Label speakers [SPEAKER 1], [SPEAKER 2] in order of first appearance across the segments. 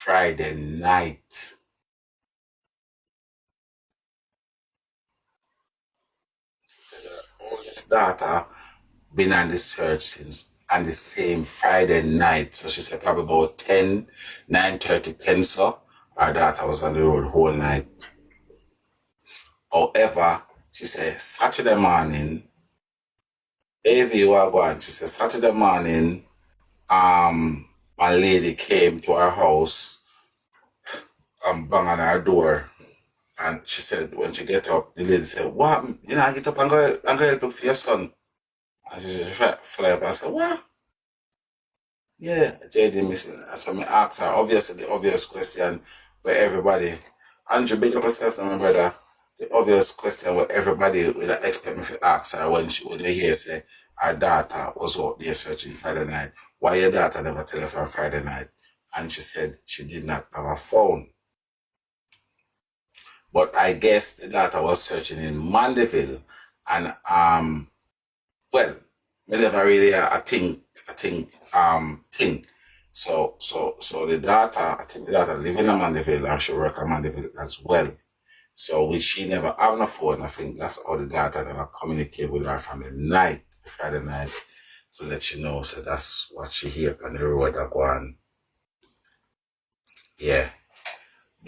[SPEAKER 1] Friday night. The oldest daughter been on the search since on the same Friday night. So she said probably about 10, 9:30, 10 so. Our daughter was on the road whole night. However, she said Saturday morning, AV Wagwan, she said Saturday morning, my lady came to our house and bang on our door. And she said when she get up, the lady said, "What? You know, get up and go help look for your son." And she said, fly up and said, "What? Yeah, jayden missing." So I asked her, obviously, the obvious question where everybody, Andrew, big up yourself now, my brother. The obvious question where everybody would expect me to ask her when they hear say, our daughter was out there searching Friday night. Why your daughter never tell her for Friday night? And she said she did not have a phone. But I guess the daughter was searching in Mandeville. And, well, I never really thing. So the daughter, I think the daughter live in Mandeville and she work in Mandeville as well. So which she never have no phone. I think that's how the daughter never communicate with her from the night, Friday night, to let you know. So that's what she hear on the road that go on. Yeah.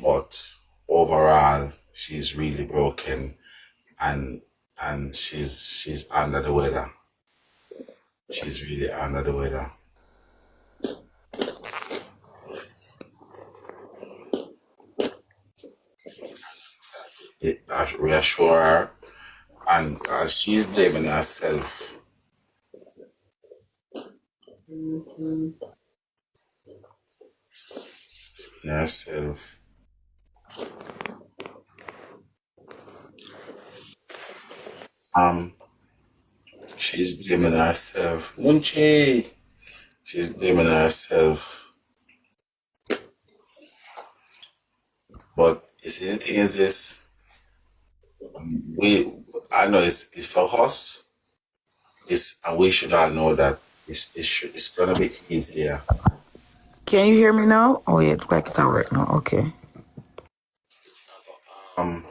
[SPEAKER 1] But overall, she's really broken and she's under the weather. She's really under the weather. It reassure her, and she's blaming herself. Herself. Um, she's blaming herself. Munchi. She's blaming herself. But you see, the thing is this: we, I know it's for us. It's and we should all know that it's gonna be easier.
[SPEAKER 2] Can you hear me now? Oh yeah, it's like it's all right now. Okay.
[SPEAKER 1] Um,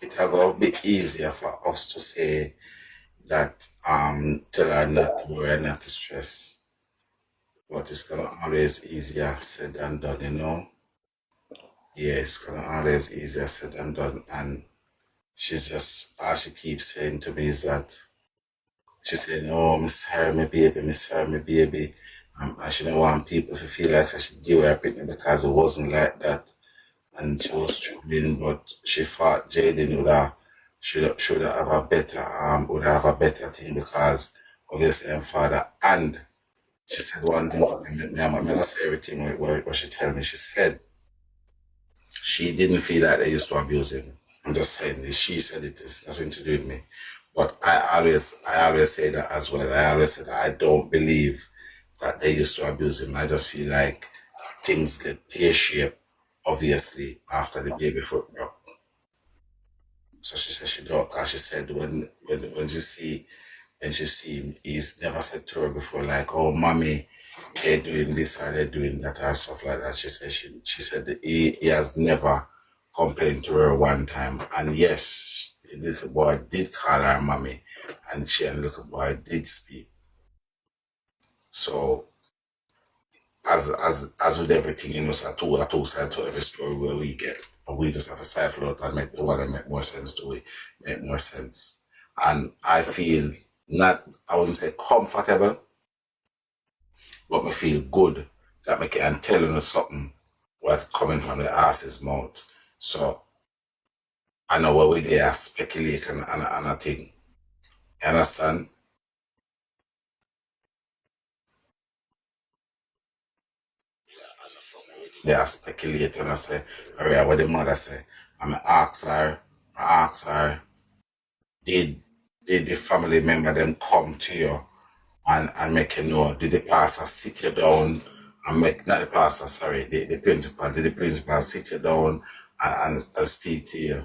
[SPEAKER 1] it's gonna be easier for us to say that tell her not to worry, not to stress. But it's gonna always easier said than done, you know. Yeah, it's gonna always easier said than done. And she's just all she keeps saying to me is that she's saying, "Oh, Miss sorry, my baby, Miss sorry, my baby." And she don't want people to feel like she should give her a picnic because it wasn't like that. And she was struggling, but she thought jayden should have a better would have a better thing because obviously I'm father. And she said one thing, I'm gonna say everything what she tell me. She said she didn't feel that they used to abuse him. I'm just saying this. She said it is nothing to do with me. But I always say that as well. I always say that I don't believe that they used to abuse him. I just feel like things get pear shaped, obviously, after the baby foot broke. So she said she don't, cause she said when she see him, he's never said to her before like, "Oh, mommy, they're doing this or they're doing that," or stuff like that. She said that he has never complained to her one time. And yes, the little boy did call her mommy, and she and the little boy did speak. So as with everything, you know, it's a two side to every story where we get. And we just have to cipher out and make the one that make more sense to it, make more sense. And I feel not, I wouldn't say comfortable, but me feel good that me can tell you something what's coming from the ass's mouth. So I know what we there speculate and a thing. You understand? They are speculating and I say, alright, what the mother say. And I ask her, did the family member them come to you and make you know? Did the pastor sit you down and make not the pastor, sorry, the principal, did the principal sit you down and speak to you?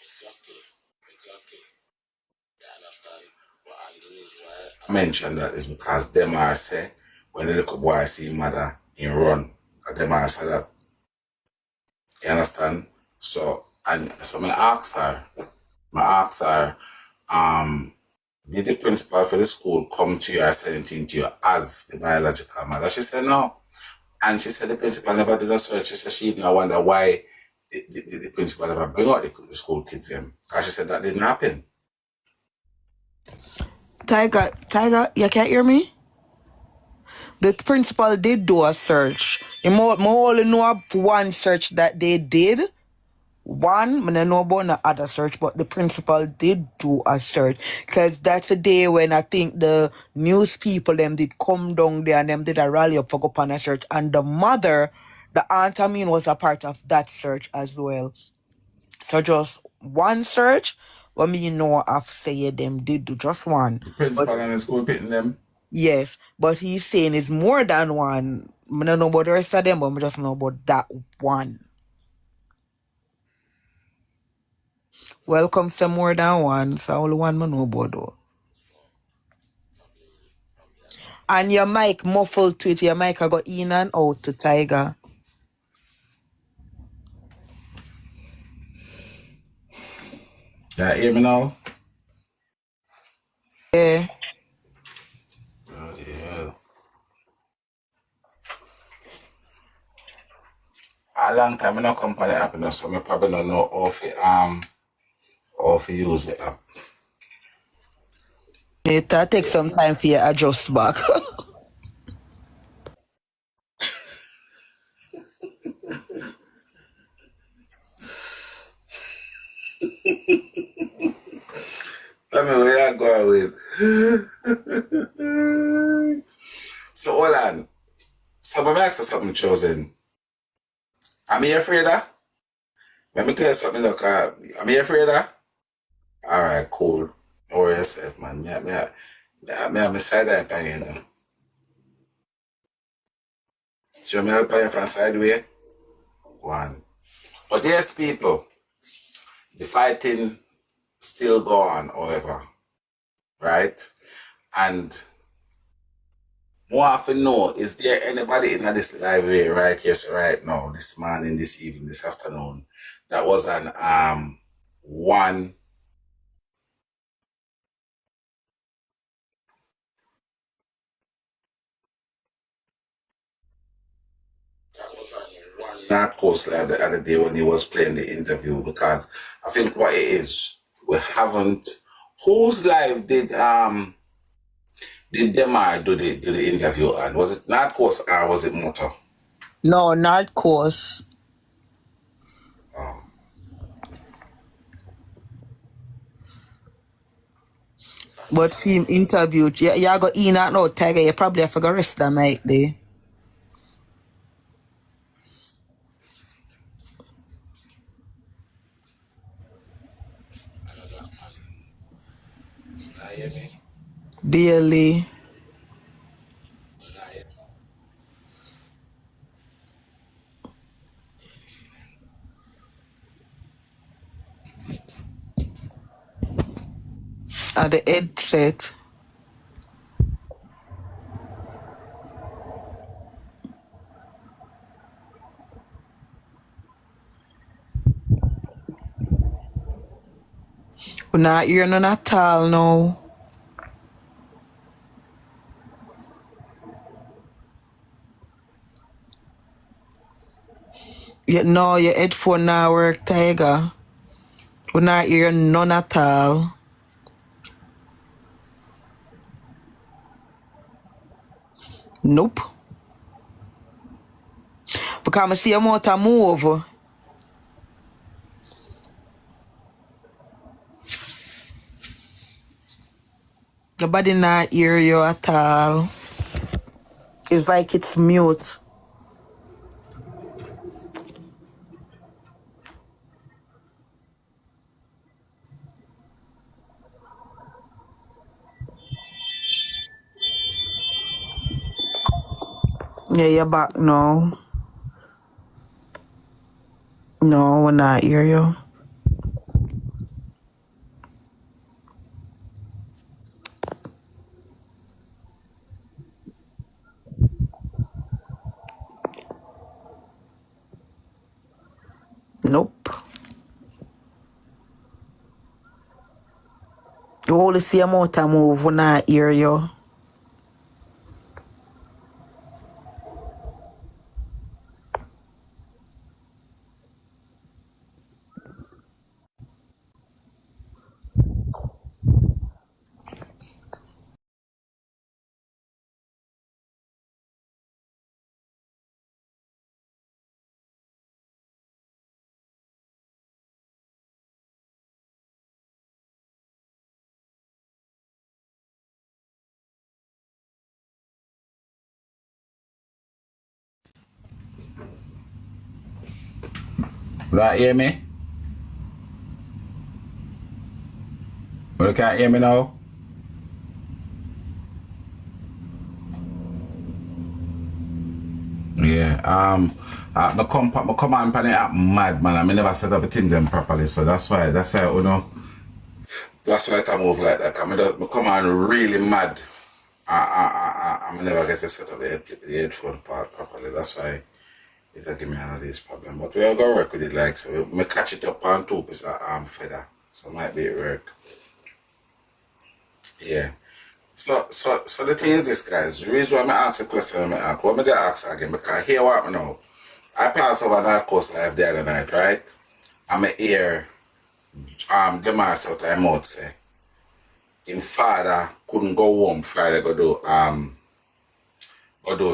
[SPEAKER 1] Exactly. You understand? mention that is because them are say when the little boy see mother in run, them are say that. You understand? So and so my ask her, um, did the principal for the school come to you or say anything to you as the biological mother? She said no. And she said the principal never did a search. She said she even wonder why the principal never bring out the school kids in. Because she said that didn't happen.
[SPEAKER 2] Tiger, you can't hear me? The principal did do a search. I only know of one search that they did. One, I don't know about the other search, but the principal did do a search. Because that's the day when I think the news people them did come down there and them did a rally up for go on a search. And the mother, the aunt I mean, was a part of that search as well. So just one search, what me know of say them did do just one.
[SPEAKER 1] The
[SPEAKER 2] But
[SPEAKER 1] principal and the school pitting them.
[SPEAKER 2] yes, but he's saying it's more than one. I don't know about the rest of them, but I just know about that one. Welcome some more than one, so only one I know about though. And your mic muffled to it, your mic I got in and out to Tiger.
[SPEAKER 1] Yeah, hear me now?
[SPEAKER 2] Yeah.
[SPEAKER 1] Bloody hell. A long time I no company app, so I probably don't know how to use the app.
[SPEAKER 2] It'll take some time for you to adjust back.
[SPEAKER 1] Tell me where you going with. So hold on. So my ask you something chosen. Am you afraid of? Let me tell you something, look, am you afraid of? Alright, cool. Don't worry yourself, man. Me have my side eye pan you know. So me help you from side way? One. But yes, people, the fighting still go on, however. Right? And more often know, is there anybody in this library right here, so right now, this morning, this evening, this afternoon, that was an one narcos live the other day when he was playing the interview? Because I think what it is, we haven't whose live did Demar do the interview on? Was it narcos or was it motor?
[SPEAKER 2] No, not course.
[SPEAKER 1] Oh.
[SPEAKER 2] But film interviewed. You got in and out, Tiger. You probably have to go rest that mic there.
[SPEAKER 1] You hear me?
[SPEAKER 2] Barely. At the headset. We not hear none at all now. No, your headphone not work, Tiger. We not hear none at all. Nope. Because I see your motor move. Your body not hear you at all. It's like it's mute. Yeah, you're back now. No, we not hear you. Nope. You only see a motor move when I hear you.
[SPEAKER 1] You don't hear me? You can't hear me now? Yeah, my command pan it mad man. I never set up the things them properly, so that's why you know. That's why I move like that. My command really mad. I never get to set up the headphone part properly. That's why it'll give me another this problem. But we're gonna work with it like so. We catch it up on 2% feather, so might be it work. Yeah. So the thing is this, guys. The reason why I ask the question, I ask, what me they ask again, because here what me know. I pass over North Coast Live the other night, right? I'm hear the master out of mouth say, him father couldn't go home Friday go do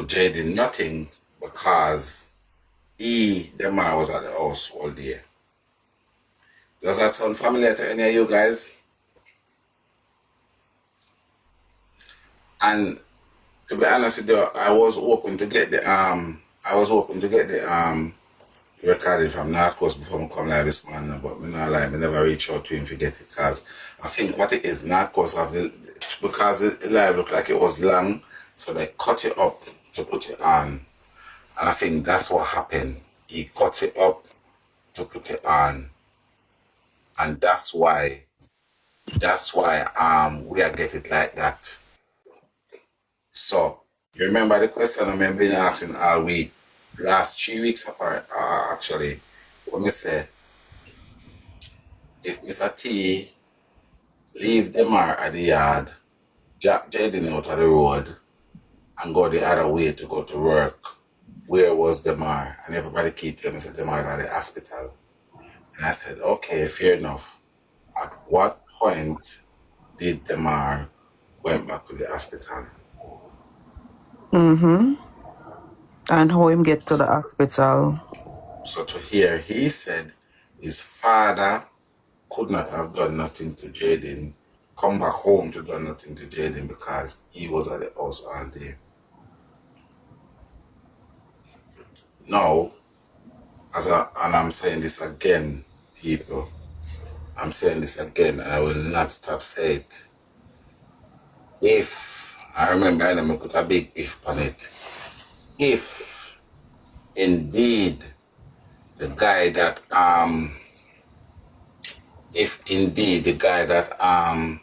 [SPEAKER 1] jayden nothing because the man was at the house all day. Does that sound familiar to any of you guys? And to be honest with you, I was hoping to get the recording from North Coast before I come live this morning, but me not lie, me never reach out to him to get it because I think what it is, North Coast have because the live looked like it was long, so they cut it up to put it on. And I think that's what happened. He cut it up to put it on. And that's why we are getting it like that. So you remember the question I've been asking all week, last 3 weeks apart, actually, when me say if Mr. T leave the mar at the yard, Jack Jayden out of the road, and go the other way to go to work, where was the mar? And everybody keep telling me the mar at the hospital. And I said, okay, fair enough. At what point did the mar went back to the hospital?
[SPEAKER 2] Mm-hmm. And how him get to the hospital?
[SPEAKER 1] So to hear, he said his father could not have done nothing to Jayden, come back home to do nothing to Jayden because he was at the house all day. Now, and I'm saying this again, people, I'm saying this again, and I will not stop saying it. If, I remember I never put a big if on it, if indeed the guy that,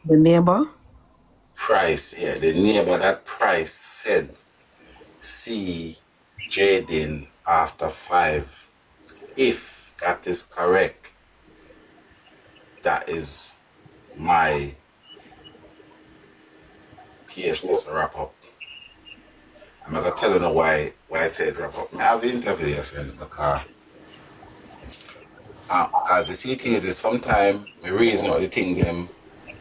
[SPEAKER 2] The neighbor?
[SPEAKER 1] Price, yeah, the neighbor that Price said, see Jayden after 5. If that is correct, that is my PS wrap up. I'm not gonna tell you why I said wrap up. I have the interview yesterday in the car. Because the see things is sometimes we reason all the things them,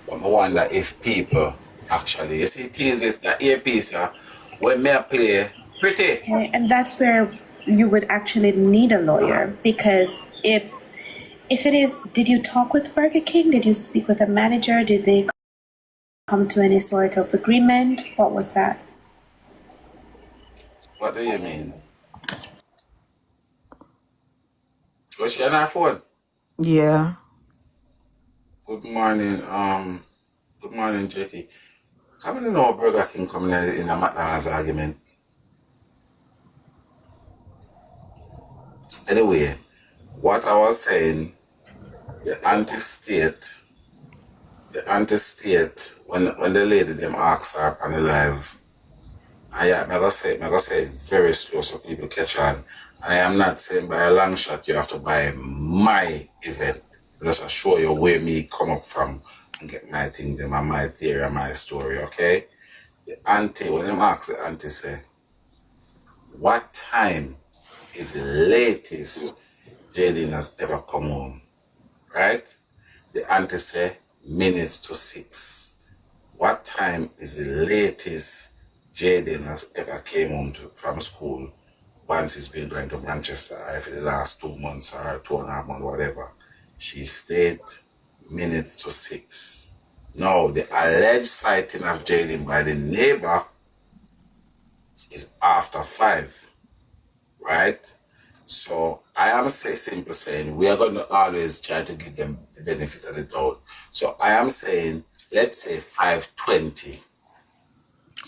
[SPEAKER 1] but I wonder if people actually you see things is that earpiece when me play pretty.
[SPEAKER 3] Okay, and that's where you would actually need a lawyer because if it is, did you talk with Burger King? Did you speak with a manager? Did they come to any sort of agreement? What was that?
[SPEAKER 1] What do you mean? Was she on her phone?
[SPEAKER 2] Yeah.
[SPEAKER 1] Good morning, JT. Come in know Burger King coming in a McDonald's argument. Anyway, what I was saying, the anti-state, when the lady them asked her on the live, I'm gonna say it very slow so people catch on. I am not saying by a long shot you have to buy my event. Just show you where me come up from and get my thing, them and my theory and my story, okay? The auntie, when them ask the auntie say, what time is the latest Jayden has ever come home? Right? The auntie say minutes to 6. What time is the latest Jayden has ever came home from school once he's been going to Manchester for the last 2 months or 2.5 months, whatever? She stayed minutes to 6. Now, the alleged sighting of Jayden by the neighbor is after 5, right? So I am simply saying we are going to always try to give them the benefit of the doubt. So I am saying, let's say 5:20.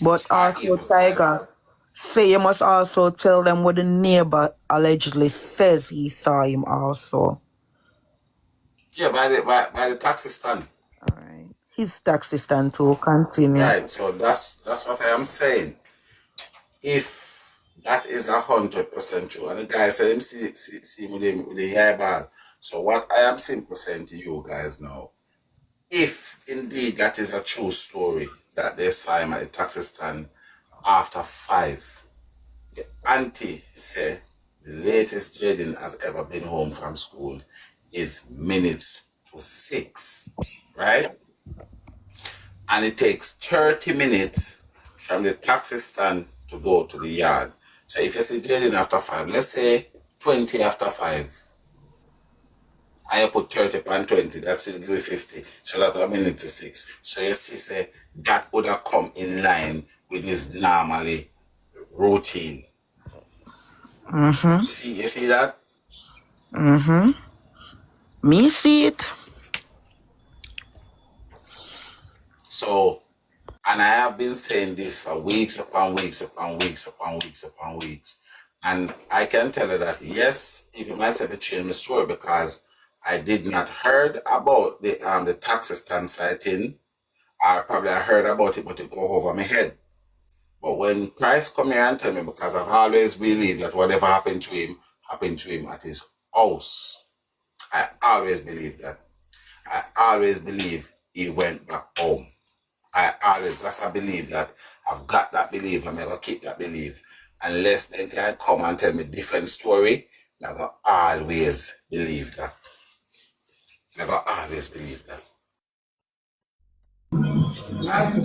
[SPEAKER 2] But
[SPEAKER 1] Or
[SPEAKER 2] also,
[SPEAKER 1] even 5.
[SPEAKER 2] Tiger, say you must also tell them what the neighbor allegedly says he saw him also.
[SPEAKER 1] Yeah, by the taxi stand.
[SPEAKER 2] All right. His taxi stand to continue.
[SPEAKER 1] Right. So that's what I am saying. If that is 100% true, and the guy said him see with the airball. So what I am simply saying to you guys now, if indeed that is a true story that they saw him at the taxi stand after 5, the auntie said the latest Jayden has ever been home from school is minutes to 6, right? And it takes 30 minutes from the taxi stand to go to the yard. So if you see Jayden after 5, let's say 20 after 5, and you put 30 and 20, that's still give you 50. So that's a minute to 6. So you see, say, that would have come in line with his normally routine.
[SPEAKER 2] Mm-hmm.
[SPEAKER 1] You see that?
[SPEAKER 2] Mm-hmm. Me see it.
[SPEAKER 1] So, and I have been saying this for weeks upon weeks upon weeks upon weeks upon weeks. And I can tell you that, yes, people might say to change my story because I did not heard about the taxi stand sighting. Or probably I heard about it, but it go over my head. But when Christ come here and tell me, because I've always believed that whatever happened to him at his house. I always believe that. I always believe he went back home. That's a belief that I've got that belief. I'm going to keep that belief. Unless they can come and tell me different story, I'm going to always believe that. I'm going to always believe that. And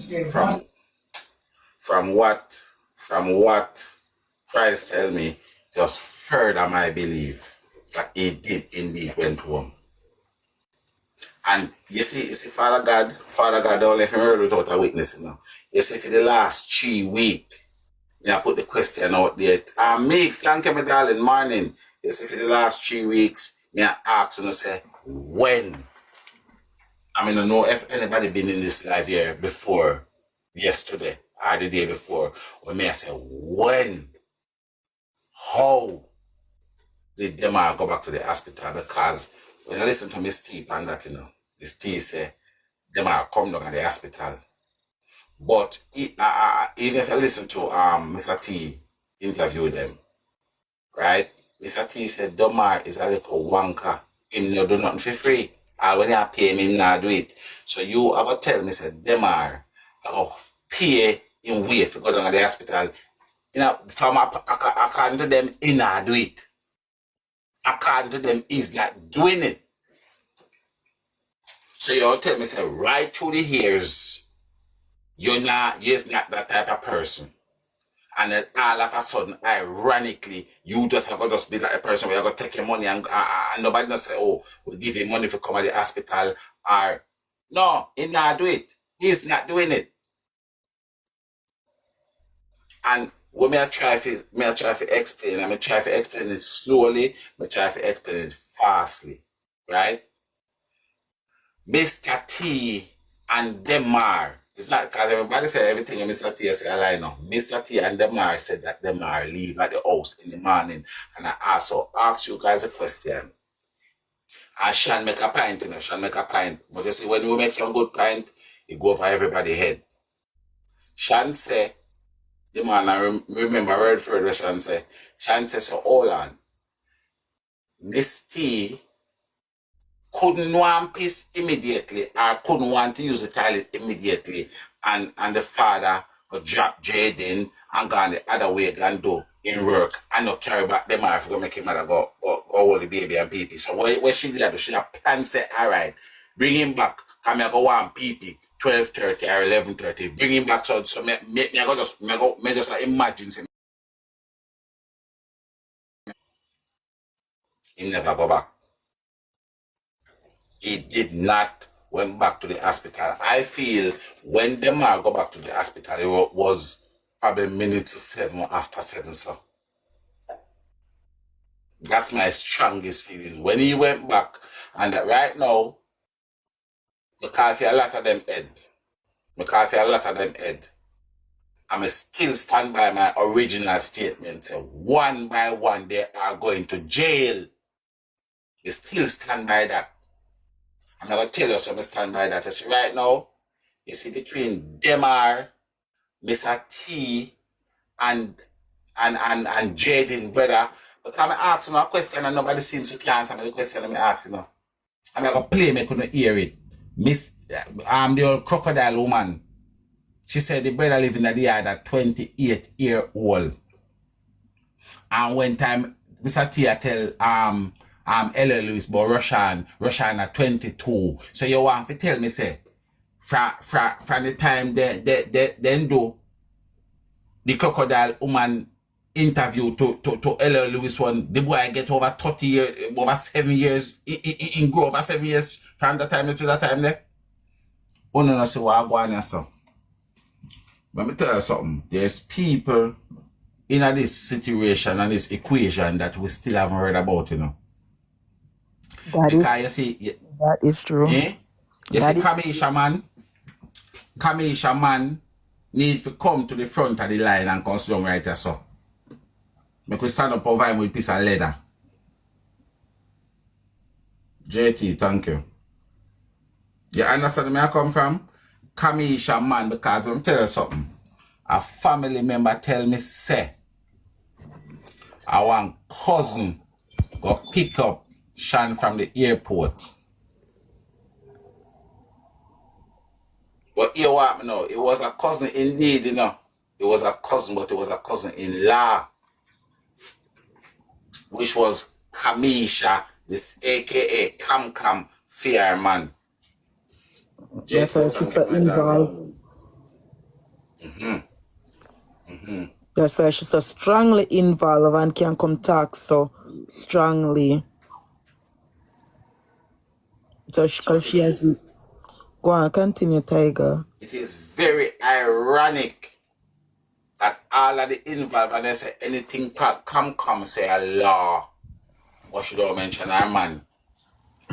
[SPEAKER 1] from what Christ tell me, just further my belief that he did indeed went home. And you see, Father God don't let me murder without a witness, you know. You see, for the last 3 weeks, I put the question out there. Mix, thank you, my darling, morning. You see, for the last 3 weeks, I ask you, say, when? I mean, I don't know if anybody been in this live here before yesterday or the day before. When I say, when? How did them all go back to the hospital? Because when I listen to Miss T and that, you know, Miss T say, them all come down at the hospital. But even if I listen to Mr. T interview them, right? Mr. T said Domar is a little wanker. Him no do nothing for free. And when you pay him not do it. So you ever tell me said Demar pay him way if you go down to the hospital. You know, from according to them, he not do it. According to them, he's not doing it. So you tell me say right through the years, you're not that type of person. And then all of a sudden, ironically, you just have to just be that person where you're going to take your money and nobody not say, oh, we'll give you money if you come to the hospital. Or, no, he not do it. He's not doing it. And when I try to explain, I try to explain it slowly, I try to explain it fastly, right? Mr. T and Demar. It's not because everybody said everything in Mr. T say a line up. Mr. T and Demar said that Demar leave at the house in the morning. And I also asked you guys a question. And Sean make a pint, you know, Sean make a pint. But you see, when we make some good pint, it go over everybody's head. Sean say, The man, I remember Redford restaurant say, Shan says, so hold on. Miss T couldn't want piss immediately or couldn't want to use the toilet immediately. And the father would drop Jayden and go the other way and do in work and not carry back them off to make him mother go hold the baby and pee pee. So what she did, she had plan say, all right, bring him back. Come here, go one pee pee. 12:30 or 11:30. Bring him back so me go just like imagine him. He never go back. He did not went back to the hospital. I feel when the man go back to the hospital, it was probably minute to 7 after 7. So that's my strongest feeling. When he went back, and right now, I feel a lot of them head. I feel a lot of them head. I'm still stand by my original statement. One by one, they are going to jail. I still stand by that. I'm not going to tell you so I stand by that. I see right now, you see between them are Mr. T and Jayden, brother. But I'm asking a question and nobody seems to answer me the question I'm asking now. I'm going to play me couldn't hear it. Miss the old crocodile woman. She said the brother living in the yard at 28-year-old. And when time Mr. Tia tell Ella Lewis about Russian at 22. So you want to tell me say from the time they do the crocodile woman interview to Ella Lewis one, the boy get over 30 years, over 7 years, in grow over 7 years from the time to that time there. Oh no, so what I go on so. Let me tell you something. There's people in this situation and this equation that we still haven't heard about, you know. Because you see,
[SPEAKER 2] that is true.
[SPEAKER 1] You see, Kamisha man need to come to the front of the line and come down right there, so. Make we stand up over him with a piece of leather. JT, thank you. You understand where I come from? Kamisha man, because let me tell you something. A family member tell me, say, I want cousin go pick up Shan from the airport. But you want me know, it was a cousin indeed, you know. It was a cousin, but it was a cousin in law. Which was Kamisha, this aka Cam Fireman.
[SPEAKER 2] That's why she's so involved. That's why she's so strongly involved and can come talk so strongly. So because she has... Go on, continue, Tiger.
[SPEAKER 1] It is very ironic that all of the involved, and they say anything come say a law. What should I mention her man?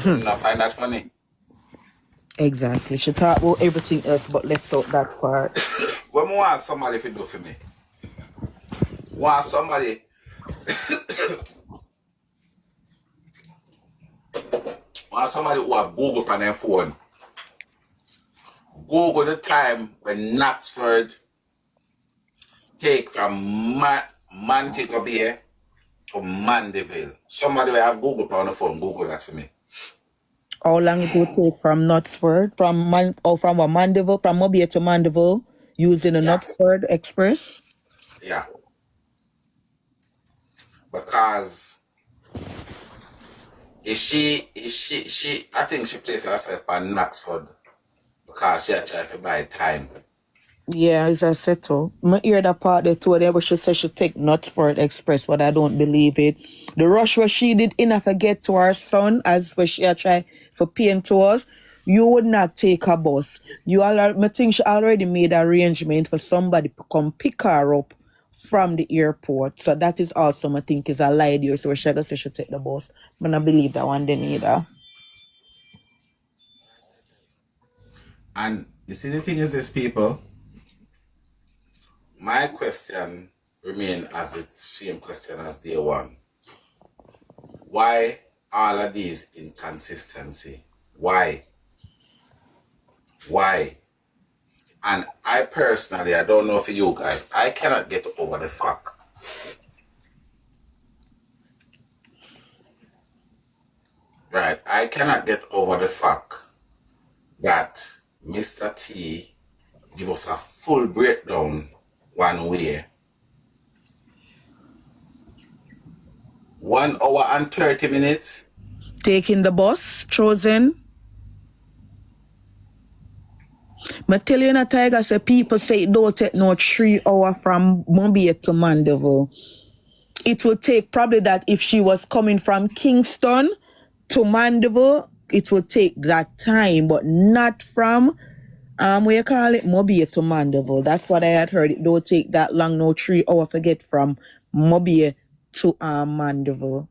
[SPEAKER 1] You not find that funny?
[SPEAKER 2] Exactly. She talked about everything else but left out that part.
[SPEAKER 1] What more want somebody to do for me? Want somebody who have Google on their phone. Google the time when Knacksford take from Montego Bay to Mandeville. Somebody will have Google on the phone. Google that for me.
[SPEAKER 2] How long it will take from Knutsford, from Mandeville, from Mobile to Mandeville, using the Knutsford Express?
[SPEAKER 1] Yeah. Because I think she places herself on Knacksford because she try to buy time.
[SPEAKER 2] Yeah, it's a settle. I hear that part there too, where she said she take Knutsford Express, but I don't believe it. The rush where she did enough to get to her son, as where she try for paying to us, you would not take a bus. I think she already made arrangement for somebody to come pick her up from the airport. So that is also, I think, is a lie there. So she say she take the bus. But I believe that one then either.
[SPEAKER 1] And you see the thing is this, people, my question remain as the same question as day one. Why all of these inconsistency? Why? And I personally, I don't know for you guys, I cannot get over the fact, right? I cannot get over the fact that Mr. T give us a full breakdown one way. 1 hour and 30 minutes.
[SPEAKER 2] Taking the bus, chosen. But tell you, Tiger, say people say it don't take no 3 hours from Mumbai to Mandeville. It would take probably that if she was coming from Kingston to Mandeville, it would take that time, but not from what you call it, Mobile to Mandeville. That's what I had heard. It don't take that long, no 3 hours to get from Mobile to Mandeville.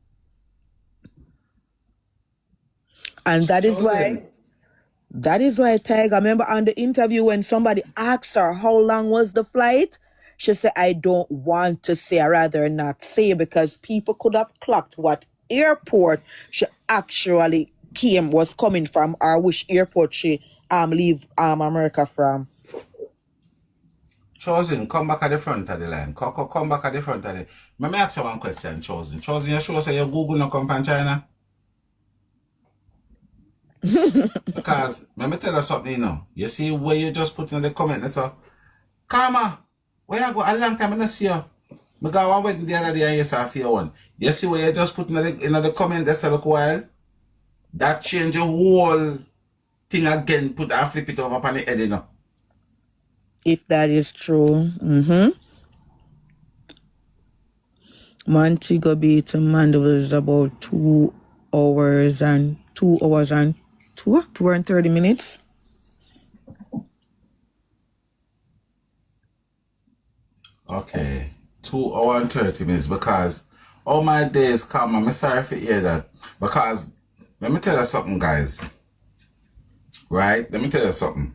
[SPEAKER 2] And that is why Tiger, remember on the interview when somebody asked her how long was the flight, she said, I don't want to say, I rather not say, because people could have clocked what airport she actually was coming from, or which airport she leave America from.
[SPEAKER 1] Chosen, come back at the front of the line. Come back at the front of the... Let me ask you one question, Chosen. Chosen, you sure say your Google not come from China? Because, let me tell you something, you know. You see where you just put in the comment, so, Karma, where you go? A long time I don't see you. I got one wedding the other day and you saw for one. You see where you just put in the comment that's a little while? That change the whole thing again, put and flip it over upon the head, you know.
[SPEAKER 2] If that is true. Montego Bay to Mandeville is about 2 hours and 30 minutes.
[SPEAKER 1] Okay, 2 hours and 30 minutes, because all my days come. I'm sorry for hear that. Because let me tell you something, guys. Right? Let me tell you something.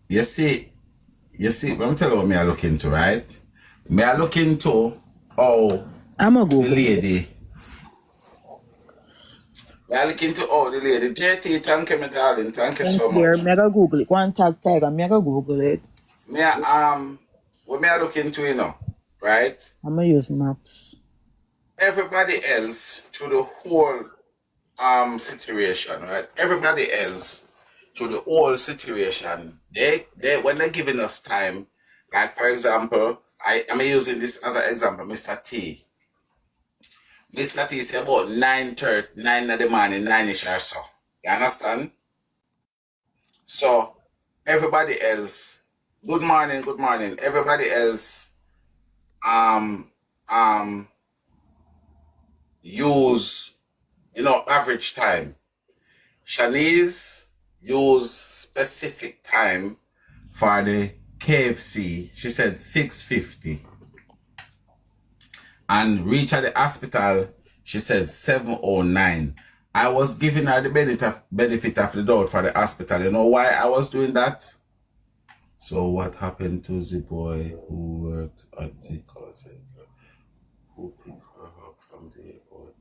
[SPEAKER 1] You see, let me tell you what me I look into, right? Me I look into how
[SPEAKER 2] I'm a
[SPEAKER 1] the
[SPEAKER 2] Google.
[SPEAKER 1] lady. Me I look into how the lady. JT, thank you, my darling. Thank you so
[SPEAKER 2] There,
[SPEAKER 1] much.
[SPEAKER 2] mega Google it. One tag Tiger, mega Google it.
[SPEAKER 1] Me what me I look into, you know, right?
[SPEAKER 2] I'm gonna use maps.
[SPEAKER 1] Everybody else through the whole situation, right? Everybody else through the whole situation, they when they're giving us time, like for example, I'm using this as an example, Mr. T. Mr. T is about 9:30, 9 in the morning, 9ish or so. You understand? So everybody else, good morning, good morning. Everybody else um use average time. Shanice use specific time for the KFC. She said 6:50. And reach at the hospital, she said 7:09. I was giving her the benefit of the doubt for the hospital. You know why I was doing that? So what happened to the boy who worked at the call center? Who picked her up from the airport?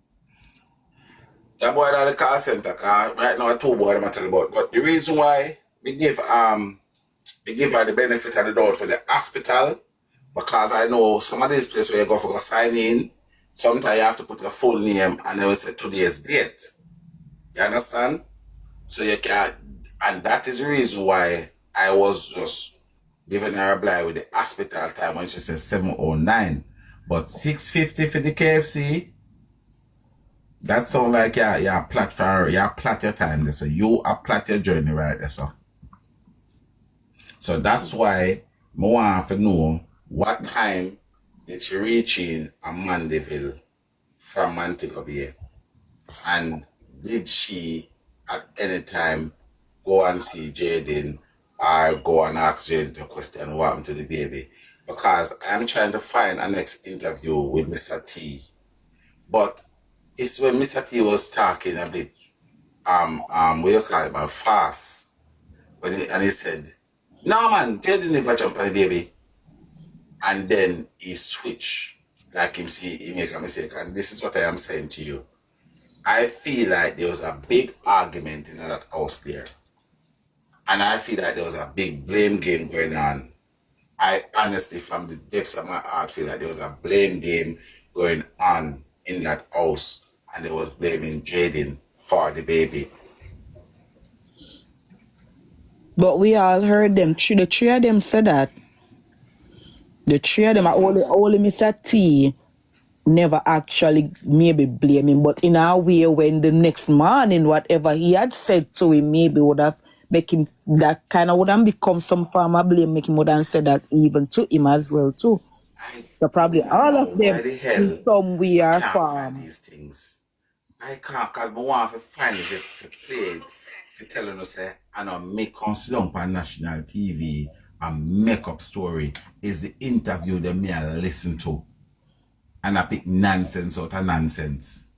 [SPEAKER 1] That boy at the call center, right now two boys I'm telling about. But the reason why we give her the benefit of the doubt for the hospital, because I know some of these places where you go for go sign in, sometimes you have to put your full name and then we say today's date. You understand? So you can't, and that is the reason why I was just giving her a reply with the hospital time when she says 7:09. But 6:50 for the KFC, that sounds like you're plot for her, you plot your time there. So you plot your journey right there, so. So that's why I want to know what time did she reach in Mandeville from Montego Bay, and did she at any time go and see Jayden or go and ask Jayden the question what happened to the baby? Because I'm trying to find a next interview with Mr. T. But it's when Mr. T was talking a bit what you call it, about fast. And he said, no man, Jayden never jump on the baby. And then he switch, like him see he make a mistake. And this is what I am saying to you. I feel like there was a big argument in that house there. And I feel like there was a big blame game going on. I honestly, from the depths of my heart, feel like there was a blame game going on in that house. And they was blaming Jayden for the baby.
[SPEAKER 2] But we all heard them. The three of them said that. The three of them are only Mr. T never actually maybe blame him, but in a way when the next morning whatever he had said to him maybe would have make him that kind of would have become some form of blame, make him would have said that even to him as well too.
[SPEAKER 1] I
[SPEAKER 2] So
[SPEAKER 1] do
[SPEAKER 2] probably
[SPEAKER 1] not
[SPEAKER 2] all
[SPEAKER 1] know
[SPEAKER 2] of them
[SPEAKER 1] why the
[SPEAKER 2] in
[SPEAKER 1] hell
[SPEAKER 2] some way
[SPEAKER 1] we
[SPEAKER 2] or
[SPEAKER 1] can't find
[SPEAKER 2] form.
[SPEAKER 1] these things. I can't, because I want to find it, to play it, to tell us, say, and I make us on national TV and make up story is the interview that me I listen to. And I pick nonsense out of nonsense.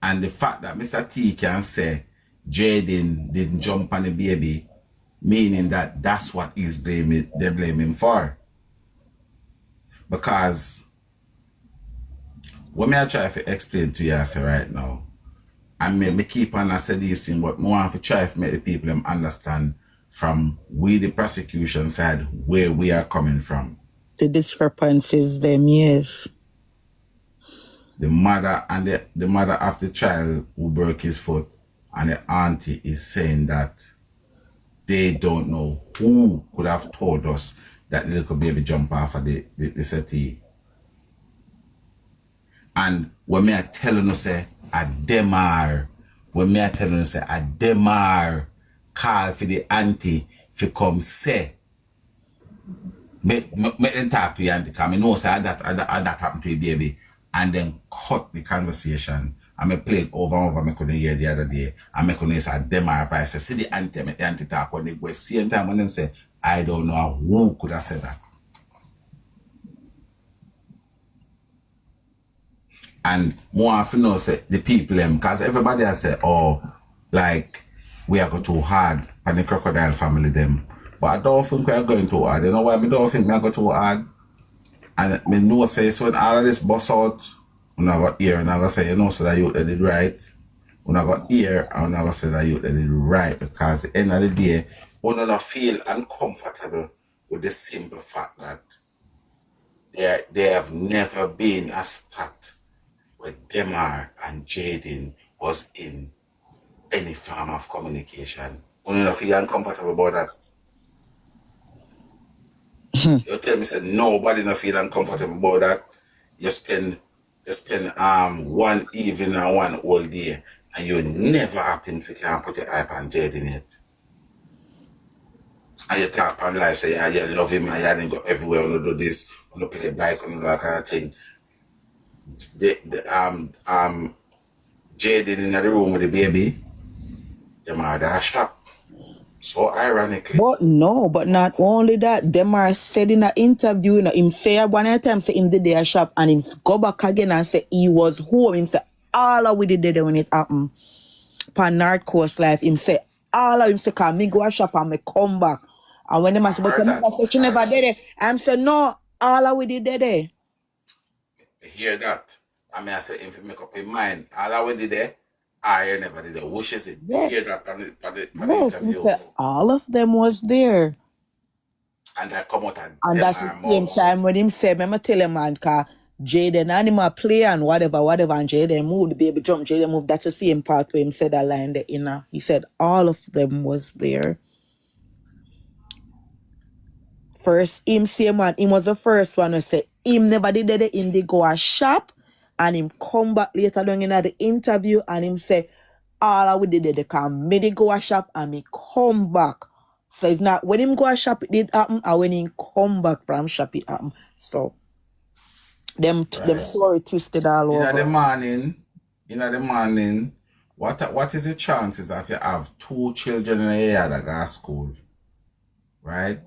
[SPEAKER 1] And the fact that Mr. T can say Jayden didn't jump on the baby, meaning that that's what he's blaming, they blame him for. Because what me I try to explain to you say right now, and me keep on I say this thing, but I want to try to make the people them understand from we the prosecution side where we are coming from.
[SPEAKER 2] The discrepancies them, yes.
[SPEAKER 1] The mother and the mother of the child who broke his foot and the auntie is saying that they don't know who could have told us that the little baby jump off of the settee. And when me are telling us say a demar, when me are telling us say a demar call for the auntie to come say, make them talk to the auntie, because I know say that happened to the baby, and then cut the conversation. And I played over and over, I couldn't hear the other day, and I couldn't say a demar voice, say, see the auntie, make the auntie talk, when they go same time when them say, I don't know who could have said that. And more often know say the people because everybody has said, oh, like we are going too hard on the crocodile family them. But I don't think we are going too hard. You know why I don't think we are going too hard? And me know say so when all of this bust out, when I got here and I got say, you know, so that you did right. When I got here and I got say that you did right, because at the end of the day, we don't feel uncomfortable with the simple fact that they have never been a spot where Demar and Jayden was in any form of communication. You don't feel uncomfortable about that. You tell me say nobody not feel uncomfortable about that. You spend one evening and one whole day and you never happen to can put your eye on Jayden yet. And you talk on life, say yeah, you love him and you didn't go everywhere on do this, on to play bike, on that kind of thing. Jayden in the room with the baby, them are that shop. So ironically.
[SPEAKER 2] But no, but not only that, them are said in an interview, you know, him say one time say him did their shop and him go back again and say he was home. Him say all of we did there when it happened. Pan North Coast Life, him say all of him say can me go a shop and me come back. And when them say, but you never say you never did it. I'm say no, all of we did there.
[SPEAKER 1] Hear that. I mean I say if you make up your mind, all of we did there. I never did it. Wishes it.
[SPEAKER 2] Yes.
[SPEAKER 1] Hear that on the
[SPEAKER 2] Yes,
[SPEAKER 1] interview.
[SPEAKER 2] say all of them was there.
[SPEAKER 1] And I come out
[SPEAKER 2] and that's the same time when him say, I'ma tell him man, cause Jayden animal play and whatever, and Jayden move, the baby jump, Jayden move. That's the same part where him said that line there, you know. He said all of them was there. First, him say man, him was the first one who said him never did that in the go a shop, and him come back later down in the interview and him say, all I would did they come me go a shop and me come back. So it's not when him go a shop it did happen, or when him come back from shop it happen. So them story twisted all over.
[SPEAKER 1] In the morning, what is the chances if you have two children in a year that go to school? Right?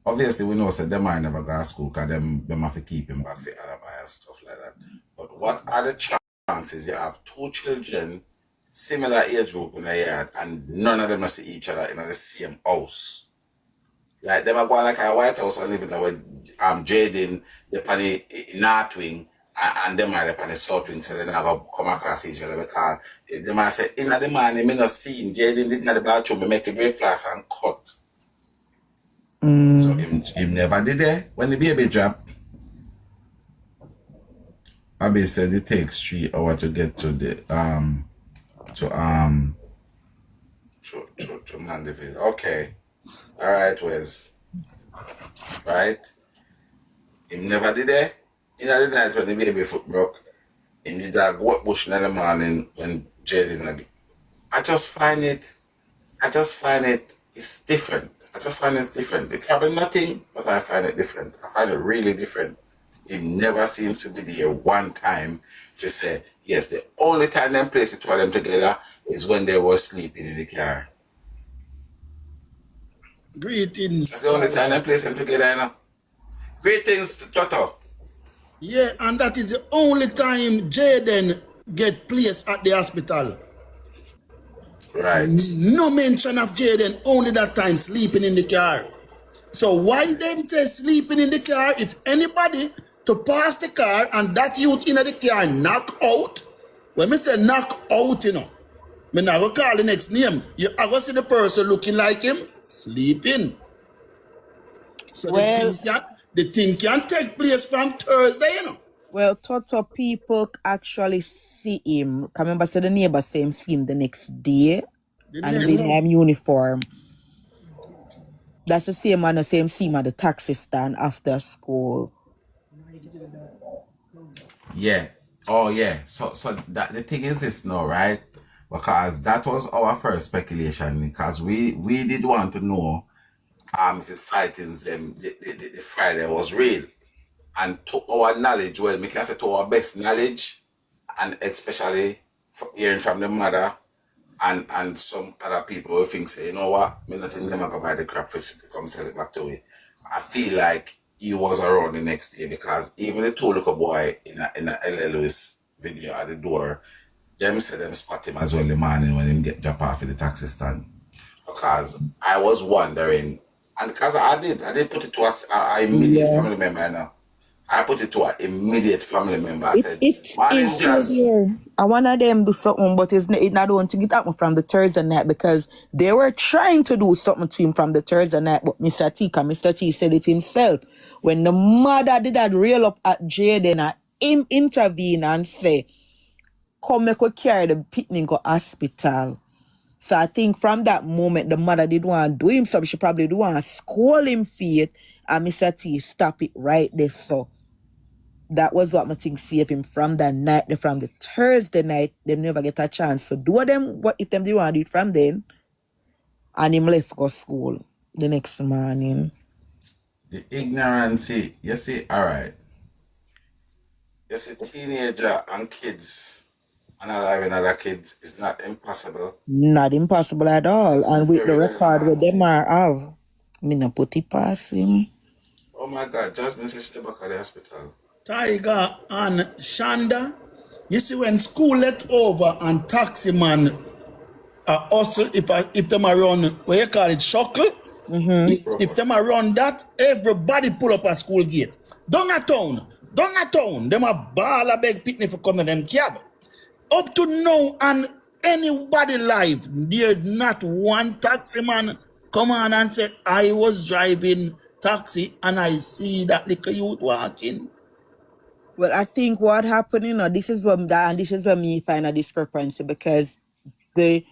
[SPEAKER 1] Obviously we know that them might never go to school because them have to keep him back for alibi and stuff like that. But what are the chances you have two children similar age group in a yard and none of them must see each other in the same house? Like them are going like a White House and living there with Jayden, the penny North Wing, and them are the penny South Wing, so they never come across each other because The man said, in the morning, me not seen Jayden did in the bathroom, me make a breakfast and cut. So him never did it. When the baby drop, Abby said it takes 3 hours to get to the to Mandeville. Okay. Alright, Wes. Right? Him never did it. In the night when the baby foot broke, him did that go up bush in the morning when Jayden. I just find it it's different. I just find it's different. It's probably nothing, but I find it different. I find it really different. It never seems to be there one time to say, yes, the only time them place it all them together is when they were sleeping in the car.
[SPEAKER 4] Greetings.
[SPEAKER 1] That's the only time them place them together, you know. Greetings to Toto.
[SPEAKER 4] Yeah, and that is the only time Jayden get placed at the hospital.
[SPEAKER 1] Right.
[SPEAKER 4] No mention of Jayden, only that time sleeping in the car. So why them say sleeping in the car? If anybody to pass the car and that youth in the car knock out, when me say knock out, you know, me not go call the next name. You ever see the person looking like him? Sleeping. So
[SPEAKER 2] Well,
[SPEAKER 4] the thing can take place from Thursday, you know.
[SPEAKER 2] well, Toto people actually see him. Can remember, say the neighbor say him see him the next day,
[SPEAKER 4] The
[SPEAKER 2] and
[SPEAKER 4] next,
[SPEAKER 2] in him uniform. That's the same man, the same see him at the taxi stand after school.
[SPEAKER 1] Yeah. Oh yeah. So that the thing is this now, right? Because that was our first speculation because we did want to know if the sightings them the Friday was real. And to our knowledge, well, we can say to our best knowledge, and especially hearing from the mother and some other people who think say, you know what, me not think them gonna buy the crap for come sell it back to me. I feel like he was around the next day because even the two little boy in a LL Lewis video at the door, them said them spot him as well in the morning when him get drop off at the taxi stand. Because I was wondering, and because I did put it to a immediate
[SPEAKER 2] Yeah.
[SPEAKER 1] family member, you know. I put it to an immediate family member. I said,
[SPEAKER 2] It's
[SPEAKER 1] morning,
[SPEAKER 2] still
[SPEAKER 1] Jazz.
[SPEAKER 2] there. I want of them do something, but it not want to get happen from the Thursday night because they were trying to do something to him from the Thursday night, but Mr. T said it himself. When the mother did that rail up at Jayden, him intervene and say, come make we carry the picnic go hospital. So I think from that moment, the mother did want to do him something. She probably did want to scold him for it, and Mr. T stop it right there. So that was what I think saved him from that night, from the Thursday night. They never get a chance to do them. What if them did want to do it from then? And him left go school the next morning.
[SPEAKER 1] The ignorance, you see, all right. You see, teenager and kids and allowing other kids is not impossible.
[SPEAKER 2] Not impossible at all.
[SPEAKER 1] It's
[SPEAKER 2] And with the
[SPEAKER 1] very, very
[SPEAKER 2] record
[SPEAKER 1] hard.
[SPEAKER 2] with them are have, me not put it past him.
[SPEAKER 1] Oh my God, Jasmine said she's back at the hospital.
[SPEAKER 4] Tiger and Shanda, you see when school let over and taxi man hustle, if them are run, what you call it, shuckle? If them are run that, everybody pull up a school gate. Down a town, them a ball a beg picnic for come to them cab. Up to now and anybody live, there's not one taxi man come on and say, I was driving taxi and I see that little youth walking.
[SPEAKER 2] Well, I think what happened, this is where me find a discrepancy because I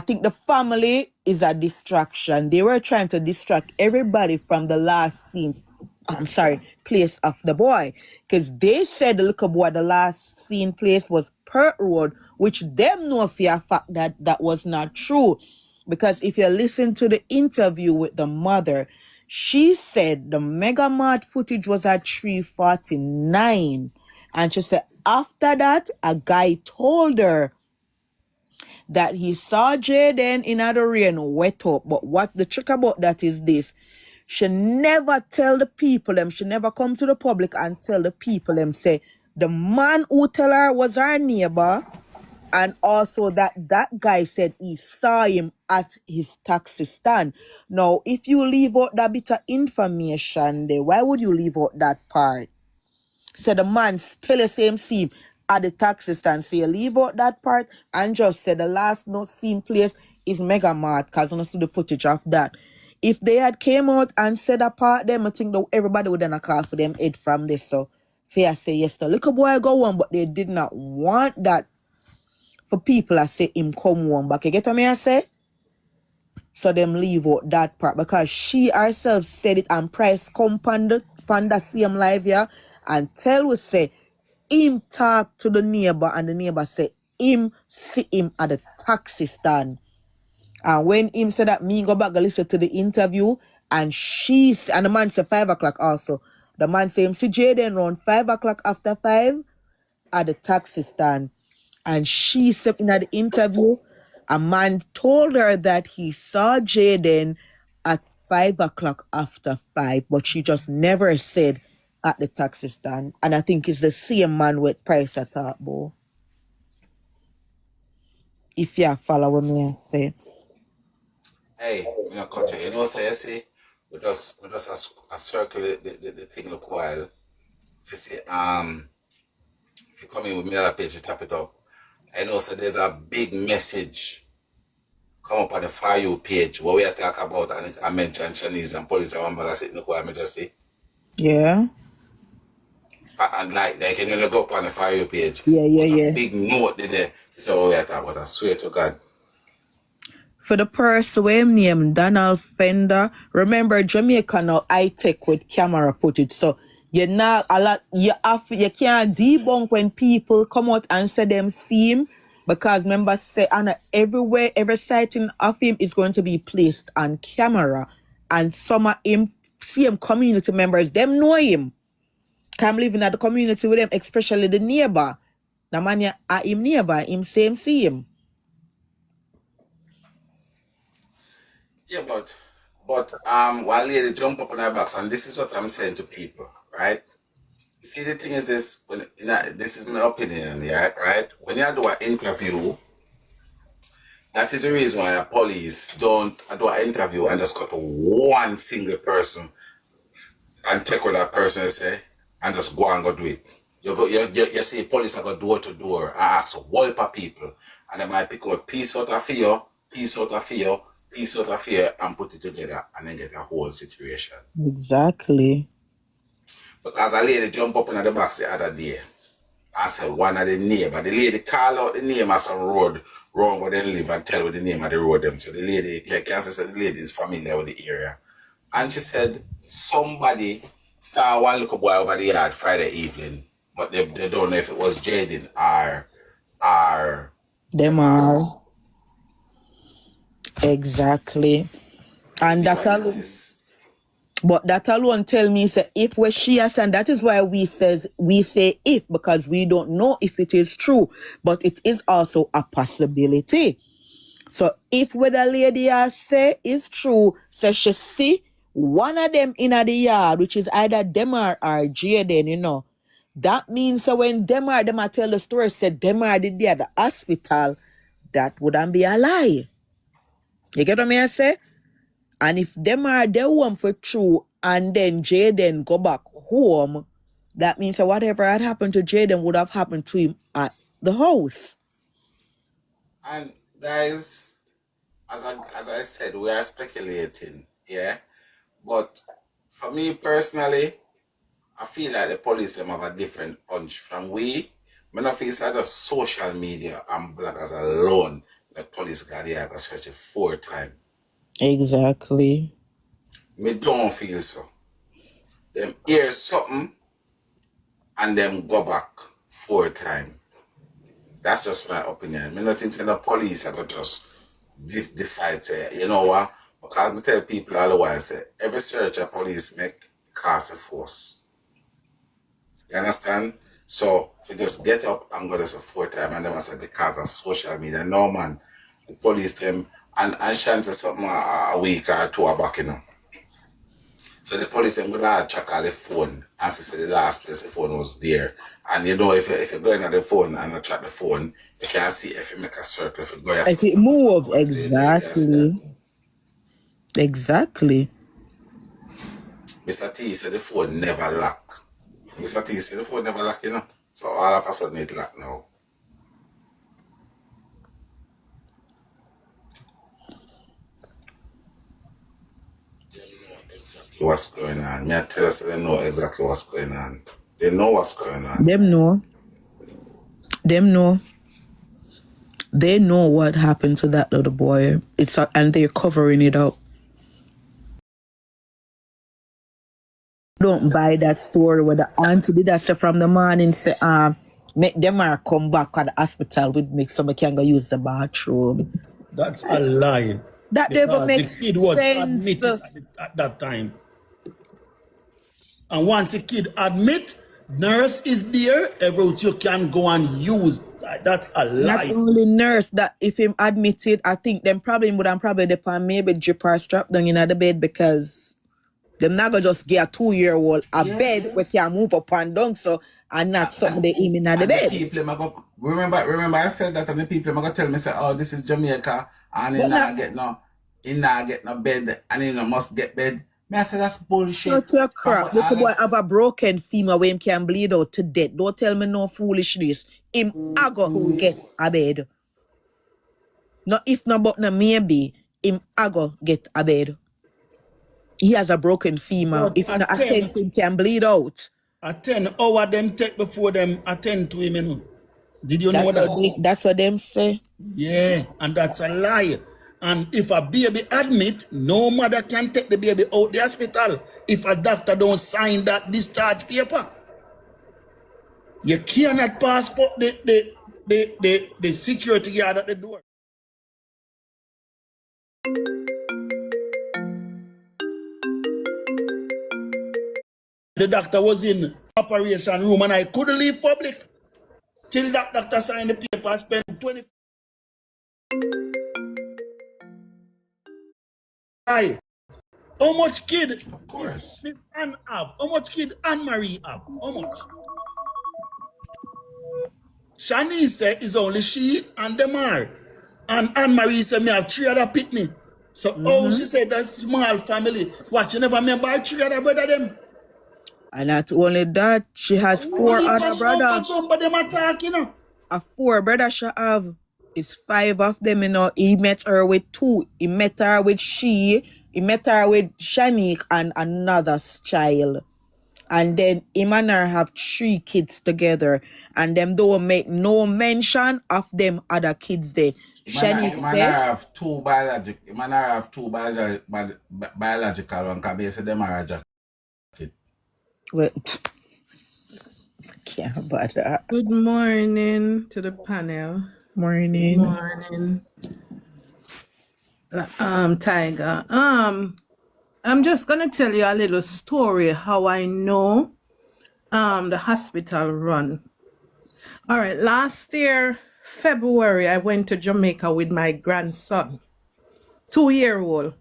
[SPEAKER 2] think the family is a distraction. They were trying to distract everybody from the last scene. I'm sorry, place of the boy. Because they said the little boy, the last scene place was Pert Road, which them know for a fact that that was not true. Because if you listen to the interview with the mother, she said the Mega Mart footage was at 3:49. And she said after that, a guy told her that he saw Jayden in the rain wet up. But what the trick about that is this. She never tell the people them. She never come to the public and tell the people them say the man who tell her was her neighbor, and also that guy said he saw him at his taxi stand. Now, if you leave out that bit of information there, why would you leave out that part? So the man still the same see him at the taxi stand. So you leave out that part and just say the last not seen place is Mega Mart, because I don't see the footage of that. If they had came out and said apart them, I think that everybody would then call for them head from this. So fair say yes, the little boy go on, but they did not want that for people I say him come home back. You get what me I say? So them leave out that part because she herself said it and Price come panda same live here and tell us say him talk to the neighbor and the neighbor say him see him at the taxi stand. And when him said that, me go back and listen to the interview and and the man said 5 o'clock also. The man say him see Jayden around 5 o'clock after 5 at the taxi stand. And she said in the interview, a man told her that he saw Jayden at 5 o'clock after 5, but she just never said at the taxi stand. And I think it's the same man with Price I talk about. If you follow me, I say.
[SPEAKER 1] Hey, me not cut you. You know, say, you see, we just a circle the thing look while. If you see, if you come in with me other page, you tap it up. I know, so there's a big message come up on the For You page where we are talk about and I mention Chinese and police and one bag of sit in the choir, me just say.
[SPEAKER 2] Yeah.
[SPEAKER 1] And like you know, go up on the For You page.
[SPEAKER 2] Yeah.
[SPEAKER 1] There's a big note there. So we are talking about, I swear to God.
[SPEAKER 2] For the person named Donald Fender, remember Jamaica now high tech with camera footage. So you not a lot you can't debunk when people come out and say them see him because remember say and everywhere every sighting of him is going to be placed on camera and some of him same community members them know him. Come living at the community with them, especially the neighbor. The man ya him neighbor, him same see him.
[SPEAKER 1] Yeah, but one lady jump up on her box, and this is what I'm saying to people, right? You see, the thing is this: this is my opinion, yeah, right? When you do an interview, that is the reason why a police don't do an interview and just cut to one single person and take what that person say and just go and go do it. You see, police are go door to door and ask a whole heap of people, and they might pick out piece out of fear, piece out of fear, piece out of fear, and put it together and then get a whole situation.
[SPEAKER 2] Exactly.
[SPEAKER 1] Because a lady jump up in the box the other day and said one of the neighbor. The lady call out the name of some road wrong where they live and tell what the name of the road them. So the lady, you can say the lady is familiar with the area. And she said somebody saw one little boy over the yard Friday evening, but they don't know if it was Jayden or
[SPEAKER 2] Them are. Exactly. And that alone, but that alone tell me say if we she has, and that is why we say if, because we don't know if it is true, but it is also a possibility. So if what the lady has say is true, so she see one of them in the yard, which is either Demar or Jayden, you know, that means so when Demar tell the story, said Demar did there at the hospital, that wouldn't be a lie. You get what I say? And if them are the one for true and then Jayden go back home, that means that whatever had happened to Jayden would have happened to him at the house.
[SPEAKER 1] And guys, as I said, we are speculating, yeah. But for me personally, I feel like the police them have a different hunch from we. I don't feel it's just social media and bloggers alone. The police got there go search it 4 times.
[SPEAKER 2] Exactly.
[SPEAKER 1] Me don't feel so. Them hear something and them go back 4 times. That's just my opinion. Me not think the police are going to just decide say, you know what? Because I tell people all the while say every search a police make costs a force. You understand? So if you just get up and go this a 4 times and them say because of social media, no man. The police them and chance something a week or 2 are back, you know. So the police them would have check out the phone and say the last place the phone was there. And you know if you go in at the phone and you check the phone, you can see if you make a circle, if you go
[SPEAKER 2] If it move, exactly. Exactly.
[SPEAKER 1] Mr. T said the phone never lock. Mr. T said the phone never lock, you know. So all of a sudden it locked now. What's going on? Me I tell us they know exactly what's going on. They know what's going on.
[SPEAKER 2] Them know. Them know. They know what happened to that little boy. And they're covering it up. Don't buy that story where the auntie did that say from the morning say make them come back at the hospital with me so I can go use the bathroom.
[SPEAKER 4] That's a lie.
[SPEAKER 2] That never
[SPEAKER 4] Because the
[SPEAKER 2] makes
[SPEAKER 4] kid was
[SPEAKER 2] sense.
[SPEAKER 4] admitted at that time. And once the kid admit, nurse is there, everything you can go and use. That's a
[SPEAKER 2] Not
[SPEAKER 4] lie.
[SPEAKER 2] only nurse, that if him admitted, I think them probably would have probably depend maybe drip or strap down in the bed because them not gonna just get a 2-year-old a bed
[SPEAKER 1] Yes.
[SPEAKER 2] where can move up and down so and not something they him in the
[SPEAKER 1] And the
[SPEAKER 2] bed.
[SPEAKER 1] people remember I said that, and the people gonna tell me say, oh, this is Jamaica and he
[SPEAKER 2] But
[SPEAKER 1] not get no bed and he no must get bed. Me I say that's bullshit.
[SPEAKER 2] not your
[SPEAKER 1] From
[SPEAKER 2] crap.
[SPEAKER 1] what
[SPEAKER 2] Little
[SPEAKER 1] all
[SPEAKER 2] boy have a broken femur where him can bleed out to death. Don't tell me no foolishness. Him a go get a bed. No if no but no maybe him a go get a bed. He has a broken femur.
[SPEAKER 4] But
[SPEAKER 2] If not attend to him can bleed out.
[SPEAKER 4] at 10 hour them take before them attend to him, you know. Did you know that?
[SPEAKER 2] That's what them say.
[SPEAKER 4] Yeah, and that's a lie. And if a baby admit, no mother can take the baby out the hospital if a doctor don't sign that discharge paper. You cannot passport the security guard at the door. The doctor was in operation room and I couldn't leave public till that doctor signed the paper and spent 20. How much kid
[SPEAKER 1] of course.
[SPEAKER 4] Miss Anne have? How much kid Anne Marie have? How much? Shanice is only she and Demar. And Anne Marie said, me have 3 other pitney. So, she said that small family. What, you never remember 3 other brother them?
[SPEAKER 2] And not only that, she has 4 other brothers.
[SPEAKER 4] But them attack, you know.
[SPEAKER 2] A 4 brothers she have. It's 5 of them, you know. He met her with 2. He met her with He met her with Shanique and another child. And then him and her have 3 kids together. And them don't make no mention of them other kids there. Shanique
[SPEAKER 1] Man have two biological. Man have two biological one. Cause they say them are a jacket.
[SPEAKER 2] Wait. Can't bother.
[SPEAKER 5] Good morning to the panel.
[SPEAKER 2] Morning.
[SPEAKER 5] Morning, Tiger. I'm just gonna tell you a little story how I know the hospital run. All right, last year February I went to Jamaica with my grandson, 2-year-old,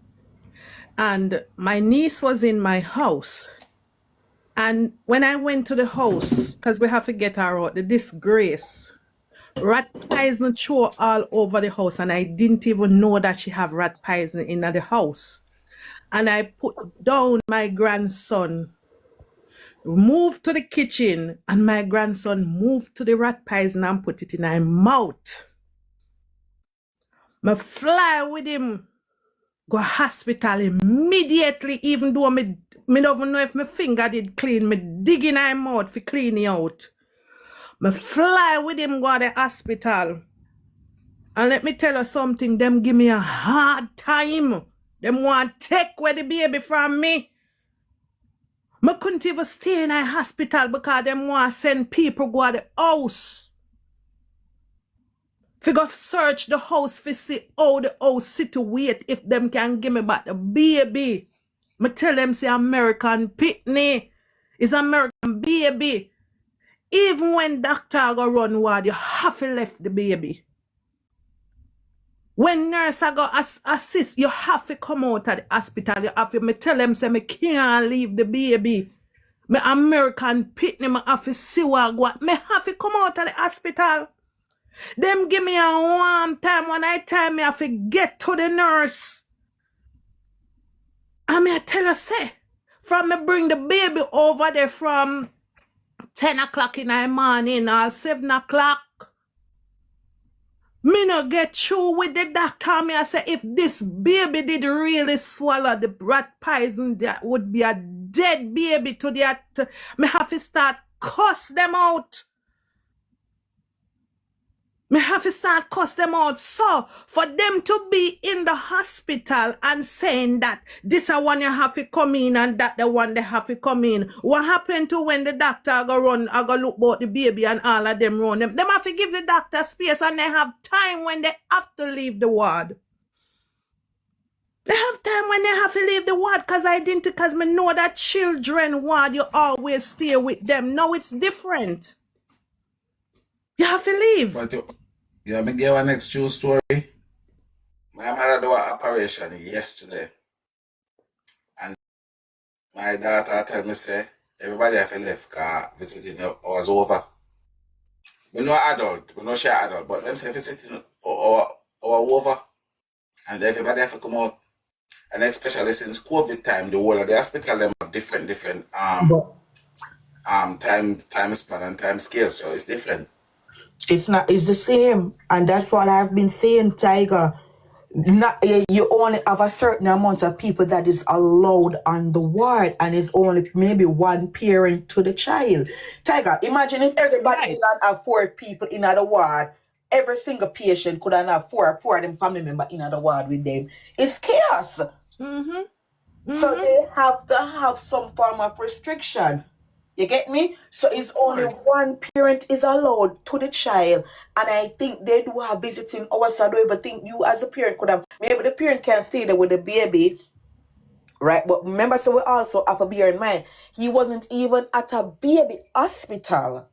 [SPEAKER 5] and my niece was in my house. And when I went to the house, because we have to get her out, the disgrace, rat poison throw all over the house, and I didn't even know that she have rat poison in the house. And I put down my grandson, moved to the kitchen, and my grandson moved to the rat poison and put it in my mouth. Me fly with him, go hospital immediately, even though me don't even know if my finger did clean. Me dig in my mouth for clean it out. Me fly with him go to the hospital. And let me tell you something, them give me a hard time. Them want to take away the baby from me. Me couldn't even stay in a hospital because them want to send people go to the house. Fi go search the house for see how the house situate if them can give me back the baby. Me tell them say American pitney is American baby. Even when doctor go run ward, you have to left the baby. When nurse go assist, you have to come out of the hospital. You have to, me tell them say me can't leave the baby. Me American pitney, me have to see what go. Me have to come out of the hospital. Them give me a warm time when I tell me I have to get to the nurse. And me I tell her say, from me bring the baby over there from 10 o'clock in the morning or 7 o'clock. Me no get through with the doctor. Me I say if this baby did really swallow the rat poison, that would be a dead baby to that. Me have to start cuss them out. Me have to start cuss them out. So, for them to be in the hospital and saying that this a one you have to come in and that the one they have to come in. What happened to when the doctor go run, I go look about the baby and all of them run them? Them have to give the doctor space and they have time when they have to leave the ward. They have time when they have to leave the ward because me know that children ward, you always stay with them. Now it's different. You have to leave.
[SPEAKER 1] But you want me to give one next true story? My mother do an operation yesterday. And my daughter tell me, say, everybody have left because visiting was over. We no adult, we no share adult, but them say visiting or over. And everybody have to come out. And especially since COVID time, the whole of the hospital them have different time span and time scale, so it's different.
[SPEAKER 2] It's the same. And that's what I've been saying, Tiger. You only have a certain amount of people that is allowed on the ward, and it's only maybe one parent to the child. Tiger, imagine if everybody could have 4 people in the ward. Every single patient could have four of them family member in the ward with them. It's chaos. So they have to have some form of restriction. You get me? So it's only one parent is allowed to the child. And I think they do have visiting hours. So I don't even think you as a parent could have. Maybe the parent can stay there with the baby. Right? But remember, so we also have to bear in mind, he wasn't even at a baby hospital.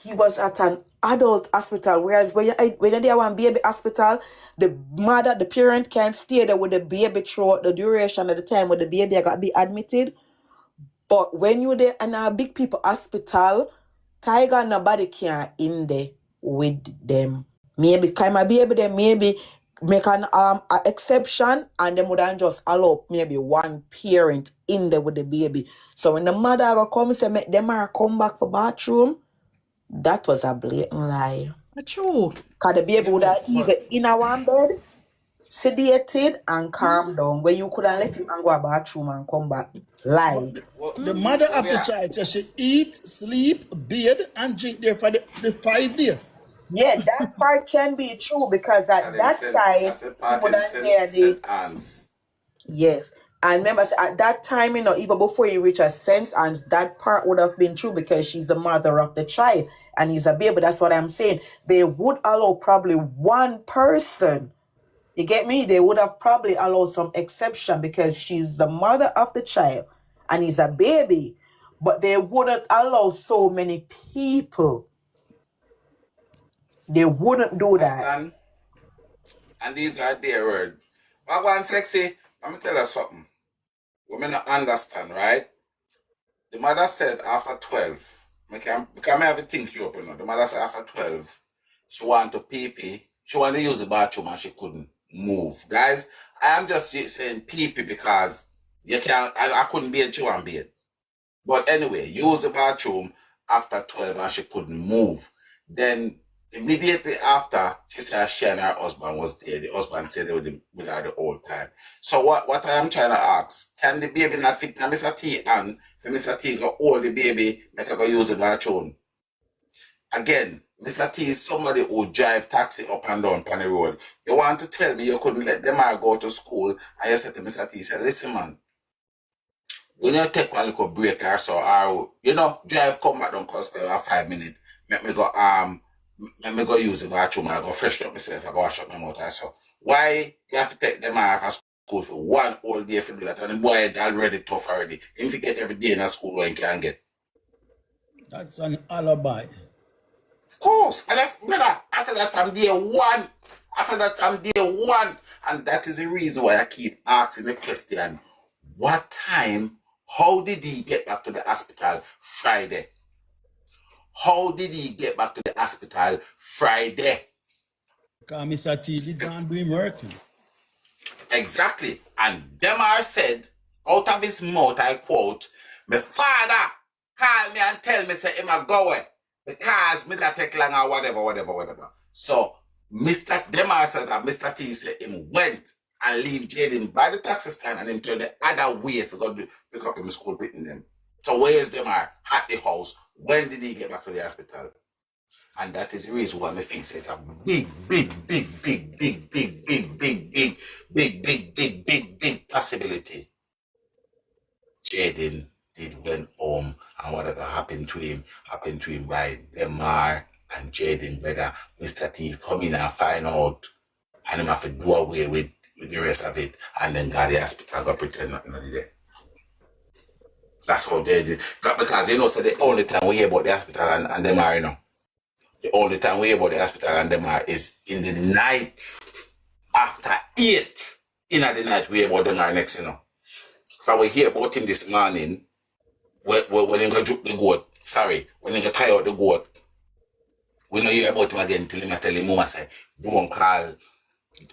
[SPEAKER 2] He was at an adult hospital. Whereas when you're there one baby hospital, the parent can stay there with the baby throughout the duration of the time when the baby got to be admitted. But when you're there in a big people hospital, Tiger, nobody can in there with them. Maybe kind of baby them maybe make an exception and them wouldn't just allow maybe one parent in there with the baby. So when the mother go come say make them come back for bathroom, that was a blatant lie.
[SPEAKER 5] True.
[SPEAKER 2] Because the baby would have even in a one bed, sedated and calmed down, where you could have left him and go to the bathroom and come back. Lie.
[SPEAKER 4] The mother of the child says she eat, sleep, bathe, and drink there for the 5 days.
[SPEAKER 2] Yeah, that part can be true because at that time, he would have heard the... Yes. And remember, at that time, even before he reached a sentence, that part would have been true because she's the mother of the child and he's a baby. That's what I'm saying. They would allow probably one person. You get me? They would have probably allowed some exception because she's the mother of the child and he's a baby. But they wouldn't allow so many people. They wouldn't do that.
[SPEAKER 1] And these are their words. But one sexy, let me tell you something. Women don't understand, right? The mother said after 12, we can have a think you open. The mother said after 12, she wanted to pee. She wanted to use the bathroom and she couldn't move. Guys, I am just saying pee because you can't, I couldn't be at you and be it. But anyway, use the bathroom after 12 and she couldn't move. Then immediately after, she said she and her husband was there. The husband said they were with her the whole time. So what I am trying to ask, can the baby not fit now Mr. T and for Mr. T go hold the baby, make her go use the bathroom? Again, Mr. T is somebody who drive taxi up and down on the road. You want to tell me you couldn't let them all go to school and you said to Mr. T, say, listen man, when you take one little break or so, or, drive come back down cause 5 minutes, let me go use the bathroom, I go freshen up myself, I go wash up my mouth or so. Why you have to take them out of school for one whole day for do that? And the boy is already tough already. If you get every day in a school where you can get.
[SPEAKER 4] That's an alibi.
[SPEAKER 1] Of course. And that's better. I said that from day one. And that is the reason why I keep asking the question, what time, how did he get back to the hospital Friday? How did he get back to the hospital Friday?
[SPEAKER 4] Because Mr. T did not do him working.
[SPEAKER 1] Exactly. And Demar said, out of his mouth, I quote, my father call me and tell me say him a go away because me that take long or whatever. So Mr. Demar said that Mr. T said him went and leave Jayden by the taxi stand and him turn the other way if he got to pick up him school picking them. So where's Demar? At the house. When did he get back to the hospital? And that is the reason why I think it's a big possibility. Jayden did went home and whatever happened to him by Demar and Jayden brother Mr. T come in and find out and him have to do away with the rest of it and then got the hospital got pretend nothing there. That's how they did. Because you know, so the only time we hear about the hospital and Demar, you know. The only time we hear about the hospital and Demar is in the night after 8 in the night we hear about Demar next, you know. So we hear about him this morning when he go juke the goat. Sorry, when he go tie out the goat. We don't hear about him again till him tell him mama say, don't call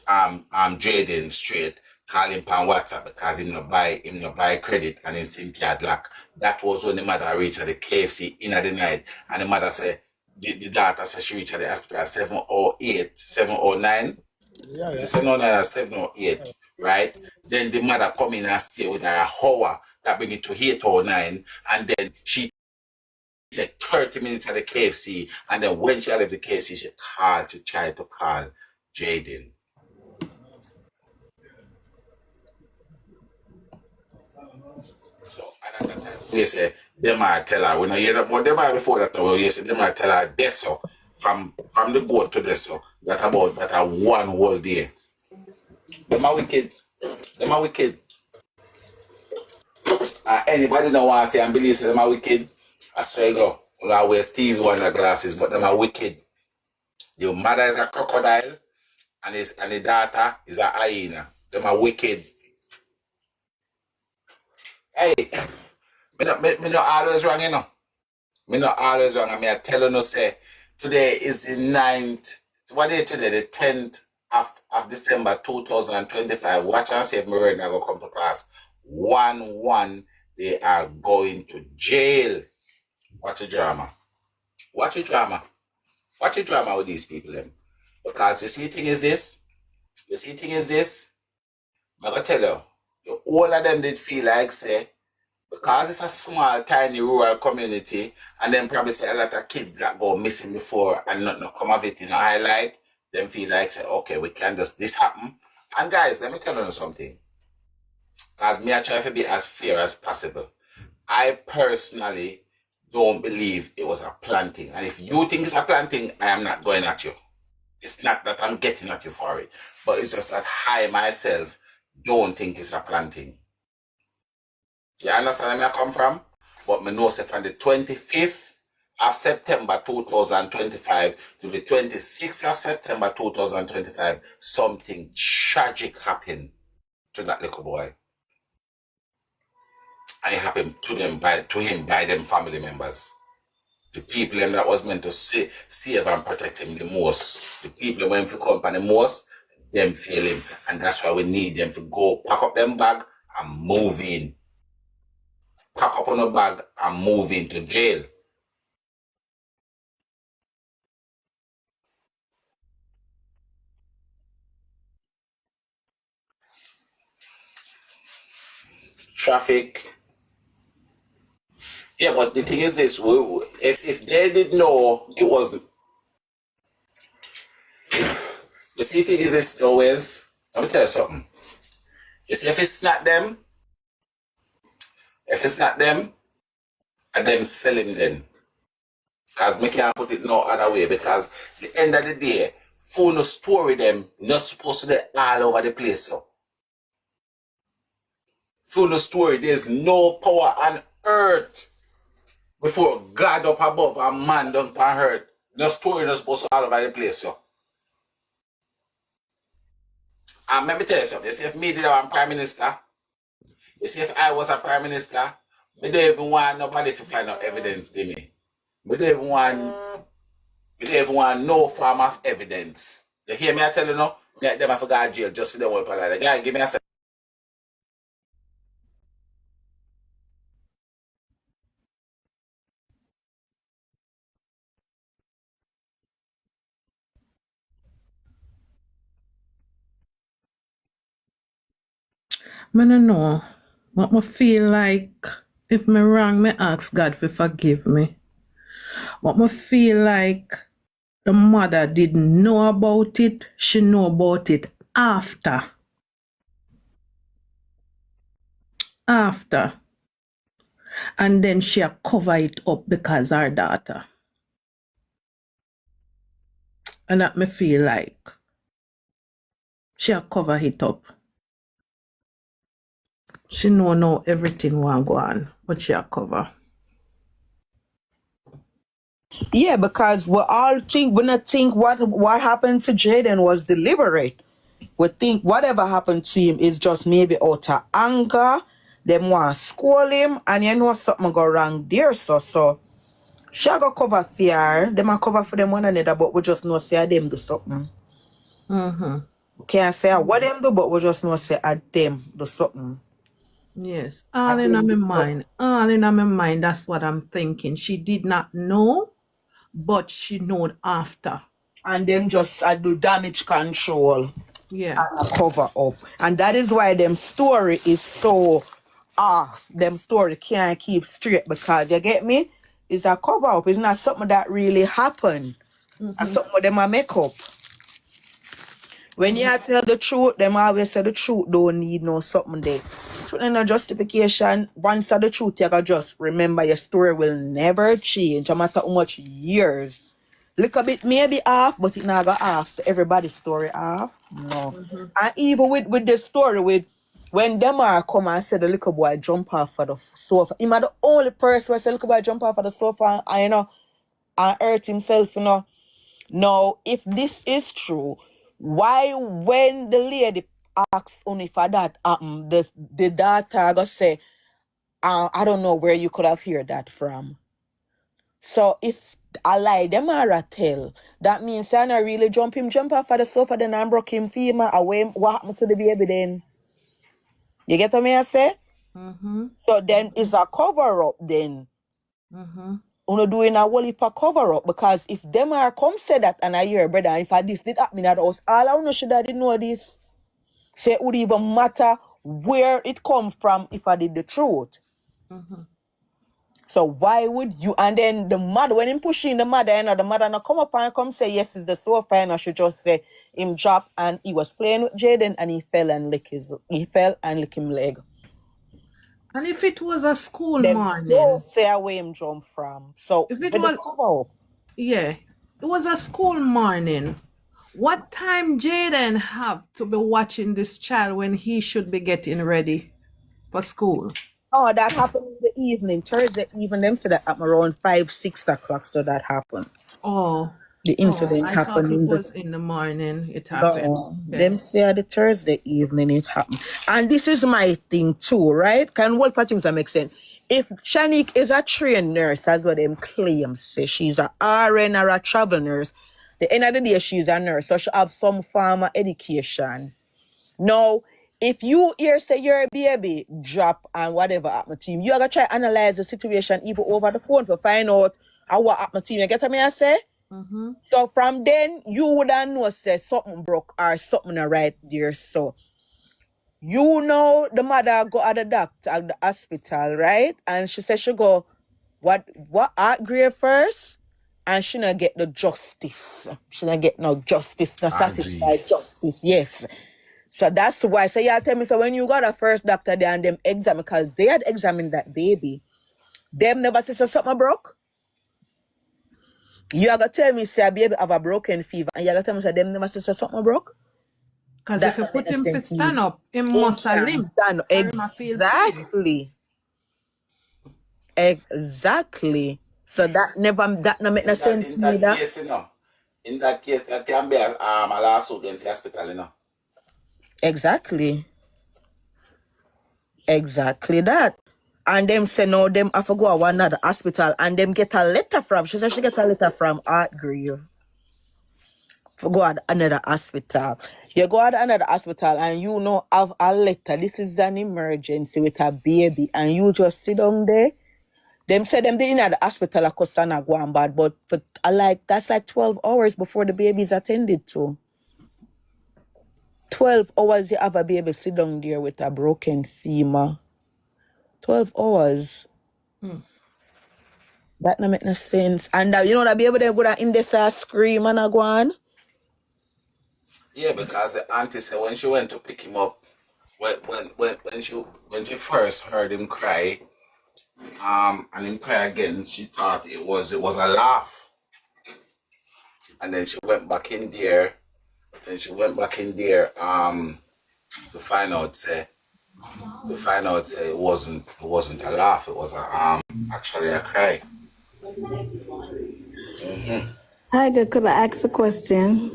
[SPEAKER 1] Jayden straight, call him on WhatsApp because him no buy credit and his SIM card lock. That was when the mother reached at the KFC in the night and the mother said the daughter said she reached at the hospital at 7:08, 7:09.
[SPEAKER 4] Yeah.
[SPEAKER 1] 7:09 or 7:08, right? Then the mother come in and stay with her an hour that bring it to 8:09 and then she take 30 minutes at the KFC and then when she left the KFC she tried to call Jayden. So at that time, we say, they might tell her, we don't hear that, but they might before that, we say, they might tell her Deso, from the goat to Deso, that about that a one whole day. Them are wicked. Anybody don't want to say and believe so them are wicked? I swear you go. We gotta wear Stevie Wonder glasses, but them are wicked. Your mother is a crocodile, and the daughter is a hyena. Them are wicked. Hey, me not always wrong, you know. Me not always wrong. I mean, I tell you, say, today is the 9th. What day today? The 10th of December 2025. Watch and see if my word not come to pass. 1-1, they are going to jail. Watch a drama. Watch a drama with these people, them. Because the see thing is this. I'm going to tell you, all of them did feel like, say, because it's a small, tiny rural community, and then probably say a lot of kids that go missing before and not come of it in a highlight, them feel like, say, okay, we can just this happen. And guys, let me tell you something. As me, I try to be as fair as possible. I personally don't believe it was a planting. And if you think it's a planting, I am not going at you. It's not that I'm getting at you for it. But it's just that I myself don't think it's a planting. You understand where I come from? But me know say from the 25th of September 2025 to the 26th of September 2025, something tragic happened to that little boy. And it happened to him by them family members. The people that was meant to save and protect him the most. The people that went for company most, them fail him. And that's why we need them to go pack up them bag and move in. Pack up on a bag and move into jail. Traffic. Yeah, but the thing is this, if they did know it wasn't. The see, thing is this always, let me tell you something. You see, if it's not them, and them sell him then. Because me can't put it no other way. Because the end of the day, phone no story them, not supposed to be all over the place. So. Phone no story, there's no power on earth before God up above and man down on earth. The story not supposed to be all over the place. So. And let me tell you something. You see, if me did I'm prime minister, you see, if I was a prime minister, we don't even want nobody to find out evidence, do me. We don't even want no form of evidence. You hear me? I tell you no, get them I forgot jail just for the whole part. The guy give me a second.
[SPEAKER 5] I don't know. What me feel like, if me wrong, me ask God to forgive me. What me feel like, the mother didn't know about it. She know about it after. After. And then she cover it up because her daughter. And that me feel like she cover it up. She know everything want go on, but she cover.
[SPEAKER 2] Yeah, because we not think what happened to Jayden was deliberate. We think whatever happened to him is just maybe out of anger. Them want to scold him, and you know something go wrong there. So she a go cover fear. Them a cover for them one another, but we just know say them do something. We can't say what them do, but we just know say them do something.
[SPEAKER 5] Yes,
[SPEAKER 2] And
[SPEAKER 5] all in
[SPEAKER 2] them
[SPEAKER 5] my
[SPEAKER 2] do
[SPEAKER 5] mind. All in my mind. That's what I'm thinking. She did not know, but she knowed after.
[SPEAKER 2] and them just do damage control
[SPEAKER 5] Yeah.
[SPEAKER 2] and a cover up. And that is why them story is so off. Them story can't keep straight because you get me? It's a cover up. It's not something that really happened. It's something what them a make up. When you tell the truth, them always say the truth don't need no something there. Truth and no justification. Once the truth, you gotta just remember your story will never change, no matter how much years. Little bit maybe off, but it not go off. So everybody's story off. No. And even with the story with when them are come and say the little boy jump off of the sofa. Him are the only person who say little boy jump off of the sofa and hurt himself, Now, if this is true, why when the lady asks only for that the daughter go say, I don't know where you could have heard that from. So if I lie, them are a tell. That means I not really jump off of the sofa, then I broke him femur away. What happened to the baby then? You get what I say? So then it's a cover up then. Uno doing a whole heap of cover up because if them are come say that and I hear brother, if I this did happen in the house, all I know should I didn't know this. Say it would even matter where it come from if I did the truth. So why would you? And then the mother, when him pushing the mother, the mother not come up and come say, yes, it's the sofa, and I should just say him drop and he was playing with Jayden and he fell and lick him leg.
[SPEAKER 5] And if it was a school
[SPEAKER 2] Them don't
[SPEAKER 5] morning,
[SPEAKER 2] say where him jump from. So
[SPEAKER 5] if it
[SPEAKER 2] with the
[SPEAKER 5] was,
[SPEAKER 2] cover up.
[SPEAKER 5] yeah, it was a school morning. What time Jayden have to be watching this child when he should be getting ready for school?
[SPEAKER 2] Oh, that happened in the evening, Thursday evening. Them said that at around 5-6 o'clock. So that happened.
[SPEAKER 5] Oh,
[SPEAKER 2] The incident
[SPEAKER 5] I thought
[SPEAKER 2] happened
[SPEAKER 5] it
[SPEAKER 2] in the
[SPEAKER 5] was in the morning it happened.
[SPEAKER 2] no.
[SPEAKER 5] Okay.
[SPEAKER 2] Them say the Thursday evening it happened. And this is my thing too, right? Can what things that make sense? If Shanique is a trained nurse, that's what them claims say she's a RN or a travel nurse. The end of the day, she's a nurse, so she have some form of education. Now, if you hear say your baby drop and whatever happened to him, you gotta try analyze the situation even over the phone to find out how what happened to him. You get what I say? So from then you would have know say something broke or something not right there. So you know the mother go at the doctor at the hospital, right? And she said she go what art grade first, and she not get the justice. She not get no justice, no
[SPEAKER 1] I agree.
[SPEAKER 2] satisfied justice. Yes. So that's why. So y'all tell me, so when you got a first doctor there and them examine, because they had examined that baby, them never say so something broke. You are gonna tell me say a baby have a broken fever, and you are gonna tell me say them never say so something broke.
[SPEAKER 5] Because if
[SPEAKER 2] That
[SPEAKER 5] you
[SPEAKER 2] not make
[SPEAKER 5] put
[SPEAKER 2] no
[SPEAKER 5] him to
[SPEAKER 2] sense
[SPEAKER 5] stand
[SPEAKER 2] neither.
[SPEAKER 5] up, him
[SPEAKER 2] Him
[SPEAKER 5] must have
[SPEAKER 2] can't
[SPEAKER 5] limp.
[SPEAKER 2] stand up.
[SPEAKER 5] Or him a feel pain.
[SPEAKER 2] Exactly. So that not make no sense
[SPEAKER 1] In that
[SPEAKER 2] neither.
[SPEAKER 1] case, in that case, that can be a lawsuit against the hospital.
[SPEAKER 2] Exactly that. And them say no, them have to go to one another hospital and them get a letter from. She said she get a letter from Artgrave. For go at another hospital. You go at another hospital and you know have a letter. This is an emergency with a baby, and you just sit down there. Them say them they in the hospital because not going bad, but for that's like 12 hours before the baby is attended to. 12 hours you have a baby sit down there with a broken femur. 12 hours. That no make no sense. And you know that baby there would have in this scream and a go on.
[SPEAKER 1] Yeah, because the auntie said when she went to pick him up, when she first heard him cry, and him cry again, she thought it was a laugh. And then she went back in there. To find out say it wasn't a laugh, it was actually a cry.
[SPEAKER 6] Tiger, could I ask a question?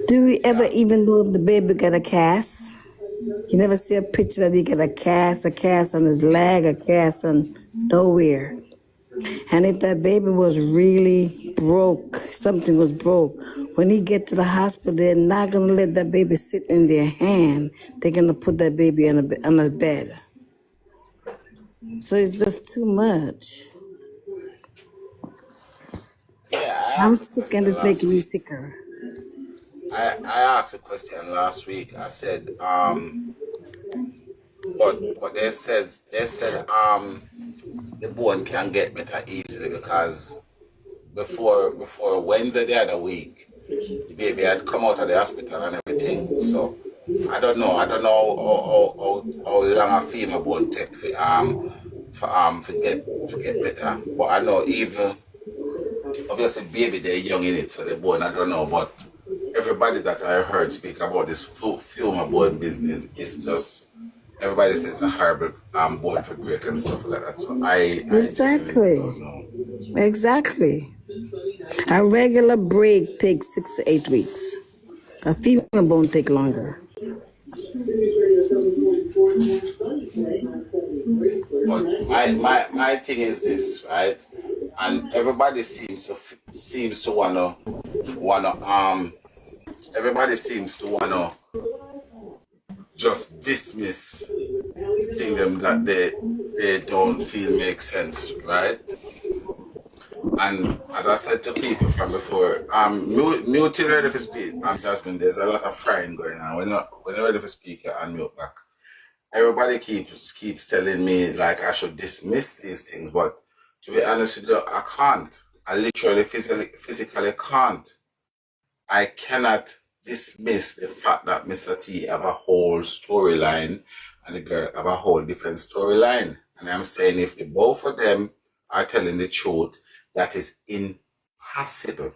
[SPEAKER 6] Do we ever even know if the baby got a cast? You never see a picture that he got a cast on his leg, a cast on nowhere. And if that baby was really broke, something was broke, when he get to the hospital, they're not gonna let that baby sit in their hand. They're gonna put that baby on a bed. So it's just too much.
[SPEAKER 1] Yeah, I
[SPEAKER 6] I'm
[SPEAKER 1] asked a
[SPEAKER 6] sick and
[SPEAKER 1] question
[SPEAKER 6] it's
[SPEAKER 1] last
[SPEAKER 6] making me
[SPEAKER 1] week.
[SPEAKER 6] sicker.
[SPEAKER 1] I asked a question last week. I said, but they said the bone can get better easily because before Wednesday the other week, the baby had come out of the hospital and everything. So I don't know how long a female bone take for get better. But I know even obviously baby they're young in it, so the bone I don't know, but everybody that I heard speak about this female bone business is just everybody says a horrible bone for break and stuff like that. So I genuinely don't know.
[SPEAKER 6] Exactly. A regular break takes 6 to 8 weeks. A female bone take longer.
[SPEAKER 1] But my thing is this, right? And everybody seems to wanna just dismiss thing them that they don't feel make sense, right? And as I said to people from before, mute till ready for speak. Jasmine, there's a lot of frying going on. When you're ready for speak, you unmute back. Everybody keeps telling me like I should dismiss these things, but to be honest with you, I can't. I literally physically can't. I cannot dismiss the fact that Mr. T have a whole storyline and the girl have a whole different storyline. And I'm saying if the both of them are telling the truth, that is impossible.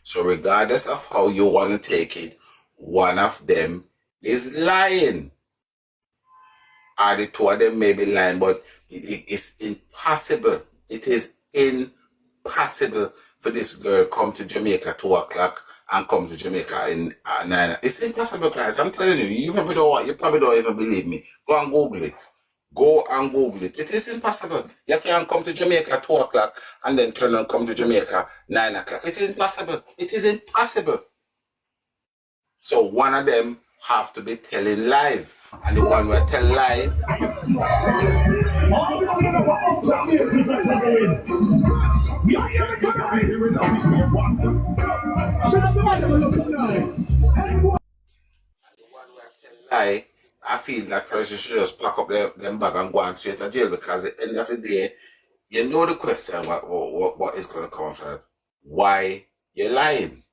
[SPEAKER 1] So regardless of how you want to take it, one of them is lying. Or the two of them may be lying, but it is impossible. It is impossible for this girl come to Jamaica 2 o'clock and come to Jamaica in 9. It's impossible, guys. I'm telling you, you probably don't even believe me. Go and Google it. Go and Google it. It is impossible. You can't come to Jamaica 2 o'clock and then turn and come to Jamaica 9 o'clock. It is impossible. It is impossible. So one of them have to be telling lies. And the one who tell lie, I feel that person should just pack up them bag and go and straight to jail because at the end of the day, you know the question what is going to come after that. Why you lying?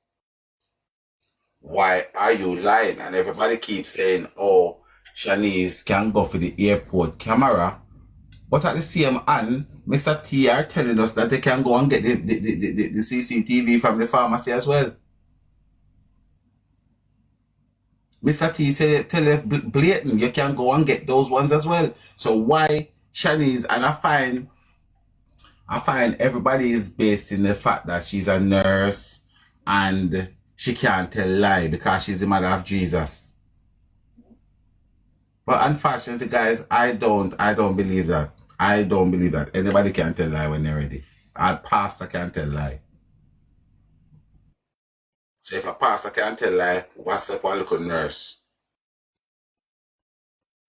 [SPEAKER 1] Why are you lying? And everybody keeps saying, oh, Shanice can go for the airport camera. But at the same hand, Mr. T are telling us that they can go and get the CCTV from the pharmacy as well. Mr. T tell you blatant, you can go and get those ones as well. So why Shanice, and I find everybody is based in the fact that she's a nurse and she can't tell lie because she's the mother of Jesus. But unfortunately, guys, I don't believe that. I don't believe that. Anybody can tell lie when they're ready. A pastor can tell lie. So if a pastor can't tell lie, what's up one little nurse?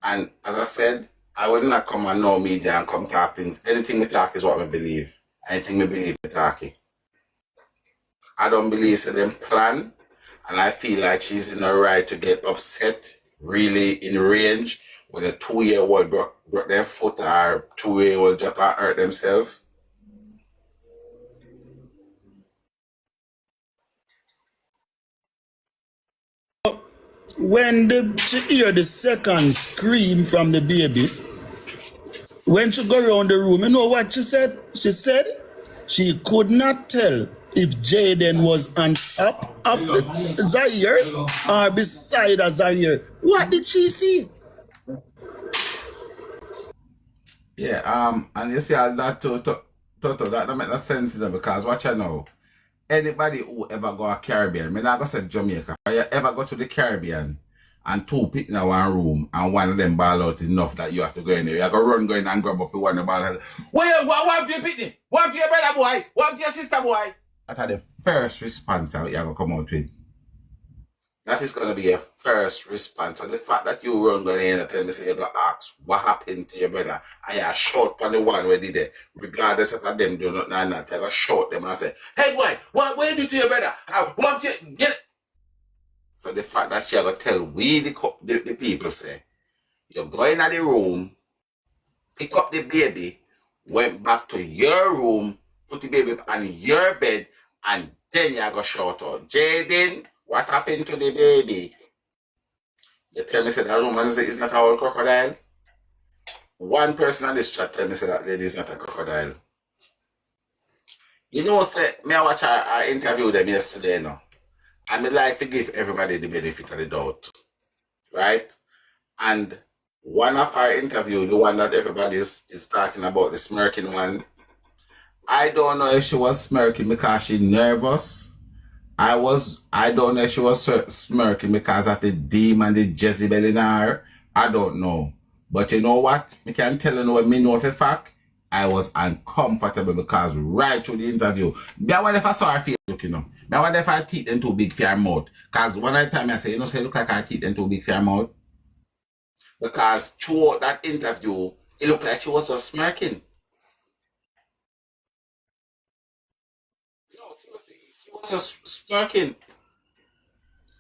[SPEAKER 1] And as I said, I will not come on no media and come talk things. Anything we talk is what we believe. Anything we believe we talking. I don't believe so them plan. And I feel like she's in her right to get upset, really in range, when a 2-year-old broke their foot or 2-year-old just hurt themselves.
[SPEAKER 4] When she hear the second scream from the baby, when she go around the room, you know what she said? She said she could not tell if Jayden was on top of the Zaire or beside a Zaire. What did she see?
[SPEAKER 1] Yeah, and you see all that that don't make no sense, because watch I know. Anybody who ever go to Caribbean, me not go say Jamaica, if you ever go to the Caribbean and two people in one room and one of them ball out enough that you have to go in there, you go run, go in and grab up the one of the ball and say, what do you picnic? What do your brother boy? What do your sister boy? That's the first response that you're going to come out with. That is going to be your first response. And the fact that you run going in and tell me, say, you're going to ask what happened to your brother, and you're short on the one where did it, regardless of them do not know that, you're going to shout them and say, hey boy, what you do to your brother? What you get it? So the fact that you're going to tell we the people say, you're going to the room, pick up the baby, went back to your room, put the baby on your bed, and then you're going to shout out, Jayden, what happened to the baby? You tell me that woman is not a whole crocodile? One person on this chat tell me that lady is not a crocodile. You know, say, me I watch I interview them yesterday now. And me like to give everybody the benefit of the doubt. Right? And one of our interview, the one that everybody is talking about, the smirking one, I don't know if she was smirking because she's nervous. I don't know if she was smirking because of the demon, the Jezebel in her. I don't know. But you know what? I can tell you what me know for a fact. I was uncomfortable because right through the interview, I wonder if I saw her face looking up. I wonder if her teeth them too big for her mouth. Because one of the time I say, say look like her teeth them too big for her mouth. Because throughout that interview, it looked like she was just smirking. She was just smirking.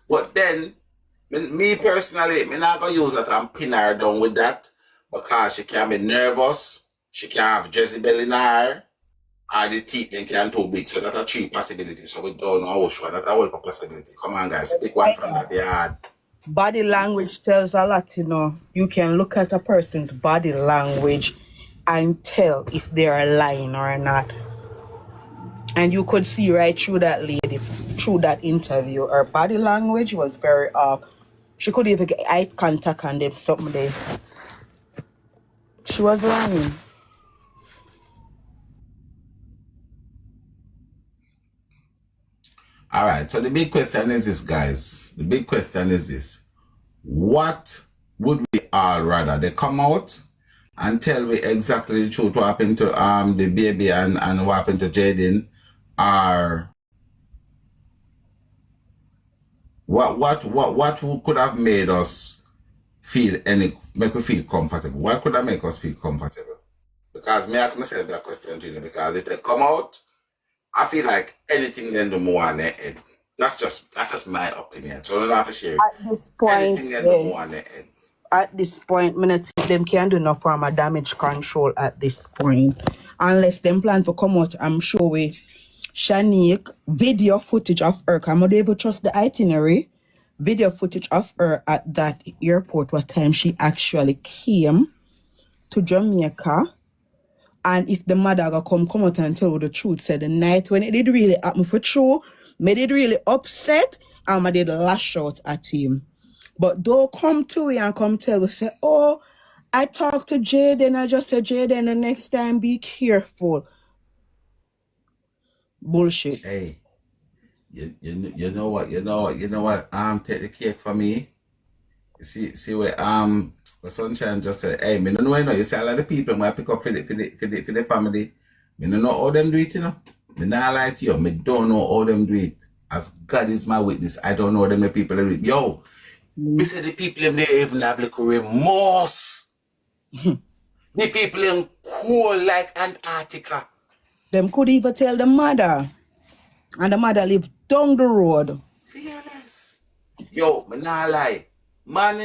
[SPEAKER 1] But then, me personally, I'm not going to use that and pin her down with that, because she can be nervous, she can have Jezebel in her, or the teeth then can too big. So that's a 3 possibilities. So we don't know which one. That's a whole possibility. Come on, guys. Pick one from that yard.
[SPEAKER 2] Body language tells a lot, You can look at a person's body language and tell if they are lying or not. And you could see right through that lady, through that interview, her body language was very off. She could even get eye contact on them something there. She was lying.
[SPEAKER 1] All right. So the big question is this, guys. The big question is this. What would we all rather? They come out and tell me exactly the truth what happened to the baby and what happened to Jayden, or what could have made us make we feel comfortable? What could have make us feel comfortable? Because me ask myself that question too, because if they come out, I feel like anything then do more on their head. That's just my opinion. So I don't have to share it.
[SPEAKER 2] At this point,
[SPEAKER 1] anything then do more on their head.
[SPEAKER 2] At this point, I think them can do no form of damage control at this point. Unless them plan to come out, I'm sure we Shanique video footage of her. I'm not able to trust the itinerary. Video footage of her at that airport, what time she actually came to Jamaica. And if the mother go come out and tell the truth, said the night when it did really happen for true, made it really upset, and I did lash out at him. But don't come to me and come tell us, say, oh, I talked to Jayden, I just said, Jayden, the next time be careful. Bullshit.
[SPEAKER 1] Hey, you know what, take the cake for me. See where Sunshine just said, hey, me don't know, you see a lot of people might pick up for the family. Me don't know how them do it, Me not lie to you, me don't know how them do it. As God is my witness, I don't know how them the people do it. Yo, me say the people them they even have like remorse. The people them cool like Antarctica.
[SPEAKER 2] Them could even tell the mother. And the mother lived down the road.
[SPEAKER 1] Fearless. Yo, me nah lie. Man,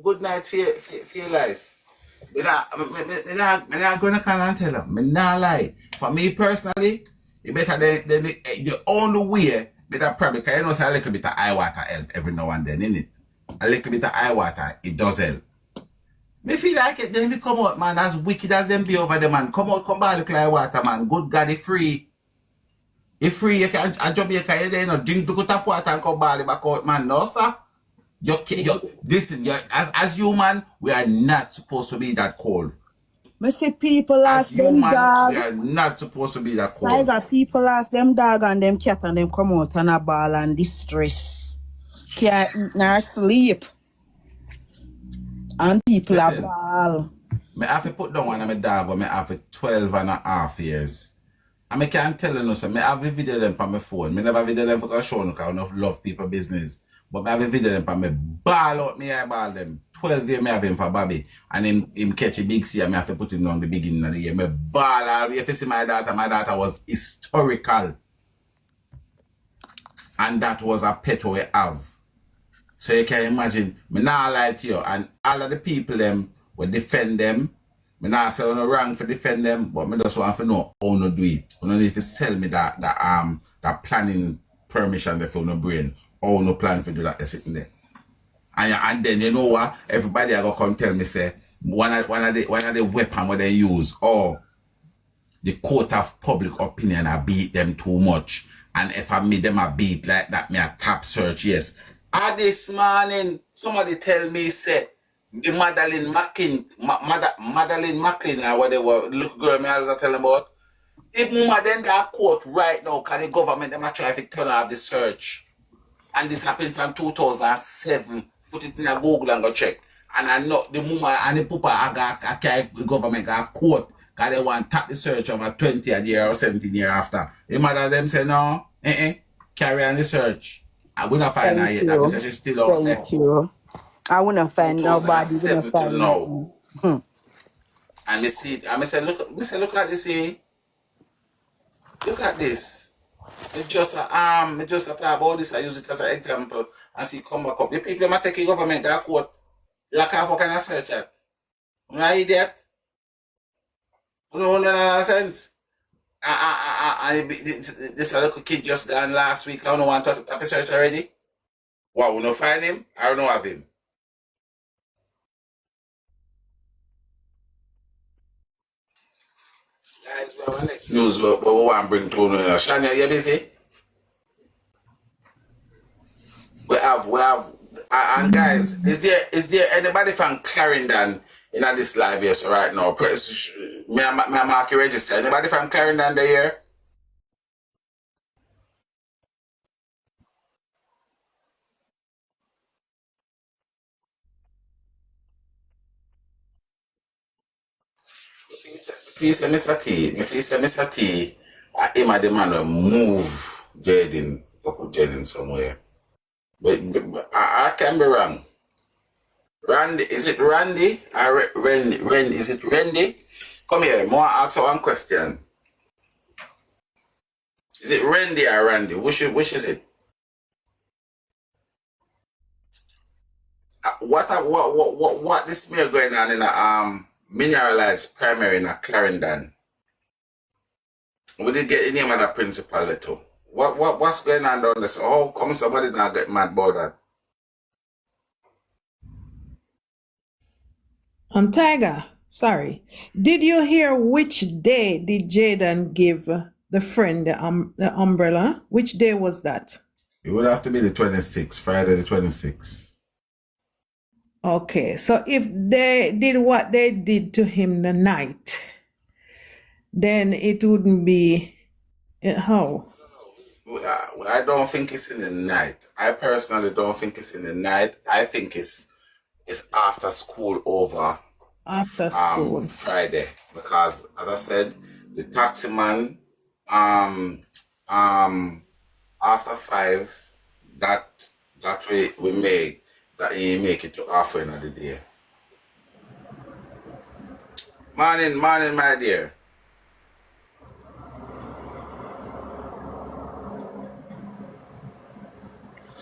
[SPEAKER 1] good night for your lies. Me not gonna come and tell them. Me nah lie. For me personally, you better than the only way better probably because you know say a little bit of eye water help every now and then, innit? A little bit of eye water, it does help. Me feel like it, then we come out, man, as wicked as them be over there, man. Come out, come back, look like water, man. Good God, it's free. It's free. You can, a Jamaica, you know, drink the tap water and come back out, man. No, sir. Listen, as human, we are not supposed to be that cold.
[SPEAKER 2] Me see people
[SPEAKER 1] As
[SPEAKER 2] ask them
[SPEAKER 1] human, we
[SPEAKER 2] dog.
[SPEAKER 1] are not supposed to be that cold.
[SPEAKER 2] Tiger, people ask them dog and them cat and them come out and a ball and distress. Can't eat nor sleep. And people are
[SPEAKER 1] Listen,
[SPEAKER 2] ball.
[SPEAKER 1] me have to put down one of my dog when me have for 12 and a half years. And me can't tell you, so me have a video them on my phone. Me never video them for show because I don't love people business. But me have a video them for me ball out me eyeball them. 12 years me have him for Bobby. And him catch a big C and me have to put him on the beginning of the year. Me ball out. If you see my daughter was historical. And that was a pet we have. So you can imagine, me not lie to you, and all of the people them will defend them. Me not say no wrong for defend them, but me just want to know how no do it. You don't need to sell me that planning permission for no brain. How no plan for do that they're sitting there. And then you know what? Everybody are gonna come tell me say one of the weapon what they use, or the court of public opinion I beat them too much. And if I made them a beat like that, me a top search, yes. This morning, somebody tell me, say, the Madeline Macklin or whatever, little girl me always tell them about. If mama then that court right now, can the government them a try to turn off the search? And this happened from 2007. Put it in a Google and go check. And I know the mama and the papa I carry the government got court because they want to tap the search over 20 a year or 17 year after. The mother them say no, carry on the search. I wouldn't find her yet. That means she's still out there.
[SPEAKER 2] Thank you. I wouldn't find nobody. Wouldn't
[SPEAKER 1] 2007 till
[SPEAKER 2] find
[SPEAKER 1] now.
[SPEAKER 2] nothing.
[SPEAKER 1] And me see, and me say, look at this here. Look at this. It just talk about this. I use it as an example and see come back up. The people that take the government got quote. Like how can I search that? You know idiot? You don't know sense. This little kid just gone last week. I don't want to tap a search already. Wow, we don't find him. I don't have him. Guys, we have next news we want to bring to you. Shania, you busy? We have, and guys, is there anybody from Clarendon in this live here so right now? May I mark you register? Anybody from Clarendon there? Please say Mr. T, him and the man will move Jayden, or put Jayden somewhere. But I can be wrong. Randy, is it Randy? Randy, is it Randy? Come here, more ask one question. Is it Randy or Randy? Which is it? What this smear going on in a mineralized primary in a Clarendon? We did get the name of the principal little. What's going on down there? So how come somebody not get mad about that?
[SPEAKER 5] Tiger, sorry. Did you hear which day did Jayden give the friend the umbrella? Which day was that?
[SPEAKER 1] It would have to be the 26th, Friday the 26th.
[SPEAKER 5] Okay, so if they did what they did to him the night, then it wouldn't be how?
[SPEAKER 1] I don't think it's in the night. I personally don't think it's in the night. I think it's after school over
[SPEAKER 5] After school.
[SPEAKER 1] Friday, because as I said, the taxi man after 5 that way we make that he make it to halfway of the day. Morning, my dear.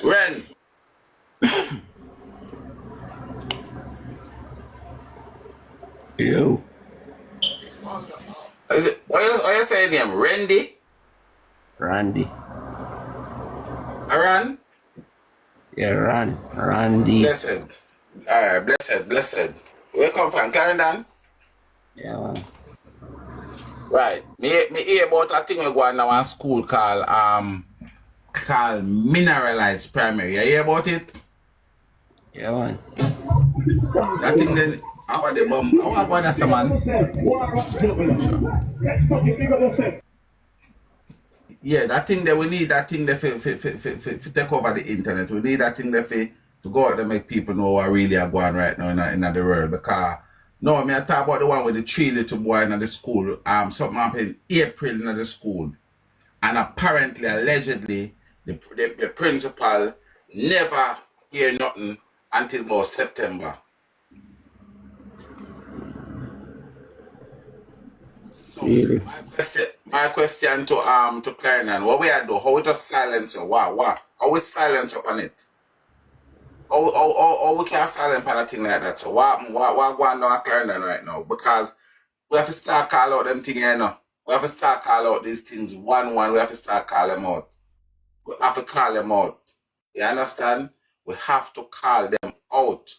[SPEAKER 1] Ren.
[SPEAKER 7] Yo.
[SPEAKER 1] Is it, what you saying name? Randy?
[SPEAKER 7] Randy.
[SPEAKER 1] Aran?
[SPEAKER 7] Yeah, Randy.
[SPEAKER 1] Blessed. Alright, blessed. Where you come from? Clarendon?
[SPEAKER 7] Yeah, man.
[SPEAKER 1] Right. Me hear about a thing we go on now in school called Mineralites Primary. You hear about it?
[SPEAKER 7] Yeah, man.
[SPEAKER 1] That thing then I want the bomb. I want to say man. Yeah, that thing that we need that thing that for take over the internet. We need that thing that for go out there make people know what really are going right now in the world. Because no, I talk about the one with the 3 little boy in the school. Something happened in April in the school. And apparently, allegedly, the principal never hear nothing until about September. So
[SPEAKER 7] Really?
[SPEAKER 1] my question to Clarendon, what we are do? How we just silence her? What? How we silence up on it? How we can silence on a thing like that? So what going on at Clarendon right now? Because we have to start call out them things, you know. We have to start call out these things one. We have to start call them out. We have to call them out. You understand? We have to call them out.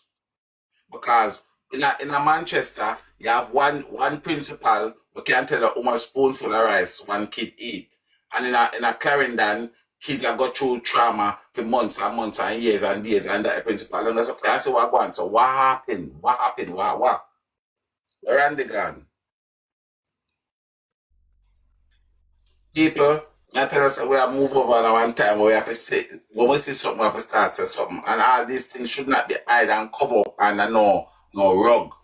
[SPEAKER 1] Because in a Manchester, you have one principal who can tell you how much spoonful of rice one kid eat. And in a Clarendon, kids have got through trauma for months and months and years and days, and that principal and that's a class what going. So what happened? What? Where are they gone? People, I tell us we have move over now one time where we have to say when we see something, we have to start say something. And all these things should not be hide and cover up under no rug.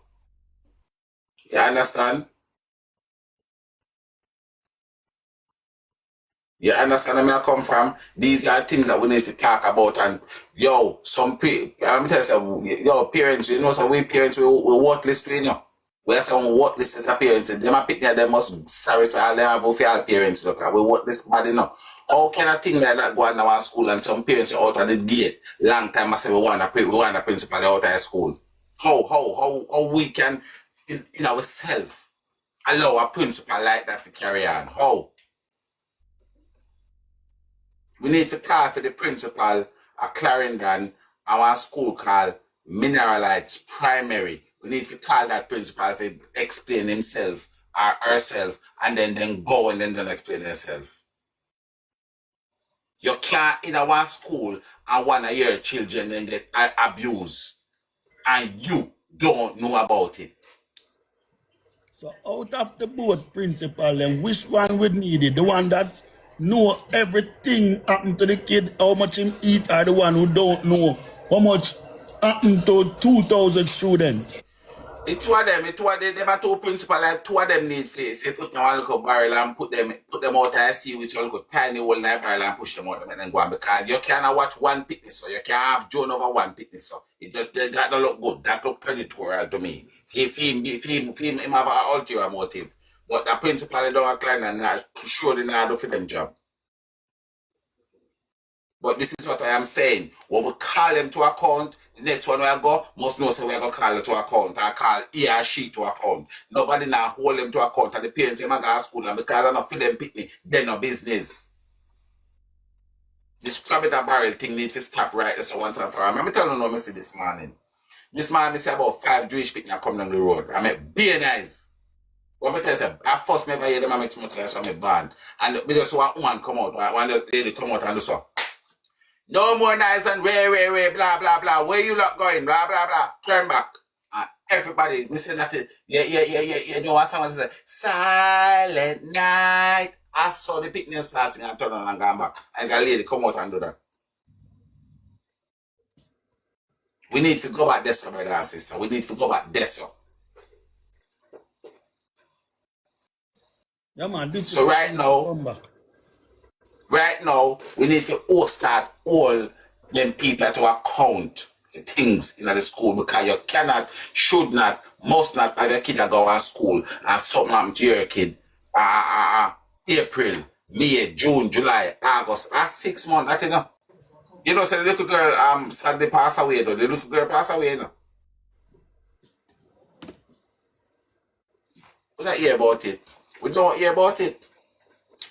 [SPEAKER 1] You understand? You understand where I come from? These are things that we need to talk about. And yo, I'm telling you, yo, parents, you know, so we parents, we worthless to you know. We are some worthless as a parents. Them are picking them must sorry, so all they have for our parents. Look, we worthless bad enough. How can a thing like that go on now in school and some parents are out of the gate? Long time I say we want a principal out of school. How we can in ourselves allow a principal like that to carry on? How? We need to call for the principal at Clarendon, our school called Mineralites Primary. We need to call that principal to explain himself or herself and then go and then explain himself. You can't in our school and one of your children then get abused and you don't know about it.
[SPEAKER 4] So out of the both principal, then which one would need it? The one that know everything happened to the kid, how much him eat, or the one who don't know how much happened to 2,000 students?
[SPEAKER 1] The two of them are two principal, like two of them need to put them on a little barrel and put them out and see which one could tiny hole in that barrel and push them out and then go on because you cannot watch one picnic, so you can't have Joan over one picnic, so that don't look good, that look predatorial to me. If him have an ulterior motive. But the principal don't incline and not surely not do for them job. But this is what I am saying. When we call them to account, the next one we go, must know say we're going to call them to account or call he or she to account. Nobody now hold them to account and the parents them go to school and because they're not for them picnic, they're no business. This crab in the barrel thing needs to stop right there so once and for all. I'm telling you what I see this morning. This morning I see about 5 Jewish picnic come down the road. I mean, be nice. What I tell you, at first I hear them I make too much noise from my band. And we just want one come out, one lady come out and do so. No more nice and way, blah, blah, blah. Where you lot going? Blah, blah, blah. Turn back. And everybody, listen that. Yeah. You know what someone say? Silent night. I saw the picnic starting and turn on and gone back. And a lady come out and do that. We need to go back there, so, brother and sister. We need to go back there, so.
[SPEAKER 4] Yeah, man, this
[SPEAKER 1] So
[SPEAKER 4] is
[SPEAKER 1] right now, we need to all start all them people to account the things in the school because you cannot, should not, must not have your kid that go to school and something happen to your kid. April, May, June, July, August, 6 months, that you know. You know, so the little girl sadly pass away though. The little girl pass away, you know. We don't hear about it. We don't hear about it.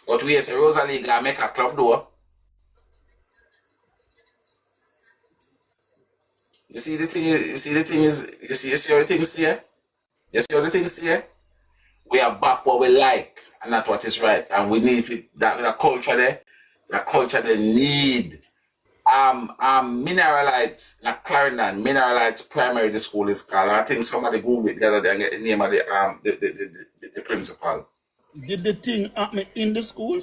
[SPEAKER 1] But we say Rosalie gonna make a club door. You see the thing is, you see how the things here? You see how the things here? We are back what we like and not what is right. And we need that culture there. The culture they need mineralites, like Clarendon, mineralites primary the school is called. I think somebody Googled it the other day and get the name of the principal.
[SPEAKER 4] Did the thing happen in the school?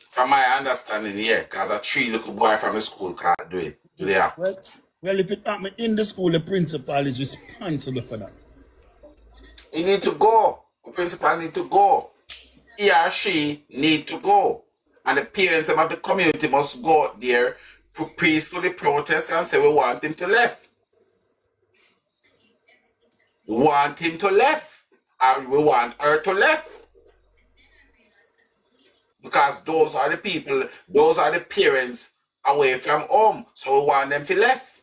[SPEAKER 1] From my understanding, yeah, because a 3 little boy from the school can't do it. Do they have?
[SPEAKER 4] Well, if it happened in the school, the principal is responsible for that.
[SPEAKER 1] He need to go. The principal need to go. He or she need to go. And the parents of the community must go out there to peacefully protest and say we want him to left. We want him to left. Or we want her to left. Because those are the people, those are the parents away from home. So we want them to left.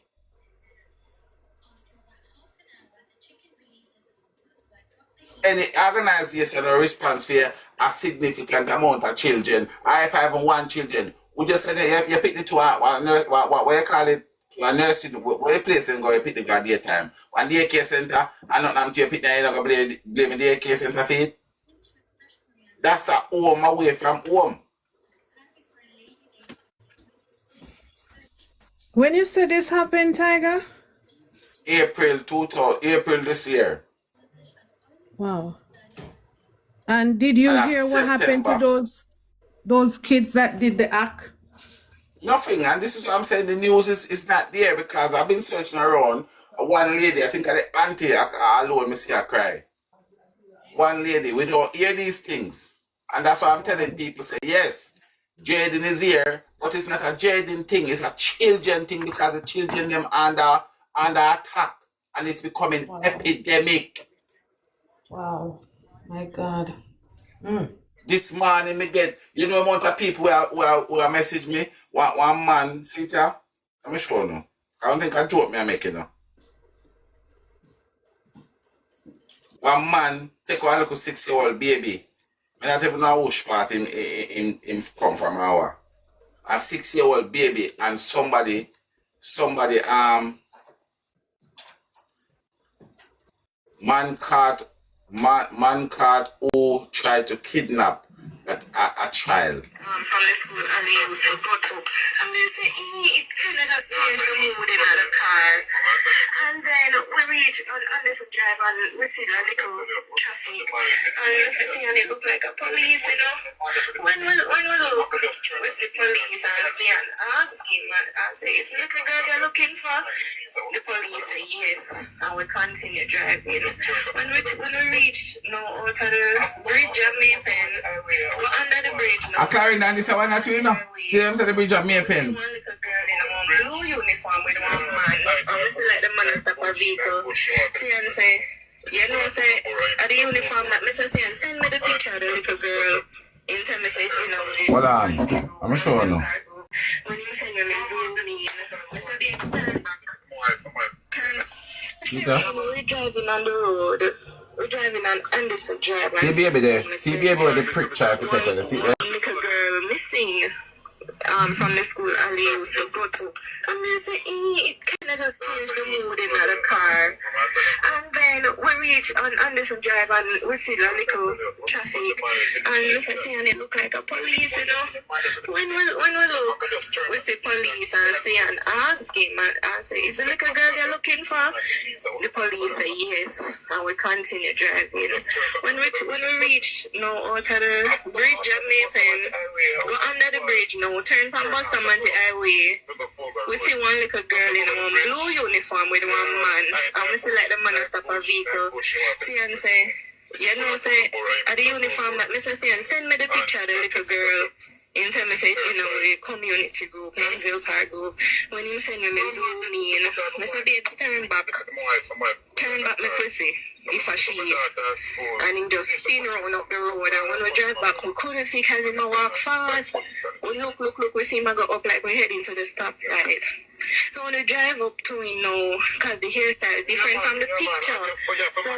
[SPEAKER 1] Any organization or response for a significant amount of children, or if I have one children, we just say you pick the two, what you call it, a nursing, where you place and go, you pick the for daytime. One daycare center, and not to you pick the, you're not going to blame the daycare center for it. That's a home away from home.
[SPEAKER 5] When you said this happened, Tiger?
[SPEAKER 1] April this year.
[SPEAKER 5] Wow. And did you
[SPEAKER 1] And
[SPEAKER 5] hear what
[SPEAKER 1] September.
[SPEAKER 5] happened to those kids that did the act?
[SPEAKER 1] Nothing, and this is what I'm saying. The news is not there because I've been searching around. One lady, I think the auntie alone, me see her cry. One lady, we don't hear these things, and that's why I'm telling people say yes, jayden is here, but it's not a jayden thing. It's a children thing because the children them under attack, and it's becoming epidemic.
[SPEAKER 5] Wow, my God.
[SPEAKER 1] This morning, me get, you know, amount of people who are message me. One man, see it here? Let me show you. I don't think I joke me I make it now. One man take one little 6-year-old baby. I not even know which part him come from our. A 6-year-old baby and somebody man caught who tried to kidnap a child.
[SPEAKER 8] From the school and they used to go to. And they say, it kind of just changed the mood in the car. And then we reach on this drive and we see a little traffic. And we see and it look like a police, you know. When we look, we see police and see and ask him and say, is the little girl you're looking for? The police say yes. And we continue driving. When we reach out of the bridge of Maypen, go under the bridge.
[SPEAKER 1] I carry down this one at you, you know. See them say the bridge of Maypen.
[SPEAKER 8] One little girl in a blue uniform with one man. And we see like the man stop a vehicle. See and say, you know, say, at the uniform that Mr. say, and send me the picture of the little girl. In time I say, you know,
[SPEAKER 1] hold on. I'm sure now.
[SPEAKER 8] when you say you zoom in, Mr. Big stand back. Turn. We're driving on the road. We're driving on Anderson Drive.
[SPEAKER 1] See baby there. See baby with the prick child for take see there.
[SPEAKER 8] Little girl missing from the school and they used to go to. And they say, it kind of just changed the mood in the car. And then we reach on Anderson Drive and we see a little traffic. And we see and it look like a police, you know. When we look, we see police and see and ask him and say, is the little girl you're looking for? The police say yes. And we continue driving. When we reach out of the bridge of Maypen, go under the bridge now, turn from Bustamante Highway. We see one little girl in a blue uniform with one man. And we see like the man stop a vehicle. See and say, you know, say, at the uniform that Mr. say, and send me the picture of the little girl. In time I say, you know, the community group, Manville Park group. When him send me zoom in, I say, babes, turn back my pussy. If I see and him just spin around up the road, and when we drive back, we couldn't see because him walk fast. We look, we see him go up like we're heading to the stoplight. So when we drive up to him now, because the hairstyle different from the picture. So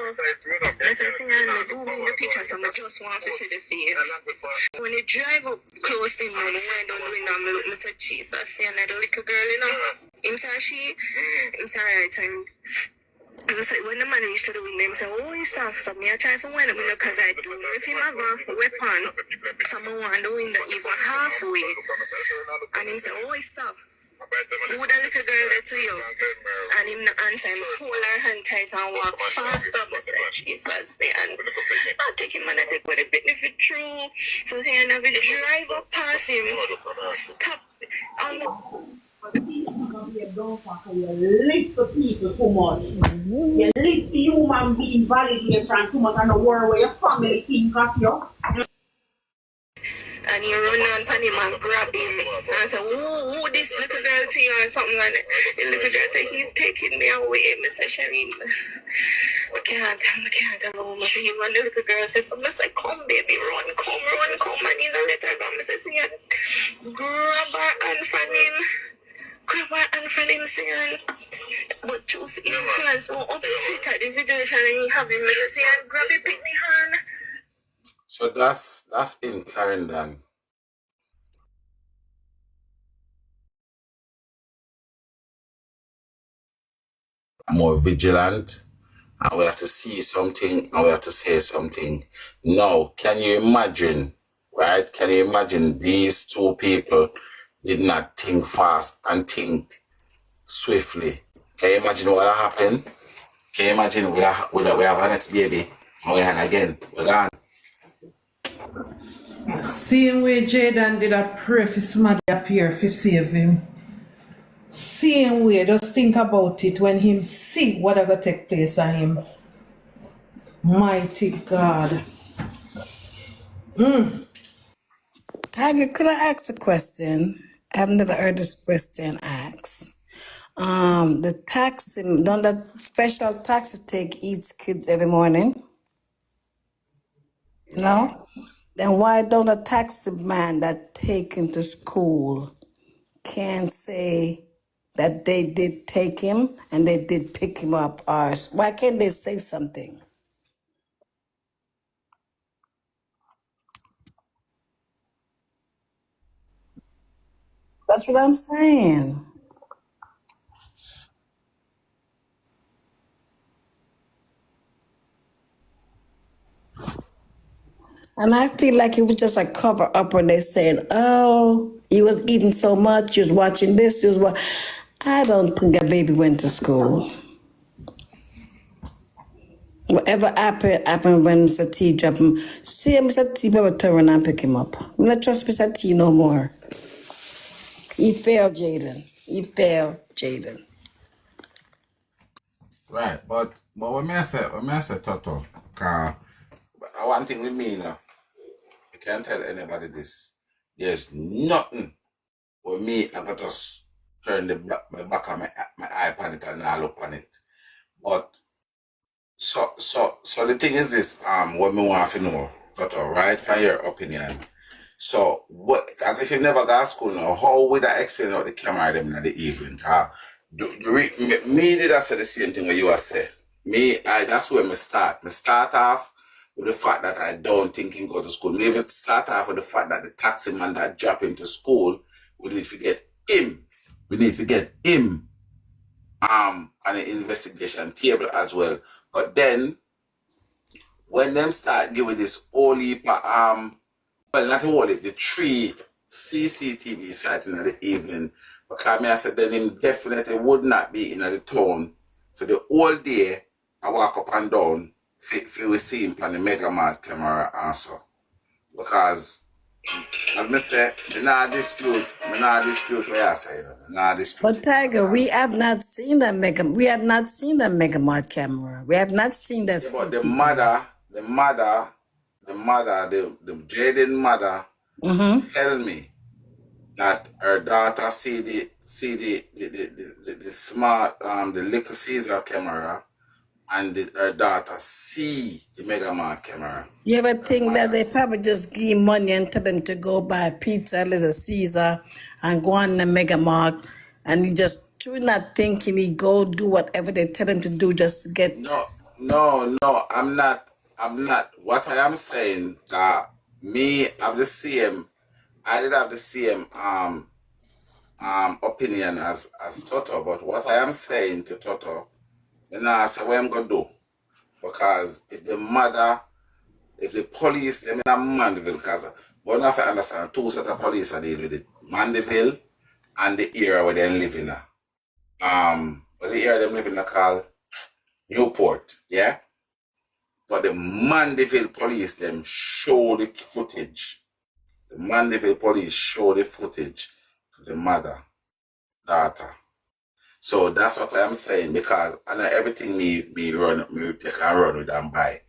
[SPEAKER 8] as I say, I zoom in the picture, so I just want to see the face. So when you drive up close to him, when I don't do it now, I look, I say, Jesus, see another little girl, you know. Him say she, him say right, and I said, when the man reached to the window, I said, oh, he's soft. So me, I try to wind up window because I don't know if he have a weapon. So I want the window even halfway. And he said, oh, he's soft. Who the little girl there to you? And him not answer, him hold her hand tight and walk fast up. I said, Jesus, man. I'll take him and I take what a bit if it's true. So he and I will drive up past him. Stop.
[SPEAKER 9] You live for people too much. You live for human being validation too much and the world where your family think of you.
[SPEAKER 8] And he run on pan him and grab him and say, who this little girl to you and something, and the little girl say, he's taking me away. I say, Shireen, I can't have a woman for you. And the little girl says, so I say, come baby, run, and you know, let her go. I say, see, grab her and fan him. Grab her and fan him, see, but choose influence so upset at the situation and he have him, I say, see, and grab it, pick the hand.
[SPEAKER 1] So that's in Clarendon. More vigilant, and we have to see something and we have to say something. Now, can you imagine, right? Can you imagine these two people did not think fast and think swiftly? Can you imagine what happened? Can you imagine we have a next baby and we had again, we're gone.
[SPEAKER 5] Same way Jayden did a pray for somebody appear to save him. Same way, just think about it when him see whatever take place on him. Mighty God.
[SPEAKER 6] Tiger, could I ask a question? I've never heard this question asked. The taxi, don't that special taxi take each kids every morning? No? Then why don't a taxi man that take him to school can say that they did take him and they did pick him up? Or why can't they say something? That's what I'm saying. And I feel like it was just a cover up when they said, oh, he was eating so much, he was watching this, he was what. I don't think a baby went to school. Whatever happened when Mr. T dropped him. See, Mr. T better turn around and pick him up. I'm not trust Mr. T no more. He failed Jayden. He failed Jayden.
[SPEAKER 1] Right, but when I say Toto, cause one thing with me, you know, I can't tell anybody this. There's nothing with me. I got just turn my back on my eye on it and I look on it. But so the thing is this. What me want to know, Toto, right? From your opinion. So what? As if you never got to school now, how would I explain out the camera them in the evening? Me did I say the same thing what you are say. That's where me start. Me start off with the fact that I don't think him go to school. Maybe start off with the fact that the taxi man that drop him to school, we need to get him. We need to get him on an investigation table as well. But then when them start giving this whole heap of, well, not all it, the 3 CCTV sites in the evening, because I said then him definitely would not be in the town for the whole day. I walk up and down, if we see him on the Mega Mart camera also. Because, as I say, I not dispute what I say.
[SPEAKER 6] But Tiger, we have not seen the Mega Mart camera. We have not seen that.
[SPEAKER 1] Yeah, but the Jayden mother tell me that her daughter see the smart the little Caesar camera and her daughter see the Mega Mart camera.
[SPEAKER 6] You ever think that they probably just give money and tell them to go buy pizza, Little Caesar, and go on the Mega Mart, and you just True not thinking he go do whatever they tell him to do just to get.
[SPEAKER 1] No, I'm not. I'm not. What I am saying, me have the same. I did have the same opinion as Toto, but what I am saying to Toto, then I say what I'm gonna do because if the police, them in a Mandeville, because one have to understand two set of police are dealing with it, Mandeville and the area where they live in. But the area them live in called Newport, yeah. But the Mandeville police them show the footage. The Mandeville police show the footage to the daughter. So that's what I'm saying because I know everything me take and run with and buy.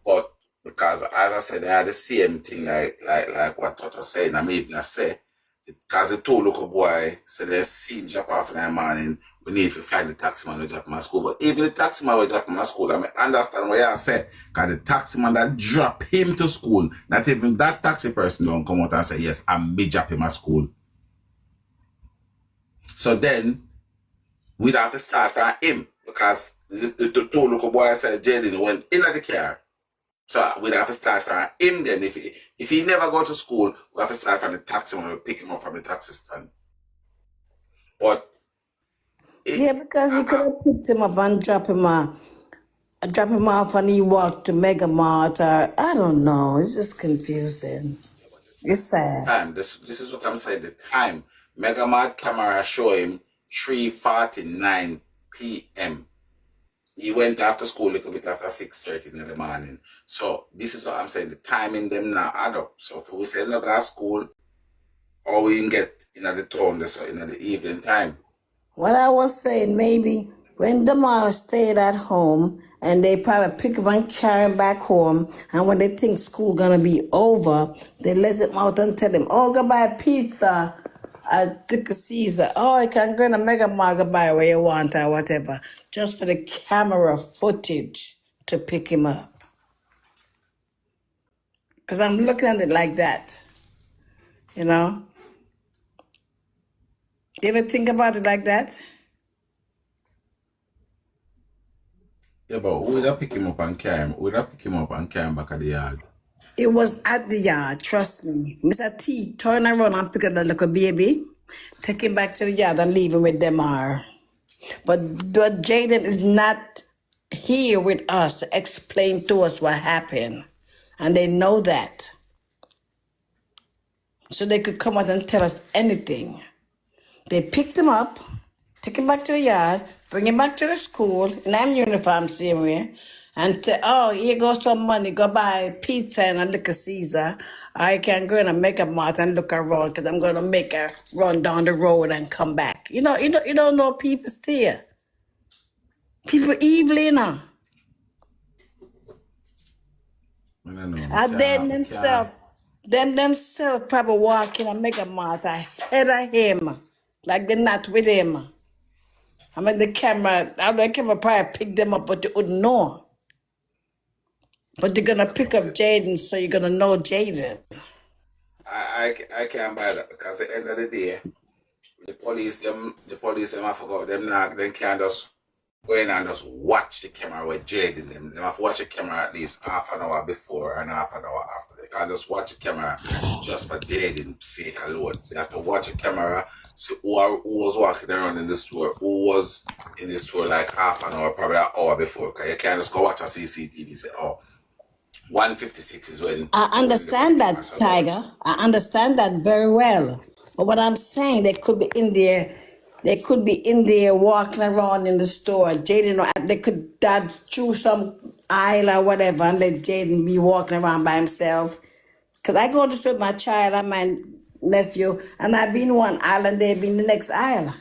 [SPEAKER 1] But because as I said, they had the same thing like what Toto saying, I'm even say because the two little boy said they see him drop off in the morning, we need to find the taxi man to drop him at school. But even the taxi man will drop him at school, I mean, understand what you said. Because the taxi man that drop him to school, not even that taxi person don't come out and say, yes, I'm me drop him at school. So then, we'd have to start from him because the two little boy said Jayden went in the car. So we'd have to start from him then. If he never go to school, we have to start from the taxi man, we pick him up from the taxi stand. But
[SPEAKER 6] Yeah, because he could have picked him up and drop him off and he walked to Mega Mart or I don't know. It's just confusing. It's sad.
[SPEAKER 1] time, this is what I'm saying. The time, Megamart camera show him 3:49 p.m. He went after school a little bit after 6:30 in the morning. So this is what I'm saying. The timing them now add up. So if we say no go to school, or we can get in the town in the evening time.
[SPEAKER 6] What I was saying, maybe when Damar stayed at home and they probably pick him and carry him back home, and when they think school gonna be over, they let him out and tell him, oh, go buy pizza at the Caesar. Oh, you can go to Mega Mart, go buy where you want or whatever, just for the camera footage to pick him up. Because I'm looking at it like that, you know? You ever think about it like that?
[SPEAKER 1] Yeah, but who would have pick him up and carry him? Who would have pick him up and carry him back at the yard?
[SPEAKER 6] It was at the yard, trust me. Mr. T turn around and pick up the little baby, take him back to the yard and leave him with Demar. But Jayden is not here with us to explain to us what happened. And they know that. So they could come out and tell us anything. They picked him up, take him back to the yard, bring him back to the school, in I'm uniform same way, and say, oh, here goes some money, go buy pizza and a little Caesar. I can go in and make a mart and look around because I'm going to make a run down the road and come back. You know, you don't know people still. People evil, you know.
[SPEAKER 1] I don't know.
[SPEAKER 6] And then themselves probably walk in and make a mart ahead of him, like they're not with him. I mean, the camera probably pick them up, but you wouldn't know. But you're going to pick up Jayden, so you're going to know Jayden.
[SPEAKER 1] I can't buy that because at the end of the day, the police them I forgot them can't just go in and just watch the camera with Jayden. Them have to watch the camera at least half an hour before and half an hour after. They can't just watch the camera just for Jayden's sake alone. They have to watch the camera, see who was walking around in the store, who was in the store like half an hour, probably an hour before. Because you can't just go watch a CCTV and say, oh, 1:56 is when.
[SPEAKER 6] I understand that, Tiger. I understand that very well. But what I'm saying, they could be in there. They could be in there walking around in the store. Jayden, they could dodge through some aisle or whatever and let Jayden be walking around by himself. Because I go to school with my child and my nephew, and I've been one aisle and they've been the next aisle.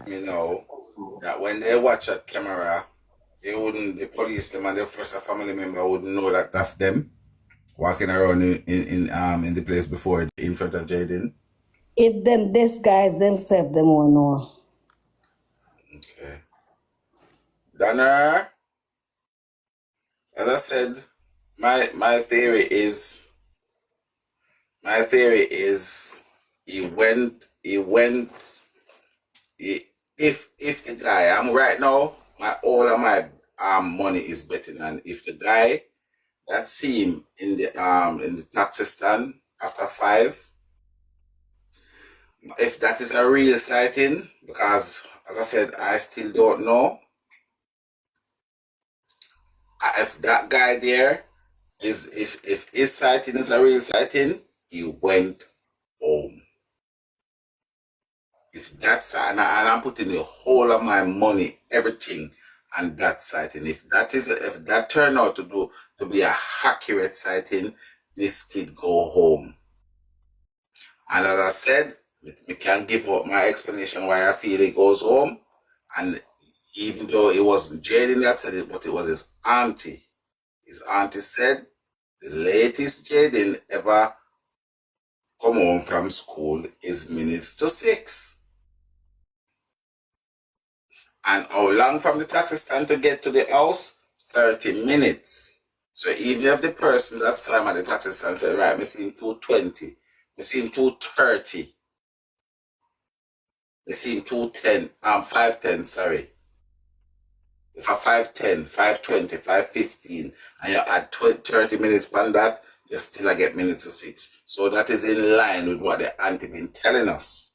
[SPEAKER 1] You know that when they watch that camera, the police them and the first family member wouldn't know that that's them walking around in the place before in front of Jayden.
[SPEAKER 6] If these guys themselves, them won't know.
[SPEAKER 1] Okay. Donna, as I said, my theory is he went he went. If the guy, I'm right now, all of my money is betting, and if the guy that see him in the taxi stand after 5, if that is a real sighting, because as I said, I still don't know. If that guy there is, if his sighting is a real sighting, he went home. If that's, and I'm putting the whole of my money, everything, on that sighting. If that turned out to be a accurate sighting, this kid go home. And as I said, we can't give up my explanation why I feel he goes home. And even though it wasn't Jayden that said it, but it was his auntie. His auntie said the latest Jayden ever come home from school is minutes to 6. And how long from the taxi stand to get to the house? 30 minutes. So even if the person that saw him at the taxi stand said, right, I see him 220, I see him 230, I see him 210, 510, sorry. If a 510, 520, 515, and you add 30 minutes on that, you still get minutes to 6. So that is in line with what the auntie been telling us.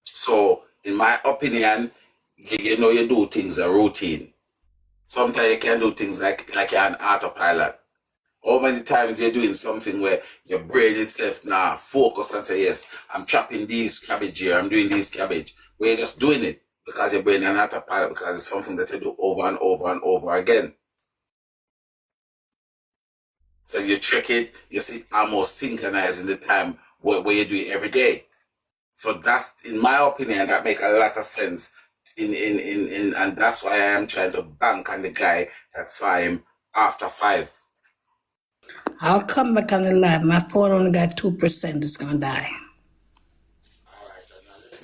[SPEAKER 1] So, in my opinion, you know you do things a routine. Sometimes you can do things like you're an autopilot. How many times you're doing something where your brain itself now focus and say, yes, I'm chopping these cabbage here, I'm doing this cabbage. Where you're just doing it because your brain is an autopilot, because it's something that you do over and over and over again. So you check it, you see almost synchronizing the time where you do it every day. So that's, in my opinion, that make a lot of sense. And that's why I am trying to bank on the guy that saw him after 5.
[SPEAKER 6] I'll come back on the live. My phone only got 2%. It's gonna die.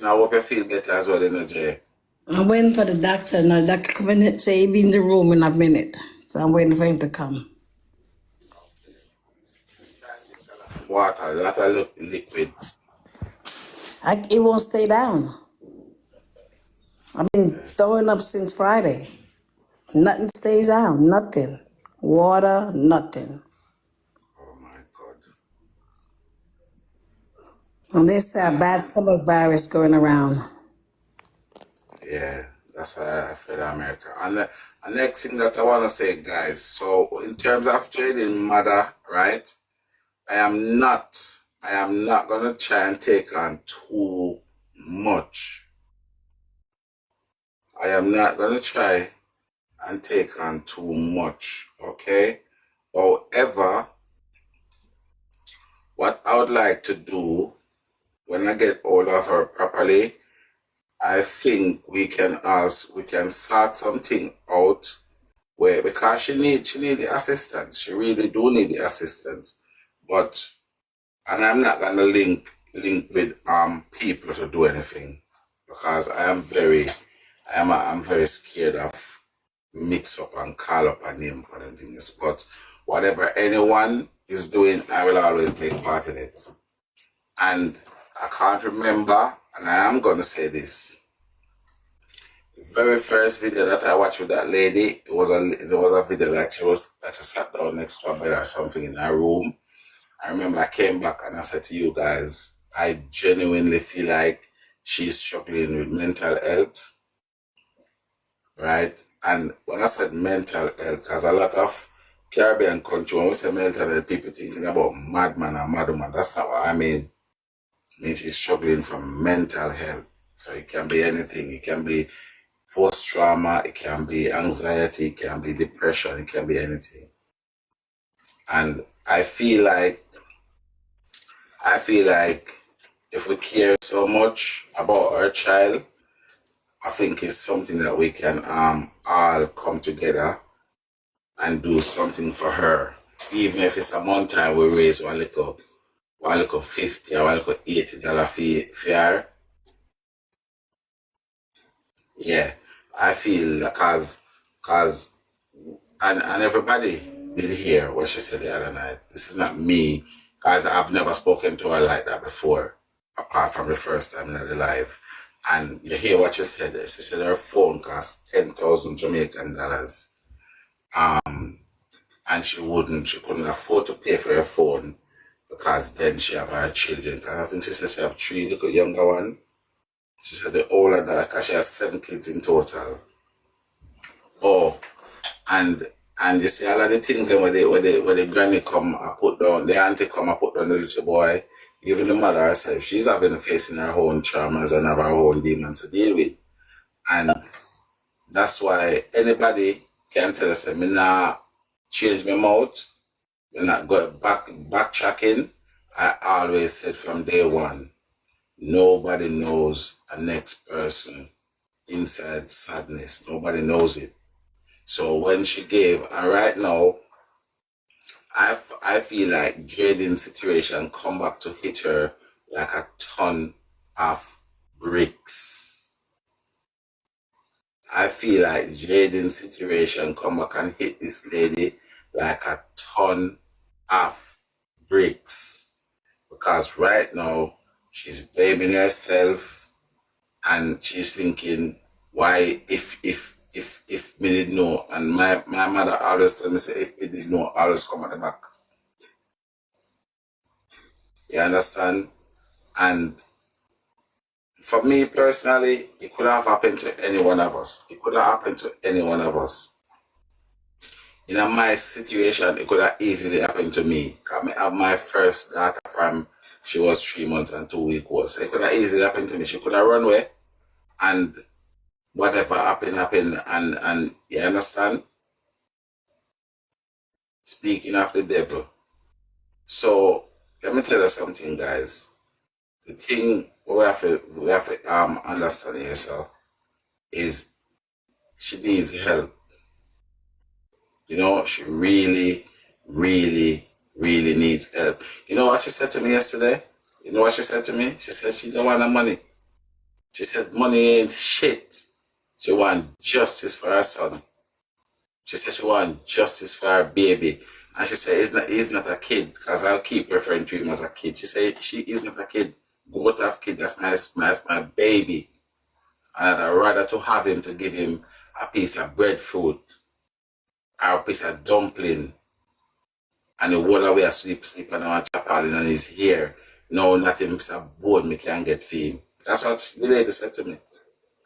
[SPEAKER 1] Now I hope you feel better as well, Jay.
[SPEAKER 6] I'm waiting for the doctor. Now the doctor come in and say he'll be in the room in a minute. So I'm waiting for him to come.
[SPEAKER 1] Water, a lot of liquid.
[SPEAKER 6] It won't stay down. I've been throwing up since Friday. Nothing stays down. Nothing. Water, nothing.
[SPEAKER 1] Oh my God.
[SPEAKER 6] And they say a bad stomach virus going around.
[SPEAKER 1] Yeah, that's why I feel America. And the next thing that I want to say, guys, so in terms of Jayden mother, right? I am not going to try and take on too much. I am not going to try and take on too much, okay? However, what I would like to do when I get hold of her properly, I think we can sort something out where, because she need the assistance. She really do need the assistance. But, and I'm not gonna link with people to do anything, because I'm very scared of mix up and call up a name for them things. But whatever anyone is doing, I will always take part in it. And I can't remember, and I am gonna say this. The very first video that I watched with that lady, it was a video that she sat down next to a bed or something in her room. I remember I came back and I said to you guys, I genuinely feel like she's struggling with mental health, right? And when I said mental health, because a lot of Caribbean country, when we say mental health, people thinking about madman or madwoman. That's not what I mean. I mean, she's struggling from mental health. So it can be anything. It can be post-trauma, it can be anxiety, it can be depression, it can be anything. And I feel like if we care so much about our child, I think it's something that we can all come together and do something for her. Even if it's a month time, we raise one little $50 or one little $80 fee for her. Yeah, I feel because and everybody did hear what she said the other night. This is not me, because I've never spoken to her like that before. apart from the first time in her life. And you hear what she said. She said her phone cost 10,000 Jamaican dollars. And she couldn't afford to pay for her phone because then she have her children. Because I think she said she have 3 little younger one. She said the older that, because she has 7 kids in total. Oh, and you see all of the things where the granny come and put down, the auntie come and put down the little boy, even the mother herself, she's having facing her own traumas and have her own demons to deal with. And that's why anybody can tell us, me not change my mouth, me not go backtracking. I always said from day one, nobody knows a next person inside sadness. Nobody knows it. So when she gave, and right now, I feel like Jayden's situation come back to hit her like a ton of bricks. I feel like Jayden's situation come back and hit this lady like a ton of bricks. Because right now, she's blaming herself and she's thinking, why if me did know, and my mother always tell me, say, if me did know, always come at the back. You understand? And for me personally, it could have happened to any one of us. It could have happened to any one of us. In my situation, it could have easily happened to me. I have my first daughter from, she was 3 months and 2 weeks old. So it could have easily happened to me. She could have run away and whatever happened, and you understand? Speaking of the devil. So let me tell you something, guys. The thing we have to understand here, so, is she needs help. You know, she really, really, really needs help. You know what she said to me yesterday? You know what she said to me? She said she don't want the money. She said money ain't shit. She want justice for her son. She said she want justice for her baby. And she said he's not a kid, because I'll keep referring to him as a kid. She said she is not a kid. Go to have kid, that's my baby. And I'd rather to have him to give him a piece of breadfruit or a piece of dumpling and the whole away sleep and I want chop all in on his hair. No, not even a bone me can get for him. That's what the lady said to me.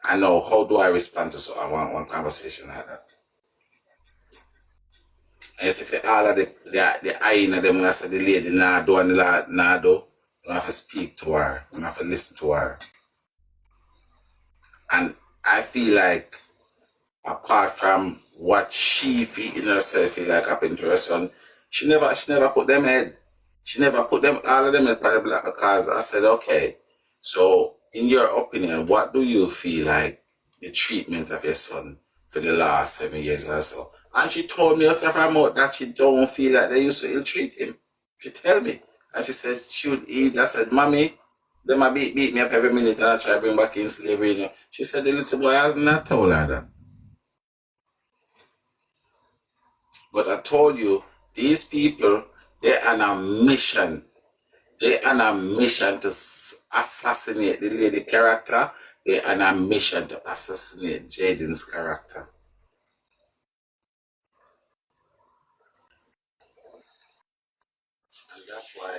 [SPEAKER 1] I know, how do I respond to one conversation like that? And you see, for all of the eyeing of them, when I said the lady nah do and the nah do, I have to speak to her, I have to listen to her. And I feel like, apart from what she feel in herself feel like happened to her son, she never put them head. She never put them all of them head on the block, because I said, okay, so in your opinion, what do you feel like the treatment of your son for the last 7 years or so? And she told me out of her mouth that she don't feel like they used to ill-treat him. She tell me. And she said she would eat. I said, Mommy, they might beat me up every minute and I try to bring back in slavery. You know. She said the little boy has not told her that. But I told you, these people, they're on a mission. They're on a mission to assassinate the lady character. They're on a mission to assassinate Jayden's character. And that's why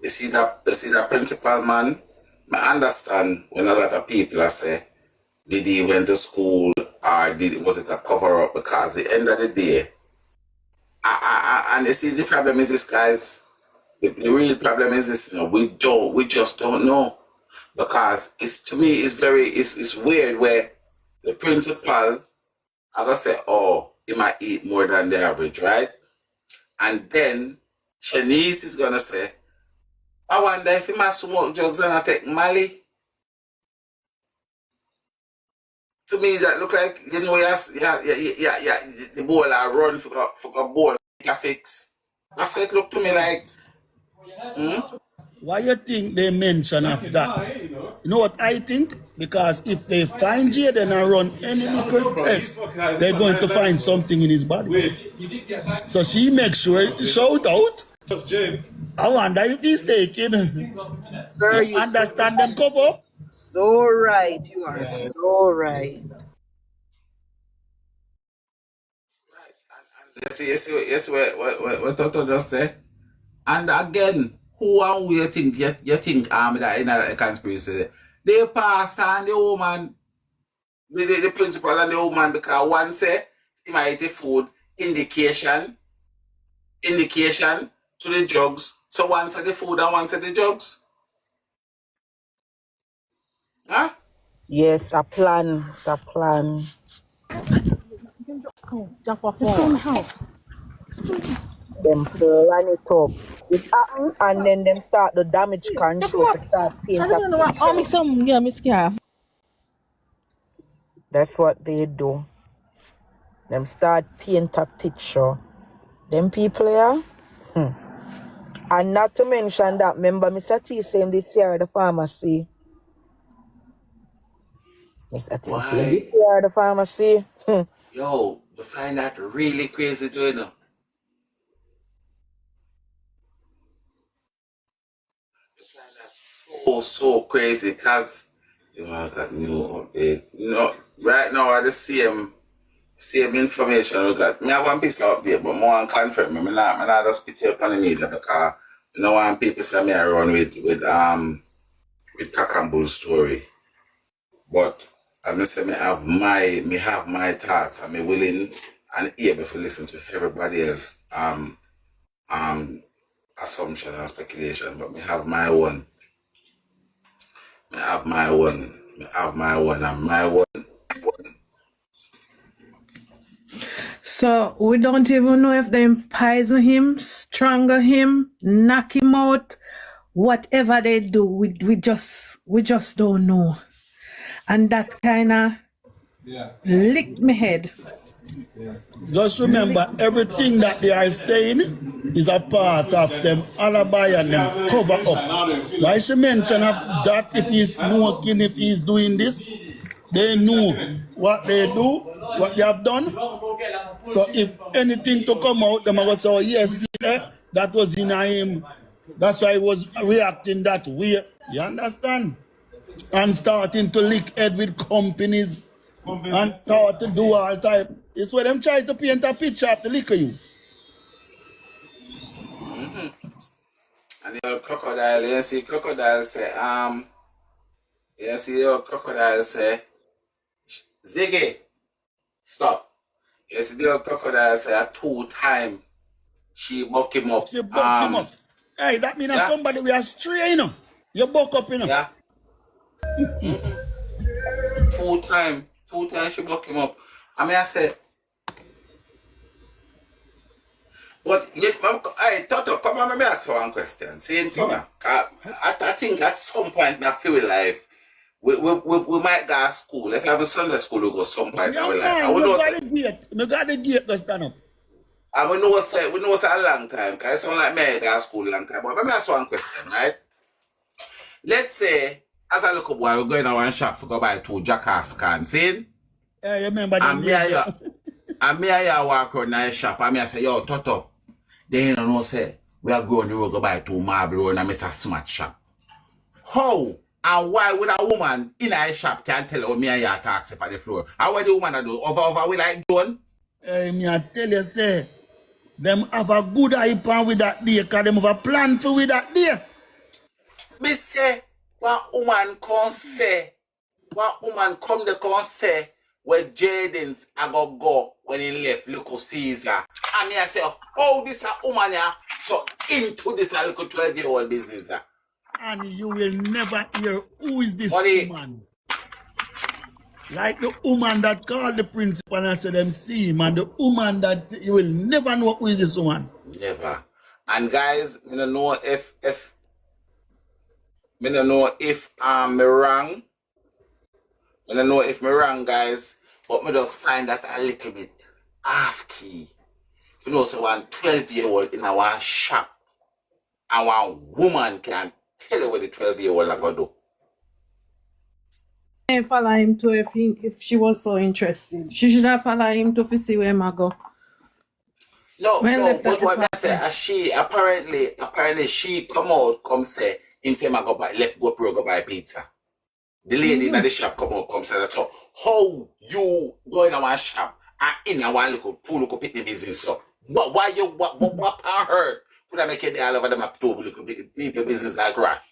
[SPEAKER 1] you see that principal man. I understand when a lot of people say, did he went to school or was it a cover up? Because at the end of the day, and you see the problem is this, guys. The real problem is this, you know, we just don't know. Because to me it's weird where the principal, I gotta say, oh, he might eat more than the average, right? And then Shanice is gonna say, I wonder if he might smoke drugs and I take Mali. To me, that look like, you know, the ball I run for a ball, 6. That's what it look to me like.
[SPEAKER 4] Why you think they mention of that? You know what I think? Because if they find Jayden and run any little test, they're going to find something in his body. So she makes sure to shout out I wonder if he's taking.
[SPEAKER 2] Sir,
[SPEAKER 4] You
[SPEAKER 2] you
[SPEAKER 4] understand them cover up?
[SPEAKER 2] so right. You are so right.
[SPEAKER 1] You see what Toto just said? And again, who and who you think that in a conspiracy? The pastor and the woman, the principal and the woman, because one say he might eat food indication to the drugs. So one said the food and one said the drugs. Huh?
[SPEAKER 2] Yes, a plan. It's a plan. Them plan it up. It happen and then them start the damage control to start paint a picture. That's what they do. Them start paint a picture. Them people here. And not to mention that, remember Mr. T saying this year at the pharmacy. Mr. T saying this
[SPEAKER 1] Why?
[SPEAKER 2] year at the pharmacy.
[SPEAKER 1] Yo, we find that really crazy doing it. So crazy because I got new update. No, right now I the same information we got. Me have one piece of update, but more and confirm me. Me not just put it up on the media because you know one people say me I run with cock and bull story. But as I say me have my thoughts and me willing and able to listen to everybody else assumption and speculation, but me have my one. Me have my one. Me have my one and my one.
[SPEAKER 5] So we don't even know if they poison him, strangle him, knock him out, whatever they do. We just don't know. And that kind of licked my head.
[SPEAKER 4] Just remember, everything that they are saying is a part of them alibi and them cover up. Why she mention of that if he's smoking, if he's doing this, they know what they do, what they have done. So if anything to come out, them are going to say, oh, yes, see, that was in him. That's why he was reacting that way. You understand? And starting to lick head with companies and start to do all type. It's where them try to paint a picture of the liquor you.
[SPEAKER 1] And the old crocodile, you see crocodile say, you see the old crocodile say, Ziggy, stop. You see the old crocodile say a 2 time she buck him up.
[SPEAKER 4] She buck him up. Hey, that means
[SPEAKER 1] Yeah,
[SPEAKER 4] somebody we are stray, you know. You buck up, you know.
[SPEAKER 1] yeah. 2 time she buck him up. I mean I say, but hey, Toto, come on, let me ask you one question. See, come here. I think at some point in our life, we might go to school. If you have a Sunday school, we go some point in
[SPEAKER 4] Yeah,
[SPEAKER 1] our life.
[SPEAKER 4] man,
[SPEAKER 1] And we
[SPEAKER 4] you
[SPEAKER 1] know
[SPEAKER 4] got
[SPEAKER 1] say,
[SPEAKER 4] the gate. You got the gate to stand up.
[SPEAKER 1] and we know say a long time, because it sound like me I go to school a long time. But let me ask you one question, right? Let's say, as a little boy, we're going to one shop to go buy 2 jackass cans, see?
[SPEAKER 4] Yeah, you remember them
[SPEAKER 1] And
[SPEAKER 4] days.
[SPEAKER 1] me and you walk around the shop, and me I say, yo, Toto, they don't know, say, we are going to go buy 2 marble and Mr. Smart shop. How and why would a woman in a shop can tell her me and you taxi for the floor? And what the woman do? Over we like John?
[SPEAKER 4] Hey, me I tell you, say, them have a good hype on with that day, because them have a plan for with that day.
[SPEAKER 1] Me say, one woman come say, where Jayden's I go when he left Local Caesar. And me I say, oh, this a woman here, so into this a little 12-year-old business.
[SPEAKER 4] And you will never hear who is this
[SPEAKER 1] Money.
[SPEAKER 4] woman. Like the woman that called the principal and said them see him, and the woman that you will never know who is this woman.
[SPEAKER 1] Never. And guys, I don't know if I'm wrong. I don't know if I'm wrong, guys, but me just find that a little bit half key. If you know, so one 12-year-old in our shop, and one woman can tell you what the 12-year-old are going to do.
[SPEAKER 5] And follow him too if she was so interested. She should have followed him to see where I go.
[SPEAKER 1] No,
[SPEAKER 5] When
[SPEAKER 1] no,
[SPEAKER 5] left that
[SPEAKER 1] but what me I say,
[SPEAKER 5] department?
[SPEAKER 1] she apparently she come out, come say, him say, go buy, left go pro, go buy pizza. The lady in the shop come out, come say that, so, how you go in our shop and in a one little, two little pitney business, so, why you, what I heard, could I make it all over them up two little people business like that?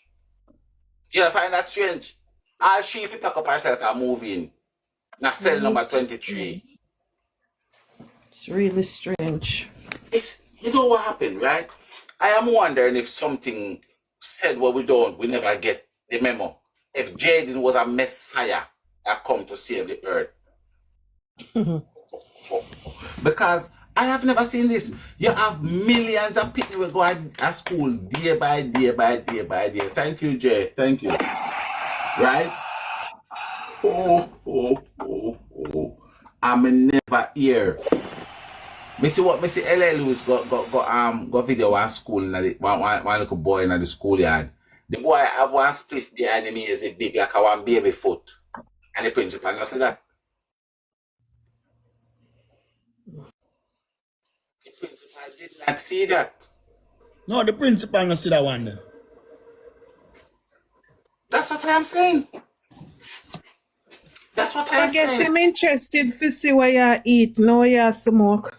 [SPEAKER 1] You find that strange? All she, if you pack up herself and move in, now cell
[SPEAKER 5] Really
[SPEAKER 1] number
[SPEAKER 5] strange.
[SPEAKER 1] 23.
[SPEAKER 5] It's really strange.
[SPEAKER 1] It's, you know what happened, right? I am wondering if something said what we never get the memo. If Jayden was a messiah that come to save the earth. Because I have never seen this. You have millions of people who go at school day by day by day by day. Thank you, Jay. Thank you. Right? Oh. I'm never here. Me see what me see L.A. Lewis got video one school in the one little boy in the schoolyard. The boy have one spliff behind him is a big like a one baby foot. And the principal not see that. The principal did not see that.
[SPEAKER 4] No, the principal no see that one there.
[SPEAKER 1] That's what I am saying. That's what I
[SPEAKER 5] I
[SPEAKER 1] am
[SPEAKER 5] guess
[SPEAKER 1] saying.
[SPEAKER 5] I'm interested to see what you eat, no you smoke.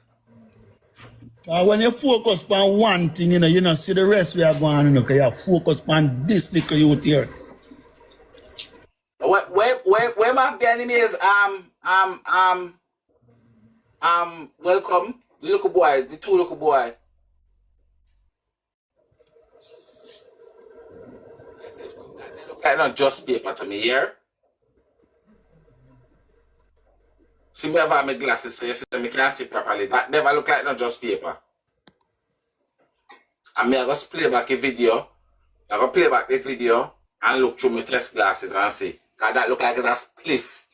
[SPEAKER 4] When you focus on one thing, you know, see the rest we are going on, because you focus on this little youth here.
[SPEAKER 1] Where my enemy is welcome. The little boy, the two little boy. They look like not just paper to me here. See me have my glasses so you see me can't see properly. That never look like not just paper. And me I go play back a video. I go play back the video and look through my test glasses and see. Cause that look like it's a spliff.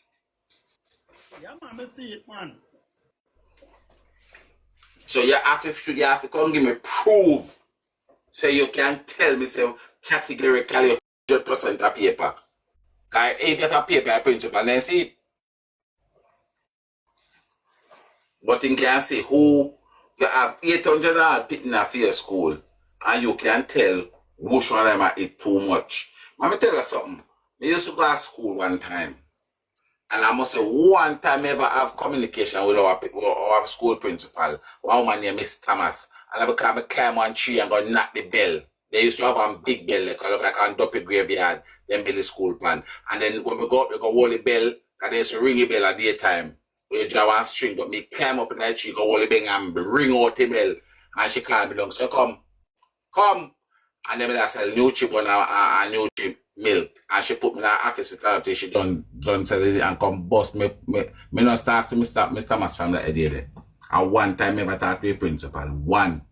[SPEAKER 4] Yeah, man, I see it, man.
[SPEAKER 1] So you have to come give me proof. So you can tell me say categorically 100% of paper. Cause if you have a paper I principle then see it. But you can say who you have 800 people in your school and you can tell which one of them eat too much. Let me tell you something. I used to go to school one time and I must say one time ever have communication with our school principal. One woman named Miss Thomas. And I become a climb one tree and go knock the bell. They used to have a big bell, like look like a dumpy graveyard, then build the school plan. And then when we go up, we go hold the bell, and they used to ring the bell at daytime. We draw one string, but me climb up in that tree, go hold the bell and ring out the bell. And she called me down, so come. And then I sell new chip on a new chip milk. And she put me in her office with her till she done sell it and come bust me not start to Mr. Thomas from that idea there. And one time I ever talk to the principal. One.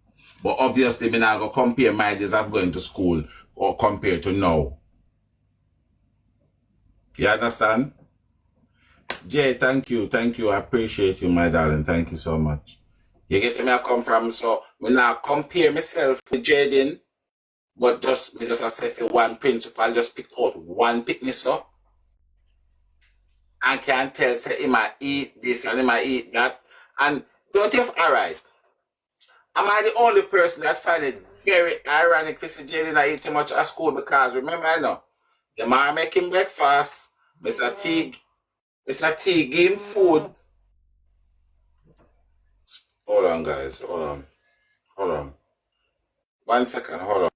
[SPEAKER 1] But obviously me not go compare my days of going to school or compare to now. You understand? Jay, thank you. I appreciate you, my darling. Thank you so much. You get me I come from, so me not compare myself with Jayden. But just I say for one principal, just pick out one picnic up and can tell say he might eat this and he might eat that. And don't you have alright? Am I the only person that find it very ironic for Jayden not eat too much at school? Because remember I know the man making breakfast, Mr. T give him food. Hold on guys, hold on. 1 second, hold on.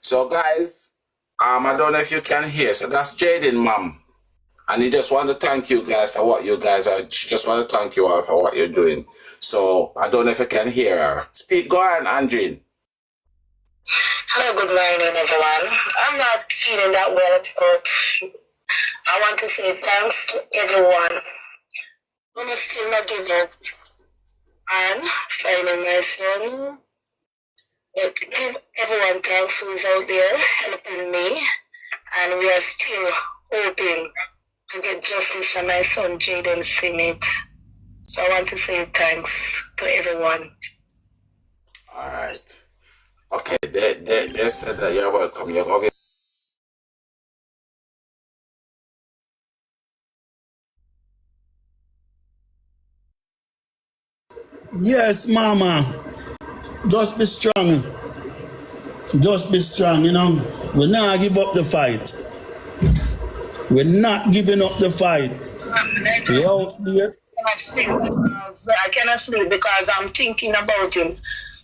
[SPEAKER 1] So guys, I don't know if you can hear. So that's Jayden, mom. And he just want to thank you guys for what you guys are. She just want to thank you all for what you're doing. So I don't know if you can hear her. Speak, go on, Andrine.
[SPEAKER 8] Hello, good morning, everyone. I'm not feeling that well, but I want to say thanks to everyone. I'm still not give up on finding my son. But give everyone thanks who is out there helping me. And we are still hoping to get justice for my son, Jayden Smith. So I want to say thanks to everyone.
[SPEAKER 1] All right. Okay, they said that you're welcome. You're okay.
[SPEAKER 4] Yes, mama. Just be strong. Just be strong, you know. We not give up the fight. We're not giving up the fight.
[SPEAKER 8] I
[SPEAKER 4] We
[SPEAKER 8] just
[SPEAKER 4] out there.
[SPEAKER 8] cannot sleep because I cannot sleep because I'm thinking about him.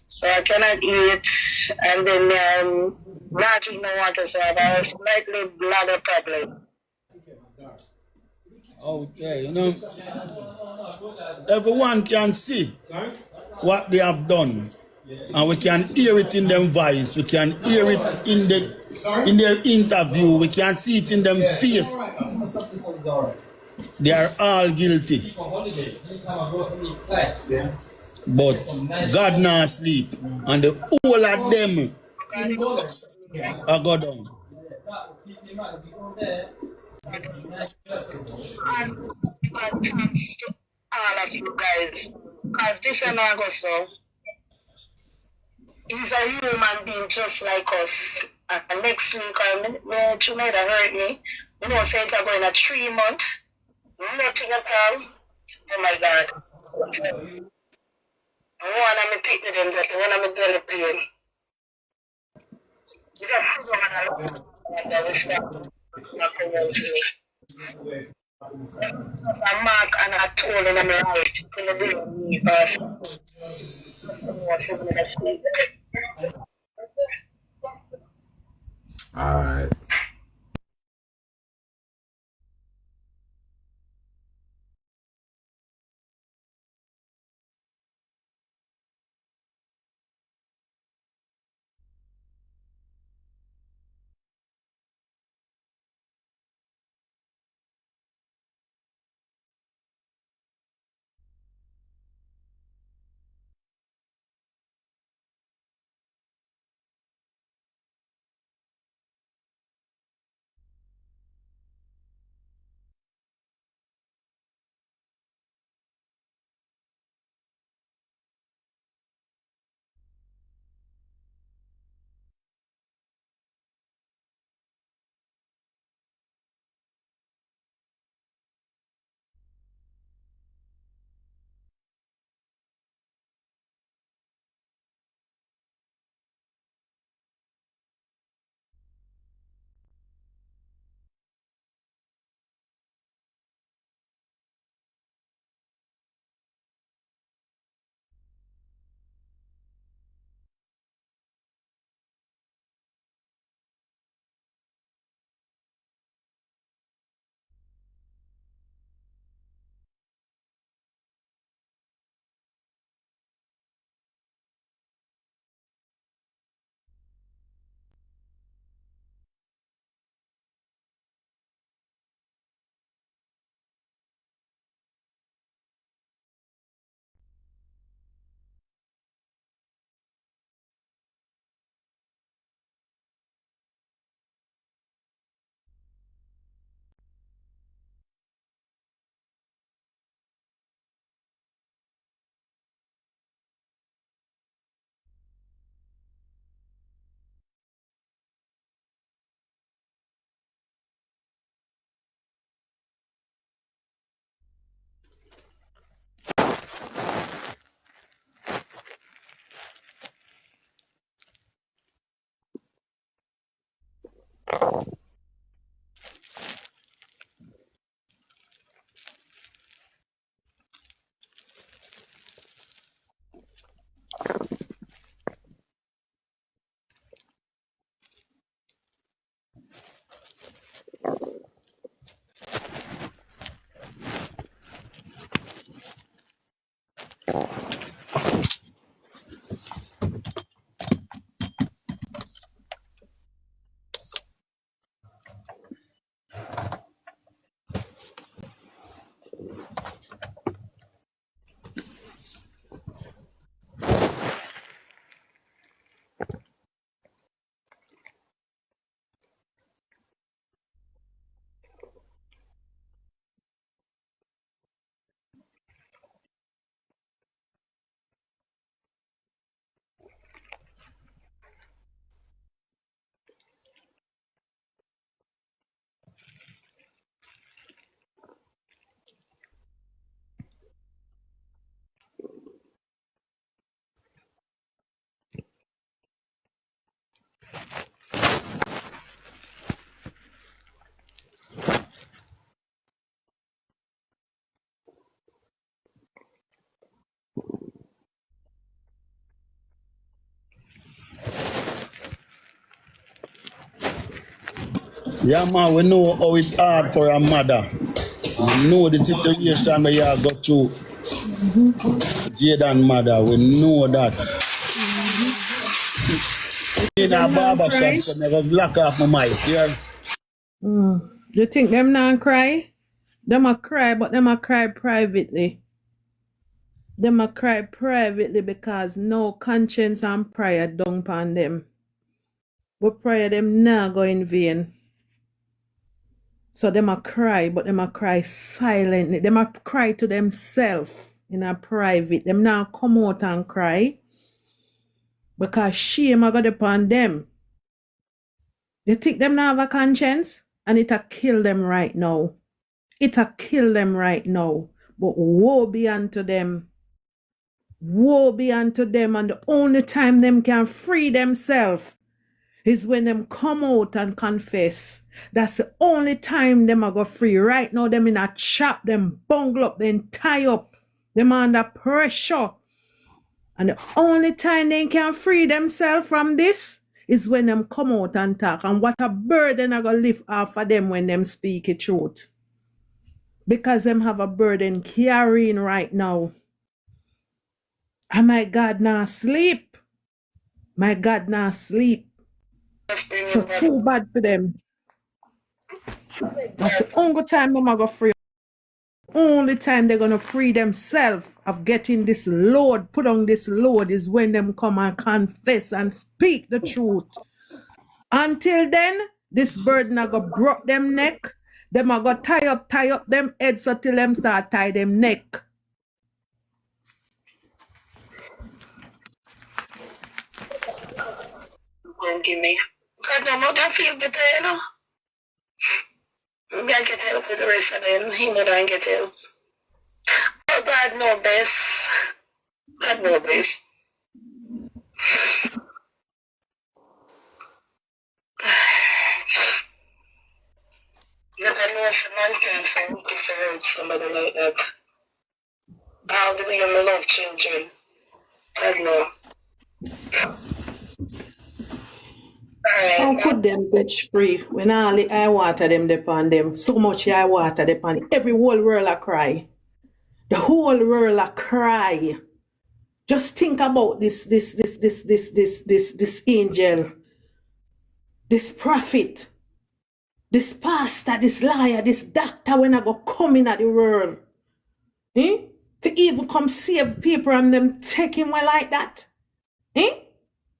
[SPEAKER 8] So I cannot eat, and then not drink no water. So I have a slightly bladder problem.
[SPEAKER 4] Out there, you know. Everyone can see what they have done. And we can hear it in them voice. We can hear it in their interview. We can see it in them face. They are all guilty. But God not sleep. And the whole of them are go down.
[SPEAKER 8] And thanks to all of you guys. Because this and also, he's a human being just like us. And next week, you might have heard me. You know, say it's going a 3 month. Nothing at all. Oh my God. One of me pick them that one of me belly pain. You just sit down and look and then we start not come out to me. A mark and a tool in my right till the day of me pass.
[SPEAKER 1] All right.
[SPEAKER 4] Yeah, man, we know how it's hard for a mother. We know the situation where you have got through Jayden mother. We know that.
[SPEAKER 5] See
[SPEAKER 4] In a
[SPEAKER 5] them now
[SPEAKER 4] barber shop,
[SPEAKER 5] cry?
[SPEAKER 4] so never block off my mic. Yeah.
[SPEAKER 5] You think them now cry? Them a cry, but them a cry privately. Them a cry privately because no conscience and prayer done upon them. But prayer them now go in vain. So them a cry, but them a cry silently. Them a cry to themselves in a private. Them now come out and cry because shame a got upon them. You think them now have a conscience? And it a kill them right now. It a kill them right now. But woe be unto them. Woe be unto them. And the only time them can free themselves is when them come out and confess. That's the only time them are go free. Right now, them in a trap, them bungle up, then tie up. Them under pressure. And the only time they can free themselves from this is when them come out and talk. And what a burden I go lift off of them when them speak the truth. Because them have a burden carrying right now. And my God now sleep. My God now sleep. So too bad for them. That's the only time them are going to free. Only time they're going to free themselves of getting this load, put on this load, is when them come and confess and speak the truth. Until then, this burden are going to broke them neck. Them are going to tie up them heads until them start tie them neck.
[SPEAKER 8] Don't give me. God, no, no, don't feel better, you know. Maybe I get help with the rest of them. He know don't get help. Oh, God know best. God know best. You can know some man can so wicked for hurt somebody like that. All the way I love children. God know.
[SPEAKER 5] How
[SPEAKER 8] Alright.
[SPEAKER 5] could them get free when all the eye water them depend them? So much eye water depend every whole world a cry. The whole world a cry. Just think about this angel, this prophet, this pastor, this liar, this doctor when I go come in at the world. Eh? To even come save people and them take him away like that. Eh?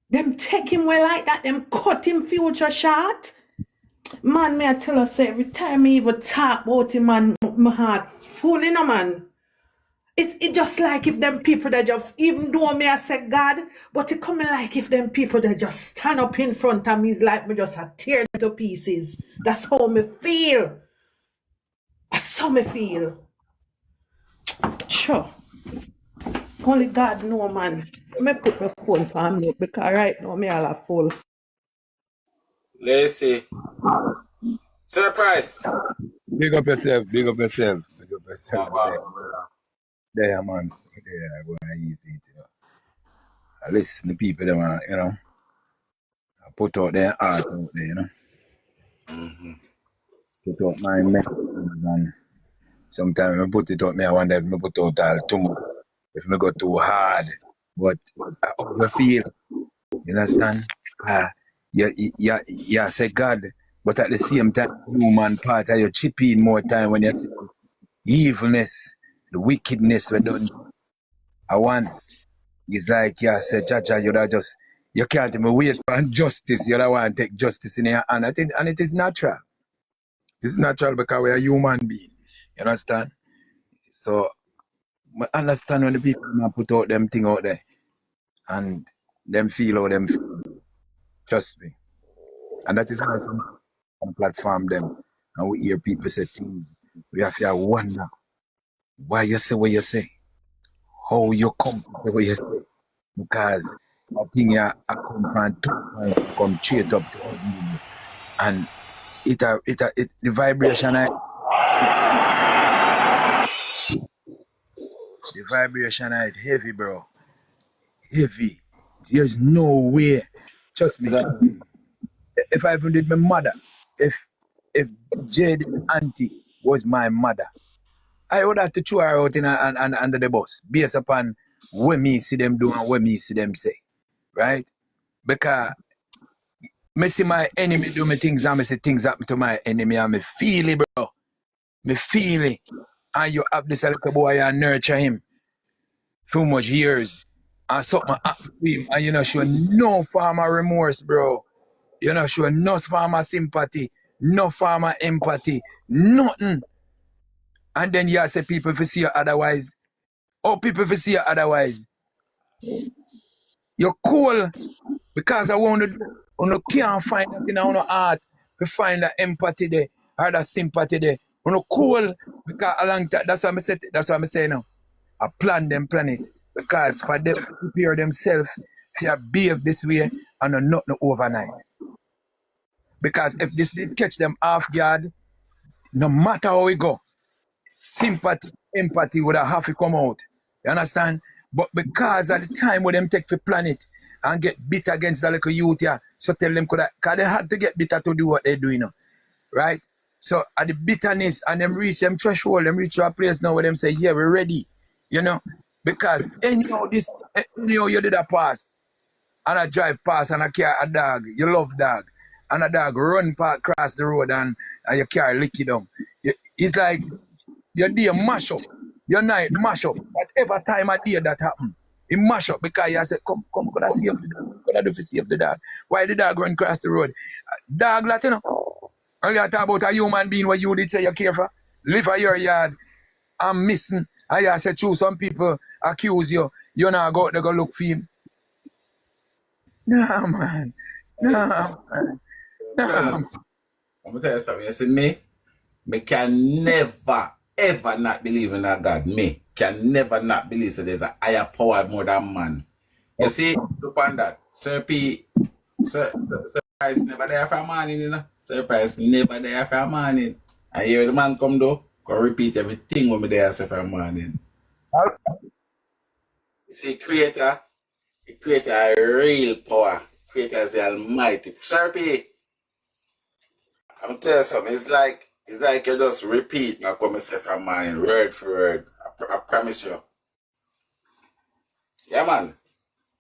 [SPEAKER 5] Them take him away like that, them cut him future short. Man, may I tell us every time me even talk about him, man, my heart full, you know, man. It's just like if them people that just, even though me I say God, but it coming like if them people that just stand up in front of me is like me just a tear to pieces. That's how me feel. That's how me feel. Sure. Only God know, man. Me put my phone on mute because right now me all a full.
[SPEAKER 1] Let's see. Surprise.
[SPEAKER 10] Big up yourself, big up yourself, big up yourself.
[SPEAKER 1] Wow.
[SPEAKER 10] There, man. There, going easy, you know. I listen to people, them, you know, I put out their art out there, you know.
[SPEAKER 1] Mm-hmm.
[SPEAKER 10] Put out my messages, and sometimes I put it out, me, I wonder if I put out all too much. if me go too hard. But I overfeel, you understand? You say God, but at the same time, human part of you chip in more time when you see the evilness, the wickedness we done. I want, it's like, yeah, say, Chacha, you just, you can't even wait for justice. You don't want to take justice in your hand. And it is natural. It's natural because we're a human being. You understand? So, I understand when the people put out them thing out there and them feel how them feel. Trust me. And that is why some platform them and we hear people say things. We have to wonder why you say what you say, how you come to say what you say. Because I think I come from 2 points, I come straight up to you. And the vibration is heavy, bro. Heavy. There's no way. Trust me. If I even did my mother, if Jayden auntie was my mother, I would have to throw her out under the bus based upon what me see them do and what me see them say. Right? Because me see my enemy do me things and me see things happen to my enemy and me feel it, bro. Me feel it. And you have this little boy and nurture him for much years. And something happened to him and you know show no form of remorse, bro. You know show no form of sympathy, no form of empathy, nothing. And then you say people if see you otherwise. Oh, people if see you otherwise. You're cool because I want to, you can't find that in our heart to find that empathy there or that sympathy there. You cool because along that's what I say. That's what I'm saying now. I plan it because for them to prepare themselves to behave this way and not overnight. Because if this did catch them off guard, no matter how we go, sympathy, empathy would have to come out. You understand? But because at the time when them take the planet and get bitter against the little youth here, so tell them because they had to get bitter to do what they're doing now. Right? So at the bitterness and them reach them threshold, them reach to a place now where them say, yeah, we're ready. You know? Because anyhow you did a pass and I drive past and I carry a dog, you love dog, and a dog run across the road and your car lick it down. It's like your day mash up, your night mash up. Whatever time of day that happen, it mash up because you say, come, could I save the dog? Could I do to save the dog? Why the dog run across the road? Dog, like, you know, and you talk about a human being where you did say you care for, live for your yard, I'm missing. And you say, true, some people accuse you, you're not go out there go look for him. Nah, man. Nah, man. Nah.
[SPEAKER 1] I'm gonna tell you something. You see, me can never, ever not believe in a God. Me can never not believe that there's a higher power more than man. You see, look on that. Sir Price never there for a morning, you know. Sir Price never there for a morning. I hear the man come though, go repeat everything when me there for a morning. You see, he created a real power. Creator is the Almighty. Sir P, I'm tell you something. It's like you just repeat like what I say from mine, word for word. I promise you. Yeah, man.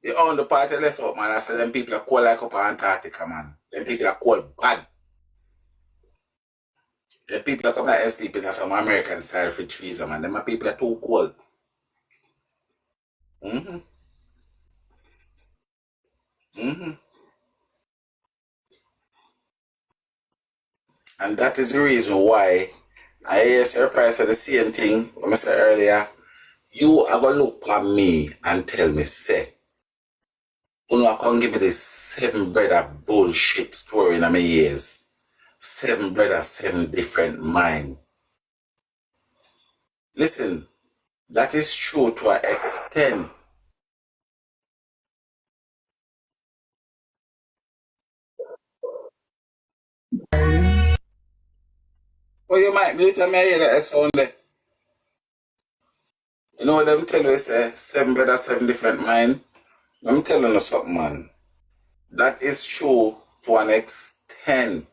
[SPEAKER 1] The only part I left out, man, I said them people are cold like up Antarctica, man. Them people are cold bad. The people are coming and sleeping in some American style fridge freezer, man. Them people are too cold. Mm-hmm. Mm-hmm. And that is the reason why I hear Sir Price said the same thing when I said earlier. You are going to look at me and tell me, say, you know, I can't give me this 7 brother bullshit story in my ears. 7 brothers, 7 different mind. Listen, that is true to an extent. Well, you might mute and hear that sound there. You know what them tell you, say, 7 brothers, 7 different mind? I'm telling you something, man. That is true to an extent.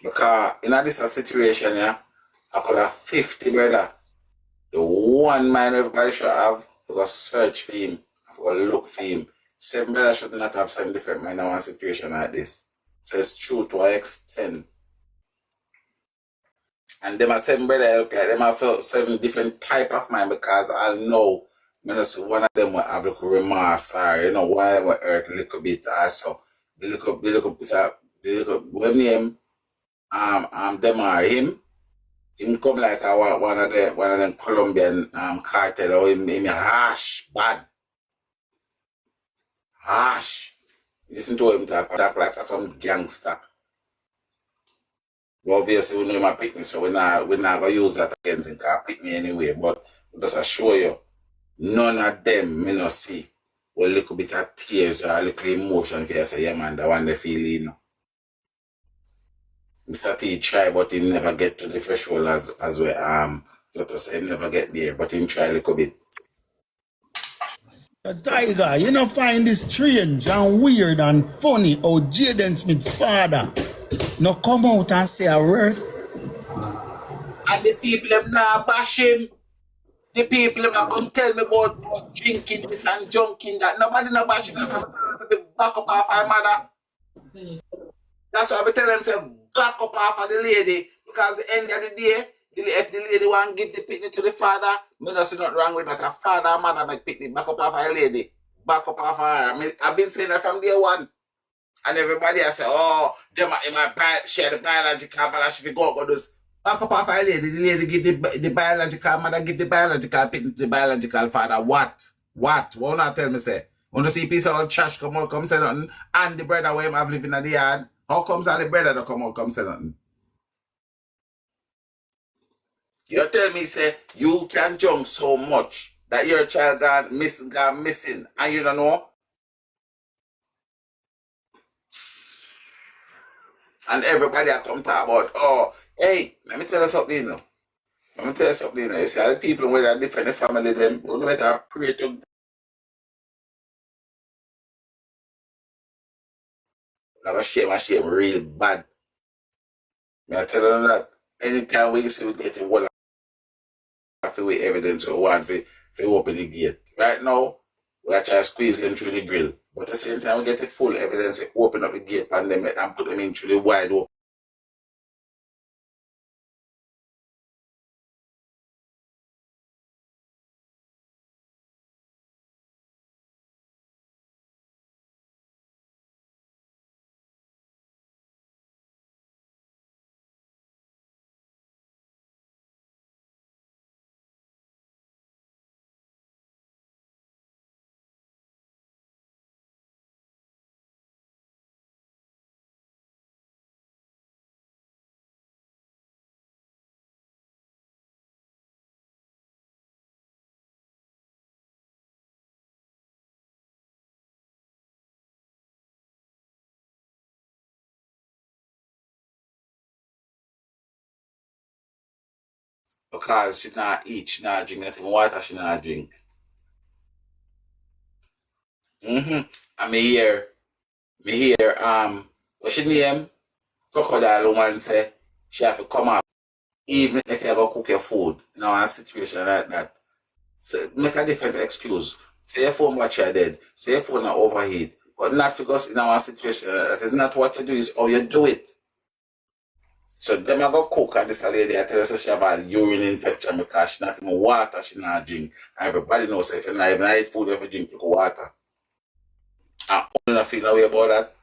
[SPEAKER 1] Because in this situation, yeah, I could have 50 brother. The one mind everybody should have go search for him, I have to go look for him. Seven brother should not have seven different mind in one situation like this. So it's true to an extent. And them are seven brother, okay, them have seven different type of mind because I know one of them will have a little remorse or one of them will hurt a little bit also. The little bit of when name them are him come like one of them Colombian cartel or him harsh, bad. Harsh. Listen to him talk like some gangster. But obviously, we know my picnic, so we're not gonna use that against him. Can't pick me anyway. But just assure you, none of them me not see a little bit of tears or a little emotion for you say, yeah man, that one they feel. Mr. T try, but he never get to the threshold as we Dr. say never get there, but he try a little bit.
[SPEAKER 4] Tiger, you know, find this strange and weird and funny how Jayden Smith's father no come out and say a word.
[SPEAKER 1] And the people them now bash him. The people them not come tell me about drinking this and junking that. Nobody no bash him. That's why I tell them to back up off my mother. That's why I tell them to back up off of the lady. Because at the end of the day, if the lady want to give the picnic to the father, me not see nothing wrong with that. A father and mother make picnic back up off of a lady. Back up off of her. I've been saying that from day one. And everybody has said, oh, share the biological mother, she go this. Back up off a lady, the lady give the biological mother, give the biological picnic to the biological father. What? What not tell me say? Want to see a piece of old trash come out, come say nothing, and the brother where him have living in the yard? How comes all the brother don't come out, come say nothing? You tell me, say, you can jump so much that your child gone missing, and you don't know? And everybody are come talk about, oh, hey, let me tell you something, you know. Let me tell you something, you know. You see, all the people with a different family, them, you better pray to God. Shame real bad. I tell them that anytime we see we getting one with evidence or one for open the gate. Right now, we are trying to squeeze them through the grill. But at the same time, we get the full evidence to open up the gate and them and put them in through the wide open. Because she not eat, she not drink nothing water, she not drink. And me hear, what's she name? Crocodile woman say she have to come out, even if you go cook your food. Now, a situation like that. So make a different excuse. Say your phone watch you dead. Say your phone not overheat. But not because in our situation, that is not what you do, is how you do it. So them I go cook and this lady I tell her she have a urine infection because she not even water she not drink. And everybody knows if you not even eat food, if you drink water. And I don't feel away about that.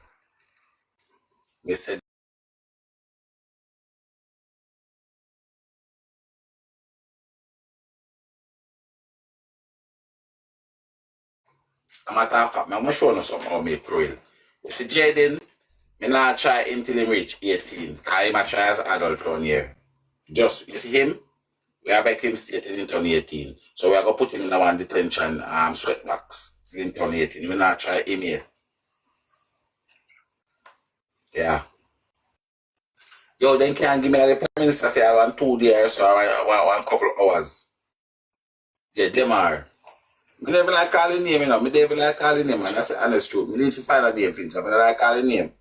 [SPEAKER 1] Me said, a matter of fact, I'm going to show you something how me cruel. You see, Jayden, me not try him till him reach 18. Because he might try as an adult around here. Just, you see him? We are back him state in 18. So we are going to put him in one detention sweatbox in 18. We not try him here. Yeah. Yo, then can give me the Prime Minister for around 2 days or one couple of hours. Yeah, them are. I never like calling name, you know. I never like calling name, and that's the honest truth. I need to find a name for him, because I don't like calling name.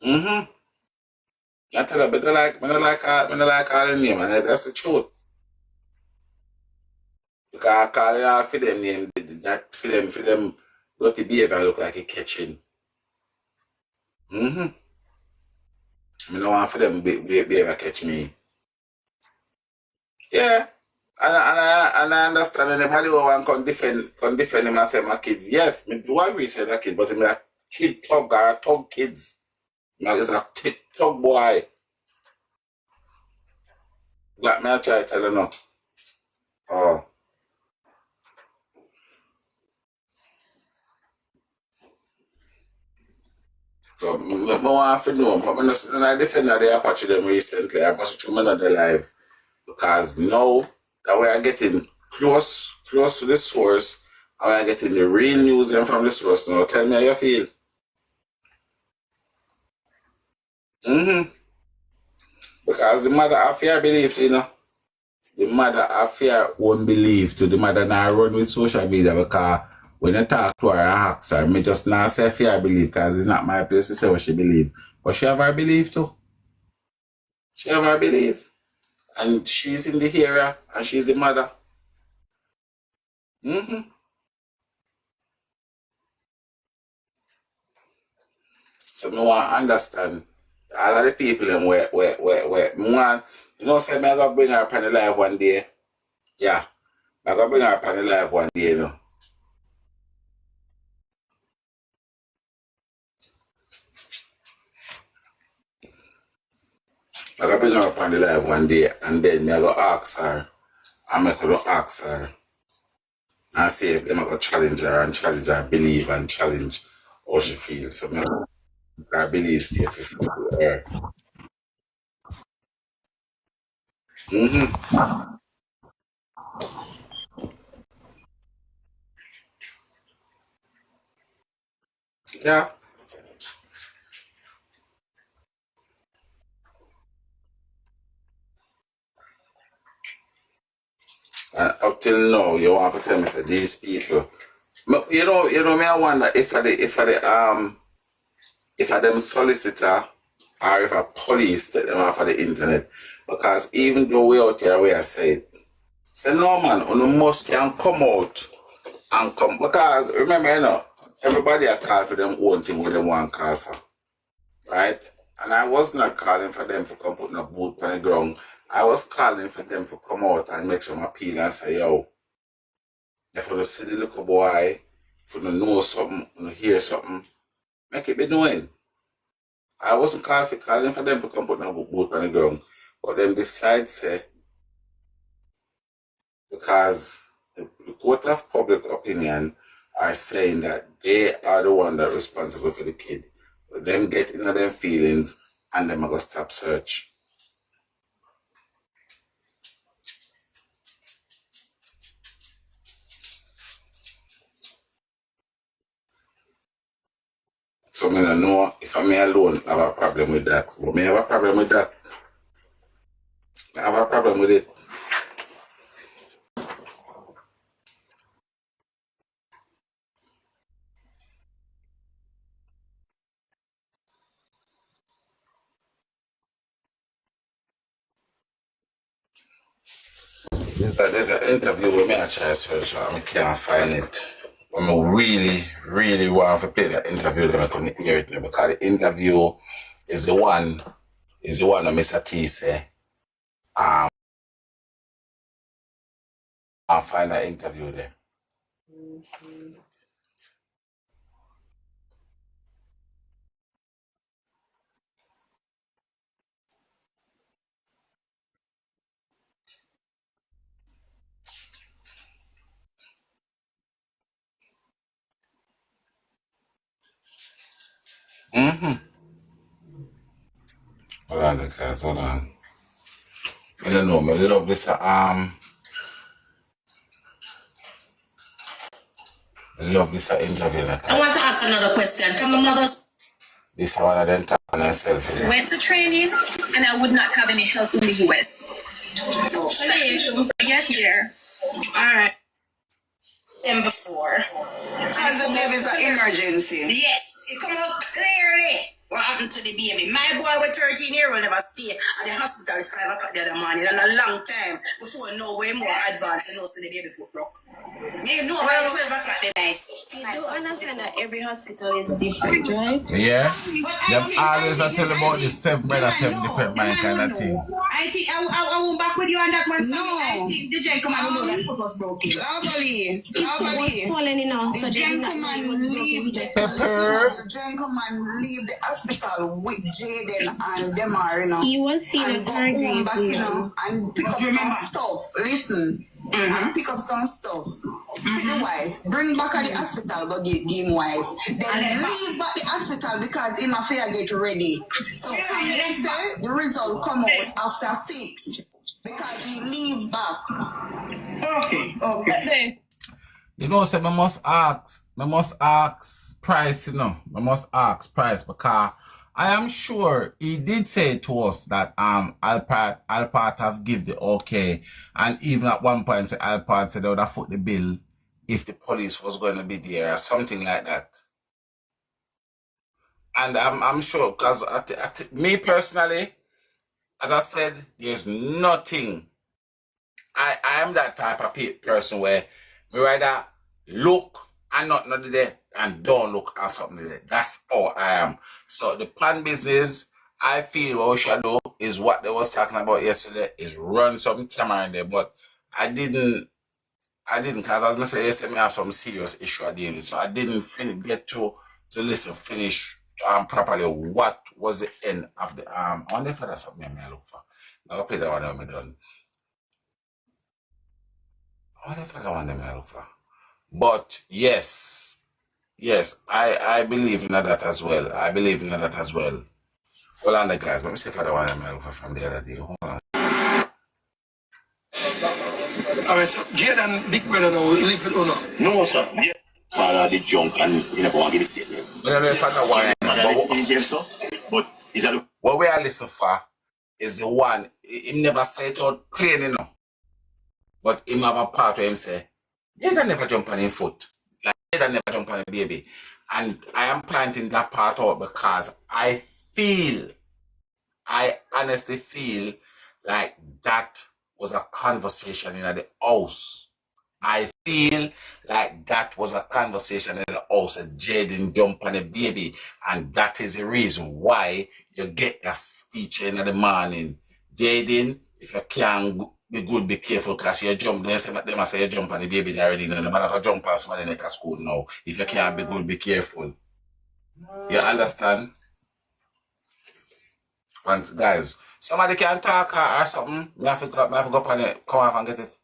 [SPEAKER 1] I tell her, I don't like calling name, and that's the truth. Because I call it out for them name, that for them, dirty behavior look like a catching. I don't want for them behavior catch me. Yeah. And I understand anybody who want to defend him and say my kids. Yes, me do agree say that kids, but I'm a kid thug or a thug kids. It's a thug boy. Like me I try to tell you no. Oh. So I want to know, but I defend that they Apache them recently. I must through another live. Because now that we are getting close to the source, and we are getting the real news and from the source now. Tell me how you feel. Because the mother of fear belief, you know. The mother of fear won't believe to the mother now run with social media because when I talk to her and ask her, me just not say fear believe because it's not my place to say what she believe. But she have her belief too. She have her belief. And she's in the area and she's the mother. So me want to understand all of the people them where you know say me I gonna bring her up on the live one day. Yeah. I gonna bring her up on the live one day, you know. I gonna bring her up on the live one day and then me I gonna ask her. I'm gonna ask her and see if them are gonna challenge her believe and challenge how she feels. So me I believe stay for her. Yeah. And up till now you want to tell me say these people. You know me I wonder if I them solicitor or if a police take them off of the internet. Because even though we out here we are saying, say no man, you must can come out and come. Because remember, you know, everybody are call for them own thing what they want to call for. Right? And I was not calling for them to come put no boot on the ground. I was calling for them to come out and make some appeal and say, yo, if you see the little boy, if you know something, you hear something, make it be doing. I wasn't calling for them to come put no boot on the ground. But them decide say, because the court of public opinion are saying that they are the one that responsible for the kid. But them get into their feelings and them are gonna stop search. So I don't know if I may alone have a problem with that. But me have a problem with that. I have a problem with it. There's an interview with me I try to search and I can't find it. But I really want to play that interview then I couldn't hear it now because the interview is the one that Mr. T say. I'll find that interview there. Hold on, guys, hold on. I don't know, I love this interview. Like
[SPEAKER 8] I want to ask another question. From the mother's
[SPEAKER 1] this one of them talking herself.
[SPEAKER 8] went to training and I would not have any help in the US. Get here. Alright. Them before.
[SPEAKER 2] As the baby's an emergency.
[SPEAKER 8] Yes. It come out clearly.
[SPEAKER 11] What happened to the baby? My boy with 13-year-old never stay at the hospital at 5 o'clock the other morning and a long time before no way more advanced and no see the baby foot broke. You know by 12 o'clock the night.
[SPEAKER 8] You do understand that every hospital is different, right?
[SPEAKER 1] Yeah. Them always I tell about the 7 brother, 7 different man kind of thing.
[SPEAKER 11] I think I won't back with you on that one. No. I think the gentleman who know that foot was broken. Globally.
[SPEAKER 8] What's falling in now?
[SPEAKER 11] The gentleman leave the hospital with Jayden and Demar, you know.
[SPEAKER 8] He was seen
[SPEAKER 11] and
[SPEAKER 8] at
[SPEAKER 11] go
[SPEAKER 8] her
[SPEAKER 11] home back, you
[SPEAKER 8] grave.
[SPEAKER 11] know, and pick up some stuff. Listen. And pick up some stuff. See the wife. Bring back at the hospital, but give him wife. Then leave back the hospital because him affair get ready. So let's say the result come out after 6. Because he leave back. Okay.
[SPEAKER 1] You know, so I must ask price, you know. I must ask price because I am sure he did say to us that Alpart have give the okay, and even at one point Alpart said they would have foot the bill if the police was going to be there or something like that. And I'm sure because me personally, as I said, there's nothing. I am that type of person where me rather look and not there and don't look at something there. That's all I am. So the plan business, I feel what we should do is what they was talking about yesterday, is run some camera in there. But I didn't because I was going to say yesterday, me have some serious issue at the end. So I didn't get to finish properly what was the end of the I wonder if that's something I look for. I'll play that one when I'm done. What if I want them alpha? But yes, I believe in that as well. Hold on, guys. Let me see if I want them alpha from the other day. Hold on.
[SPEAKER 12] Alright, so Jayden big brother now live with Uno.
[SPEAKER 13] No, sir. Yeah. Father did junk and you never want to get the statement. But is that
[SPEAKER 1] what we are listening for is the one, he never say it out plain, you know. But him have a part where him say, Jayden never jump on his foot. Like Jayden never jump on a baby. And I am planting that part out because I honestly feel like that was a conversation in the house. I feel like that was a conversation in the house. Jayden jump on a baby. And that is the reason why you get a speech in the morning. Jayden, if you can't be good, be careful, because you jump, they say you jump on the baby already. No matter jump on somebody in the school now. If you can't be good, be careful. You understand? And guys, somebody can talk or something. I have to go up on it, come off and get it.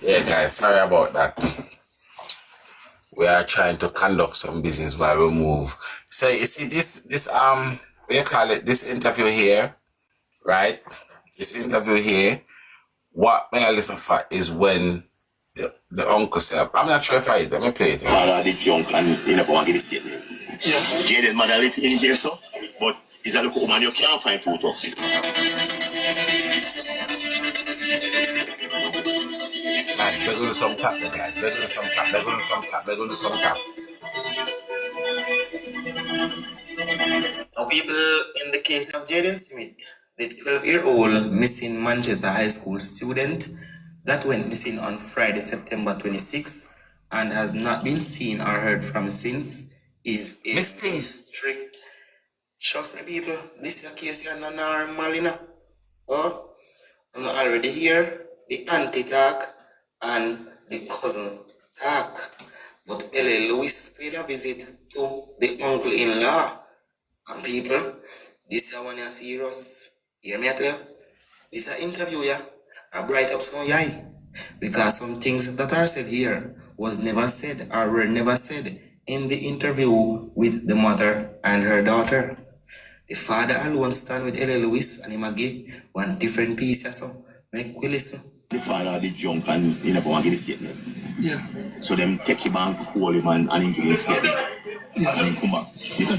[SPEAKER 1] Yeah, guys, sorry about that. We are trying to conduct some business while we move. So you see this what you call it, this interview here, right? This interview here, what when I listen for is when the uncle said, I'm not sure if let me play it.
[SPEAKER 13] Father did junk and you never want to get it statement. Yeah. Jayden mother live in here, so, but he's a little woman you can't find to talk to.
[SPEAKER 1] Guys, they're going to some tap, guys. They're going to some tap. They're going to some tap. They're going to some tap.
[SPEAKER 14] Now, people, in the case of Jayden Smith, the 12-year-old missing Manchester High School student that went missing on Friday, September 26th, and has not been seen or heard from since, is a mystery. Trust me, people, this is a case here not normal, you know. Oh, I'm already here, the auntie talk and the cousin talk. But L.A. Lewis paid a visit to the uncle-in-law. And people, this is one serious. Hear me tell you? This is an interview, yeah. I bright up some eye. Because some things that are said here was never said or were never said in the interview with the mother and her daughter. The father alone stand with L.A. Lewis and him again one different piece, so make we listen.
[SPEAKER 13] The father did junk and he never want to get it statement. Yeah. So them take him and call him and him get it statement. Yes. And then come back. That's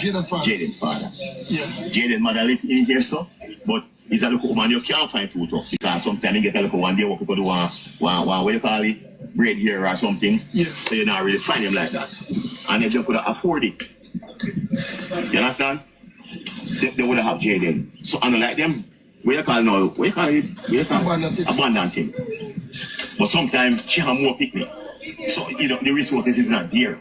[SPEAKER 13] Jayden father. Jayden father. Yeah. Jayden mother live in here, so, but he's a little woman you can't find to talk because sometimes you get a little one day walk up to one what you call it, braid hair or something. Yeah. So you not really find him like that. And if you could afford it, you understand? They would have Jayden. So I don't like them. What you call now? What you call it? Abandoned him. But sometimes she have more picnic. So you know the resources is not there.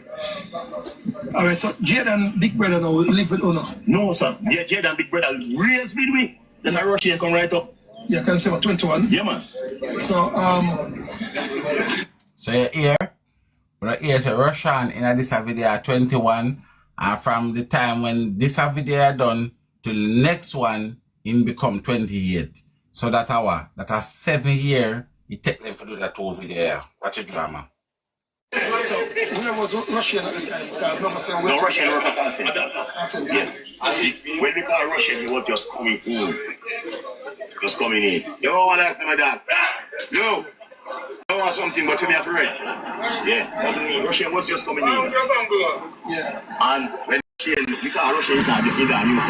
[SPEAKER 13] Alright, so Jayden big brother now live with Uno? No, sir. Yeah, Jayden big brother raised with me. Then I rush and come right up. Yeah, can you say about 21? Yeah, man.
[SPEAKER 1] So you hear? But here say Russian in this video 21, and from the time when this video done till the next one in become 28. So that a 7 year it take them to do that whole video. Watch the drama.
[SPEAKER 12] So, where was Russian at the time?
[SPEAKER 13] No, Russian work at the center. Yes. When we call Russian, he was just coming in. Just coming in. You don't want to my dad. No. I want something, but you be afraid. Yeah, wasn't me. Russian was just coming in. Yeah. And when we call Russian inside, you got a new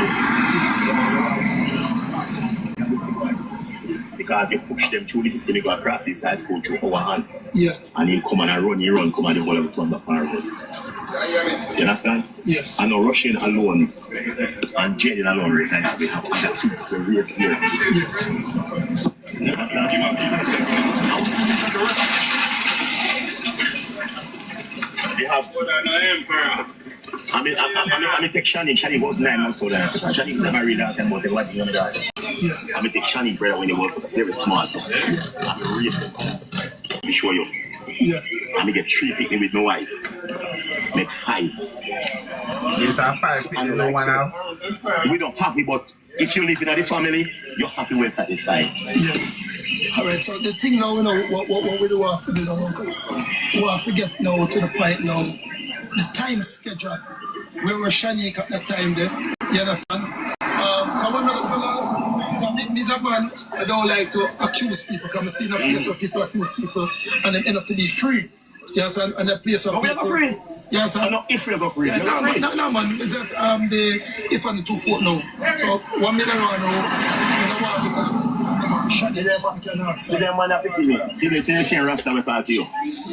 [SPEAKER 13] because you push them through the system, you go across this high school through our hand. Yeah. And he come and run, come and the whole of it come back and run. You understand? Yes. And now Russian alone and Jayden alone reside we have other kids to raise here. Yes. You understand? They have I take Shani. Shani was 9 months old. Shani is married at the time, but they were young daughter. Yes. I take Shani brother when he was very small. I'm raised. Let me show you. Yes. I get 3 picking with no wife. Make 5.
[SPEAKER 1] These are 5 people no one have.
[SPEAKER 13] We don't happy, but if you live in the family, you're happy well satisfied.
[SPEAKER 12] Yes. Alright, so the thing now, you know, what we do have to do now, we have to get now to the point now. The time schedule where we're Shanique at that time there. You understand? This a man, I don't like to accuse people because I see in a place where people accuse people and then end up to be free. You understand? And a place where people...
[SPEAKER 13] But we are free.
[SPEAKER 12] You understand?
[SPEAKER 13] No, if we are free.
[SPEAKER 12] Yeah, no, man. It's the if and the 2 4 now. So 1 million now.
[SPEAKER 13] See them man are picking it. See the same Rasta we call to you.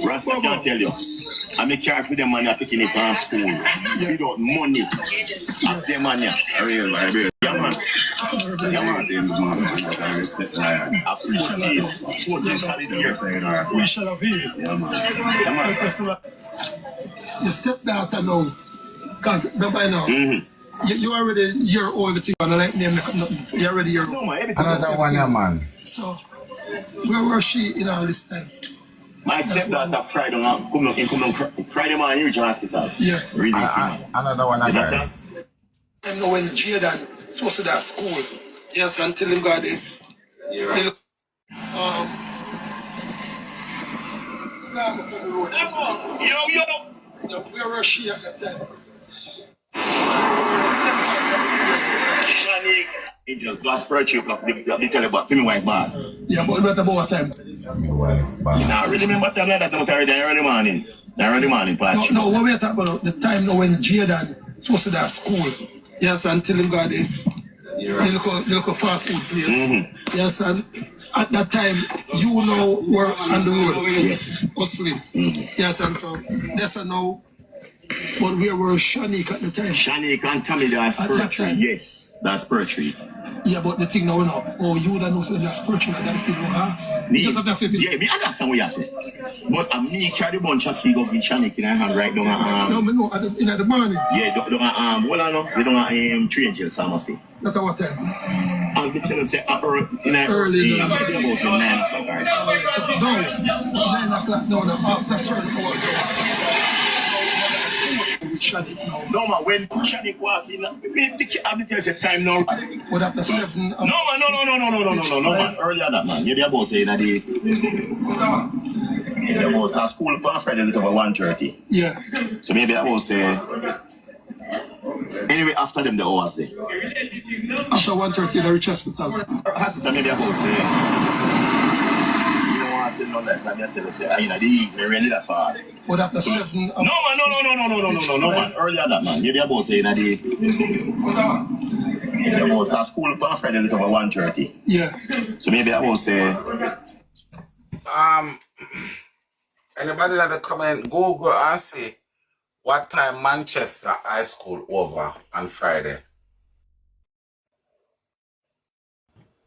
[SPEAKER 13] Rasta can't tell you. I make charge with them man are picking it from school. Without money. Ask them man yeah. Real. Yeah man. Appreciate it. 14 solid years.
[SPEAKER 12] We shall have it. Yeah man. Your stepdaughter now. Because by now. You already year old, the thing, and I like name nothing. So you already year old.
[SPEAKER 13] No, man,
[SPEAKER 1] another one, yeah, man.
[SPEAKER 12] So, where was she in all this time?
[SPEAKER 13] My stepdaughter Friday morning, reach hospital.
[SPEAKER 12] Yeah.
[SPEAKER 13] Really,
[SPEAKER 1] another one, guys.
[SPEAKER 12] I know when Jayden supposed to that school. Yes, until him got it. Yo, we were she at that time.
[SPEAKER 13] Shanique, he just got spreadsheet of the tell about to me wife boss.
[SPEAKER 12] Yeah, but what about time?
[SPEAKER 1] Me wife, boss.
[SPEAKER 13] Now, I really remember time like that, I'm already early morning. Early morning, Patrick.
[SPEAKER 12] No, what we are talking about, the time now when Jayden supposed to that school. Yes, until him got the local fast food place. Yes, and at that time, you know, were on the road.
[SPEAKER 13] Yes.
[SPEAKER 12] Hustling. Yes, and so, that's a now. But we were Shanique at the time.
[SPEAKER 13] Shanique and Tommy, that's poetry. Yes, that's poetry.
[SPEAKER 12] Yeah, but the thing now, you don't know so that's poetry and that people ask.
[SPEAKER 13] Yeah, me understand what you're saying. But me carry the bunch of key go with Shanique in her hand right down
[SPEAKER 12] No, in the morning.
[SPEAKER 13] Yeah, don't hold on, you don't 3 angels pharmacy.
[SPEAKER 12] That's at what time?
[SPEAKER 13] I'll be telling you, say,
[SPEAKER 12] early.
[SPEAKER 13] Yeah, maybe about 9 o'clock, guys.
[SPEAKER 12] So, no, 9 o'clock, no, after certain hours.
[SPEAKER 13] No man, when Shanique walk in, I'll be telling you time now.
[SPEAKER 12] What after 7?
[SPEAKER 13] No man, no man, earlier that man. Maybe about say that the about school on Friday little over 1:30.
[SPEAKER 12] Yeah.
[SPEAKER 13] So maybe I will say anyway after them the hours there.
[SPEAKER 12] After 1:30 the reach hospital.
[SPEAKER 13] Hospital maybe I will say no like that. I tell you say in the evening really that far.
[SPEAKER 12] What after 7?
[SPEAKER 13] No man, earlier that man. Maybe about say that the about school on Friday little over 1:30.
[SPEAKER 12] Yeah.
[SPEAKER 13] So maybe I will say
[SPEAKER 1] anybody that the comment, Google and see what time Manchester High School over on Friday.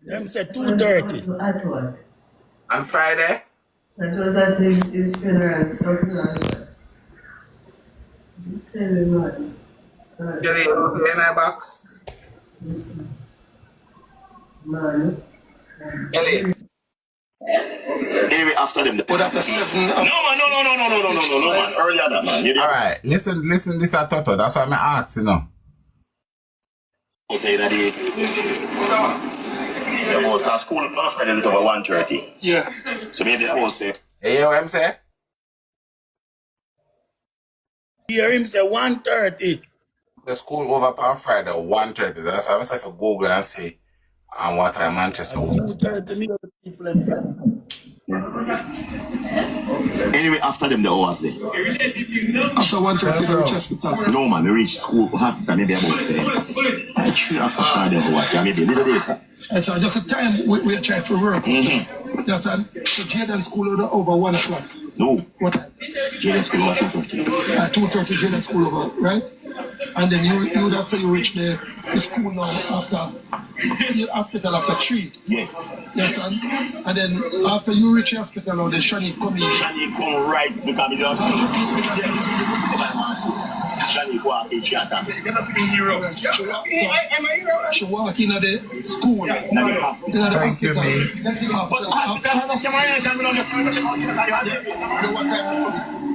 [SPEAKER 4] Them say 2:30.
[SPEAKER 15] At what?
[SPEAKER 1] On Friday?
[SPEAKER 15] That was at his funeral, something like that. Tell me what.
[SPEAKER 1] Jelly, you don't see any box?
[SPEAKER 15] Man.
[SPEAKER 1] Jelly.
[SPEAKER 13] anyway after them the
[SPEAKER 12] What after 7?
[SPEAKER 13] No man, earlier that man.
[SPEAKER 1] Alright, listen, this a Toto. That's why I'm asking, you know.
[SPEAKER 13] Say that the about school on Friday little over 1:30.
[SPEAKER 12] Yeah.
[SPEAKER 13] So maybe I will say
[SPEAKER 1] You hear what I'm saying?
[SPEAKER 4] Hear him say 1:30.
[SPEAKER 1] The school over on Friday, 1:30. That's why I'm saying for Google and see what time Manchester over.
[SPEAKER 4] 2:30 people and say.
[SPEAKER 13] anyway after them the hours there.
[SPEAKER 12] After 1:30 the reach hospital.
[SPEAKER 13] No man, we reach school hospital maybe about say 3 o'clock the hours, maybe a little later.
[SPEAKER 12] And so just a time we try to work. Just so Jayden school over 1 o'clock.
[SPEAKER 13] No.
[SPEAKER 12] What time?
[SPEAKER 13] Jayden school over 2:30.
[SPEAKER 12] 2:30 Jayden school over, right? And then you would have say you reach the school now after the hospital after 3.
[SPEAKER 13] Yes.
[SPEAKER 12] Yes, son. And then after you reach the hospital now, then Shanique come in.
[SPEAKER 13] Shanique come right because we don't Shanique walk in chat.
[SPEAKER 12] She walk in at the school.
[SPEAKER 1] Thank you, mate.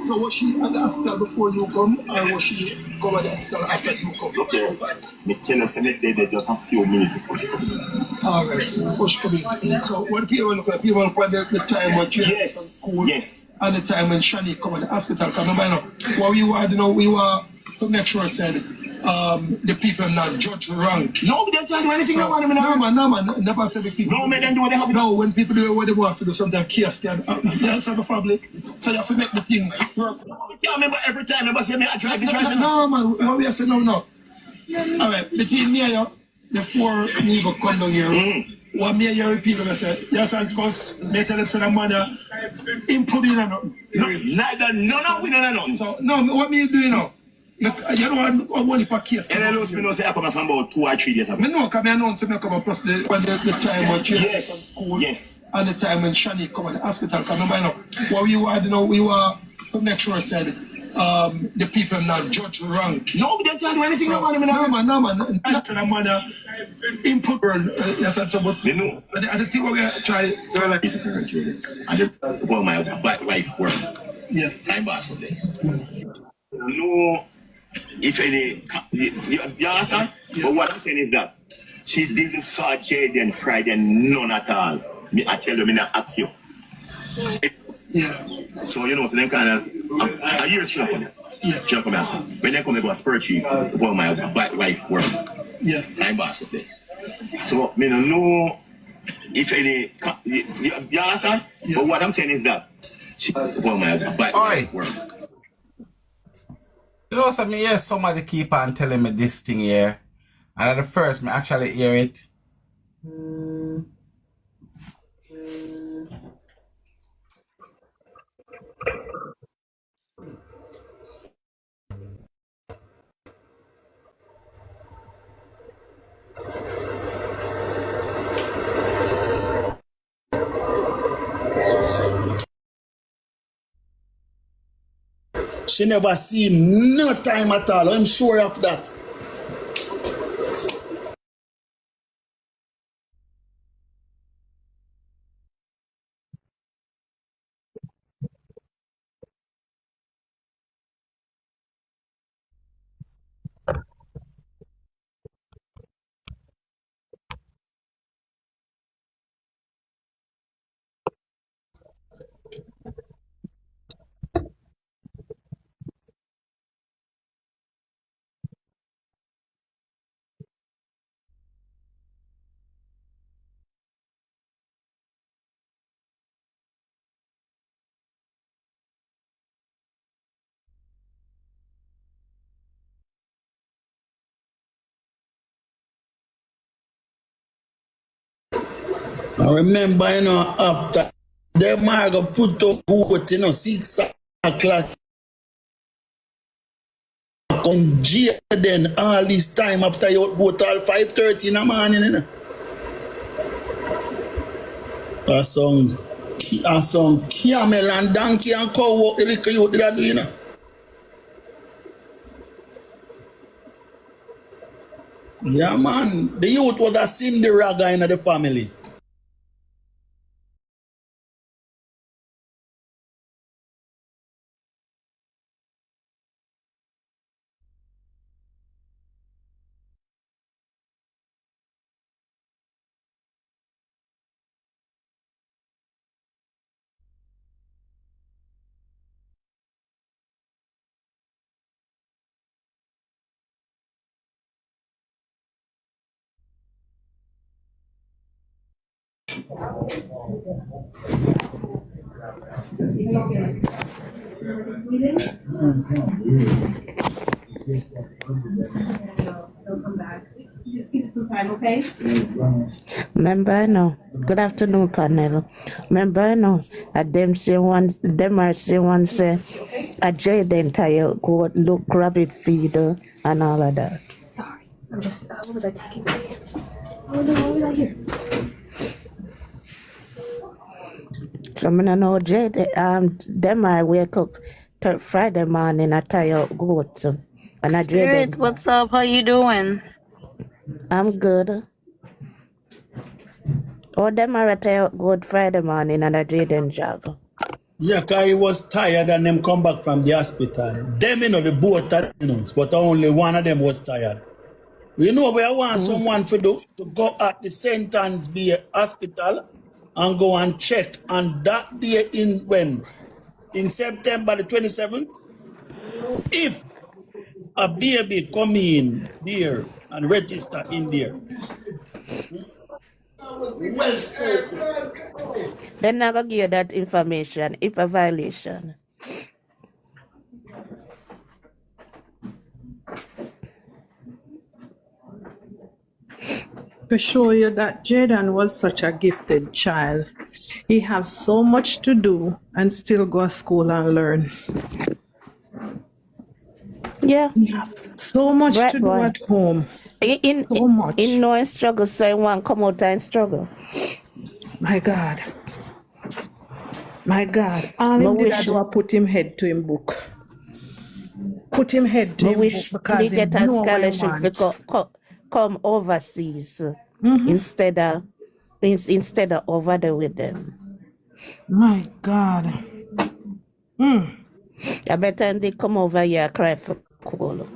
[SPEAKER 12] So was she at the hospital before you come, or was she come at the hospital after you come?
[SPEAKER 13] Okay. Me tell you, they just a few minutes before she come.
[SPEAKER 12] Alright, so before she come in. So when people look at the time when she
[SPEAKER 13] yes.
[SPEAKER 12] from school,
[SPEAKER 13] yes.
[SPEAKER 12] and the time when Shanique come at the hospital, because remember, what we were, we were to make sure said the people not judge wrong.
[SPEAKER 13] No, they don't do anything
[SPEAKER 12] so, no man, never said the people.
[SPEAKER 13] No, man, they do what they have to do.
[SPEAKER 12] No, when people do what they want to do, sometimes chaos can happen. That's the public. So you have to make the thing work.
[SPEAKER 13] Yeah, remember every time I say me I try.
[SPEAKER 12] No, man, what we are saying no. Alright, between me and you, before me go come down here, what me and you people say, yes, and because they tell them say the man him could be nothing.
[SPEAKER 13] Neither, no, we don't know.
[SPEAKER 12] So, no, what me do you know? Look, you know what one for case.
[SPEAKER 13] And I lose me know say I come from about 2 or 3 days ago.
[SPEAKER 12] Me know, because I announced me come plus the time when Jayden
[SPEAKER 13] yes.
[SPEAKER 12] from school.
[SPEAKER 13] Yes.
[SPEAKER 12] And the time when Shanique come to the hospital. Because remember, what we were, we were to make sure said the people not judge wrong.
[SPEAKER 13] No, they don't do anything.
[SPEAKER 12] So, no man. That's the man input. Yes, that's what.
[SPEAKER 13] You know.
[SPEAKER 12] And the thing what we are trying.
[SPEAKER 13] And well, my black wife work.
[SPEAKER 12] Yes.
[SPEAKER 13] I'm boss today. No, if any, you understand? Yes. But what I'm saying is that she didn't saw Jayden Friday, none at all. I tell you, I not ask you.
[SPEAKER 12] Yeah.
[SPEAKER 13] So you know, so them kind of a year should come.
[SPEAKER 12] Yes.
[SPEAKER 13] Should come also. When they come, they go a spur tree, go my wife work.
[SPEAKER 12] Yes.
[SPEAKER 13] I'm boss up there. So me no know if any you understand? Yes. But what I'm saying is that she go my wife work.
[SPEAKER 1] You know something, yes, somebody keep on telling me this thing here. And at the first, me actually hear it.
[SPEAKER 4] She never see him no time at all. I'm sure of that. I remember, after them I go put up vote, 6 o'clock on jayden all this time after you vote all 5:30 in the morning, A song camel and donkey and cow walk the little youth did do, Yeah, man. The youth was a Cinderella in the family.
[SPEAKER 3] Just give us some time, okay?
[SPEAKER 16] Remember, no. Good afternoon, panel. Remember, no. Them are say one say, a jayden tire go look rabbit feeder and all of that.
[SPEAKER 3] Sorry. I'm just, what was I taking back? Oh no, what was I here?
[SPEAKER 16] So I don't know Jayden, them I wake up Friday morning, I tire goat. And a
[SPEAKER 17] Spirit,
[SPEAKER 16] jayden,
[SPEAKER 17] what's up? How you doing?
[SPEAKER 16] I'm good. Oh, them are tire goat Friday morning and a jayden job.
[SPEAKER 4] Yeah, because he was tired and them come back from the hospital. Them, the boat, but only one of them was tired. We want someone to go at the St. Anne's Bay Hospital and go and check. And that day in September the 27th, if a baby come in there and register in there, well spoken.
[SPEAKER 16] They're not gonna give you that information if a violation.
[SPEAKER 5] To show you that Jayden was such a gifted child. He has so much to do and still go to school and learn.
[SPEAKER 16] Yeah.
[SPEAKER 5] He have so much
[SPEAKER 16] Bright
[SPEAKER 5] to do
[SPEAKER 16] boy.
[SPEAKER 5] at home. So much.
[SPEAKER 16] In no struggle, so he want come out and struggle.
[SPEAKER 5] My God. My God. All
[SPEAKER 16] I
[SPEAKER 5] him did I
[SPEAKER 16] wish,
[SPEAKER 5] do I put him head to him book. Put him head to
[SPEAKER 16] I
[SPEAKER 5] him book
[SPEAKER 16] wish he
[SPEAKER 5] because him
[SPEAKER 16] get a
[SPEAKER 5] know what he
[SPEAKER 16] scholarship to
[SPEAKER 5] want.
[SPEAKER 16] come overseas instead of over there with them.
[SPEAKER 5] My God.
[SPEAKER 16] I bet time they come over here cry for cool.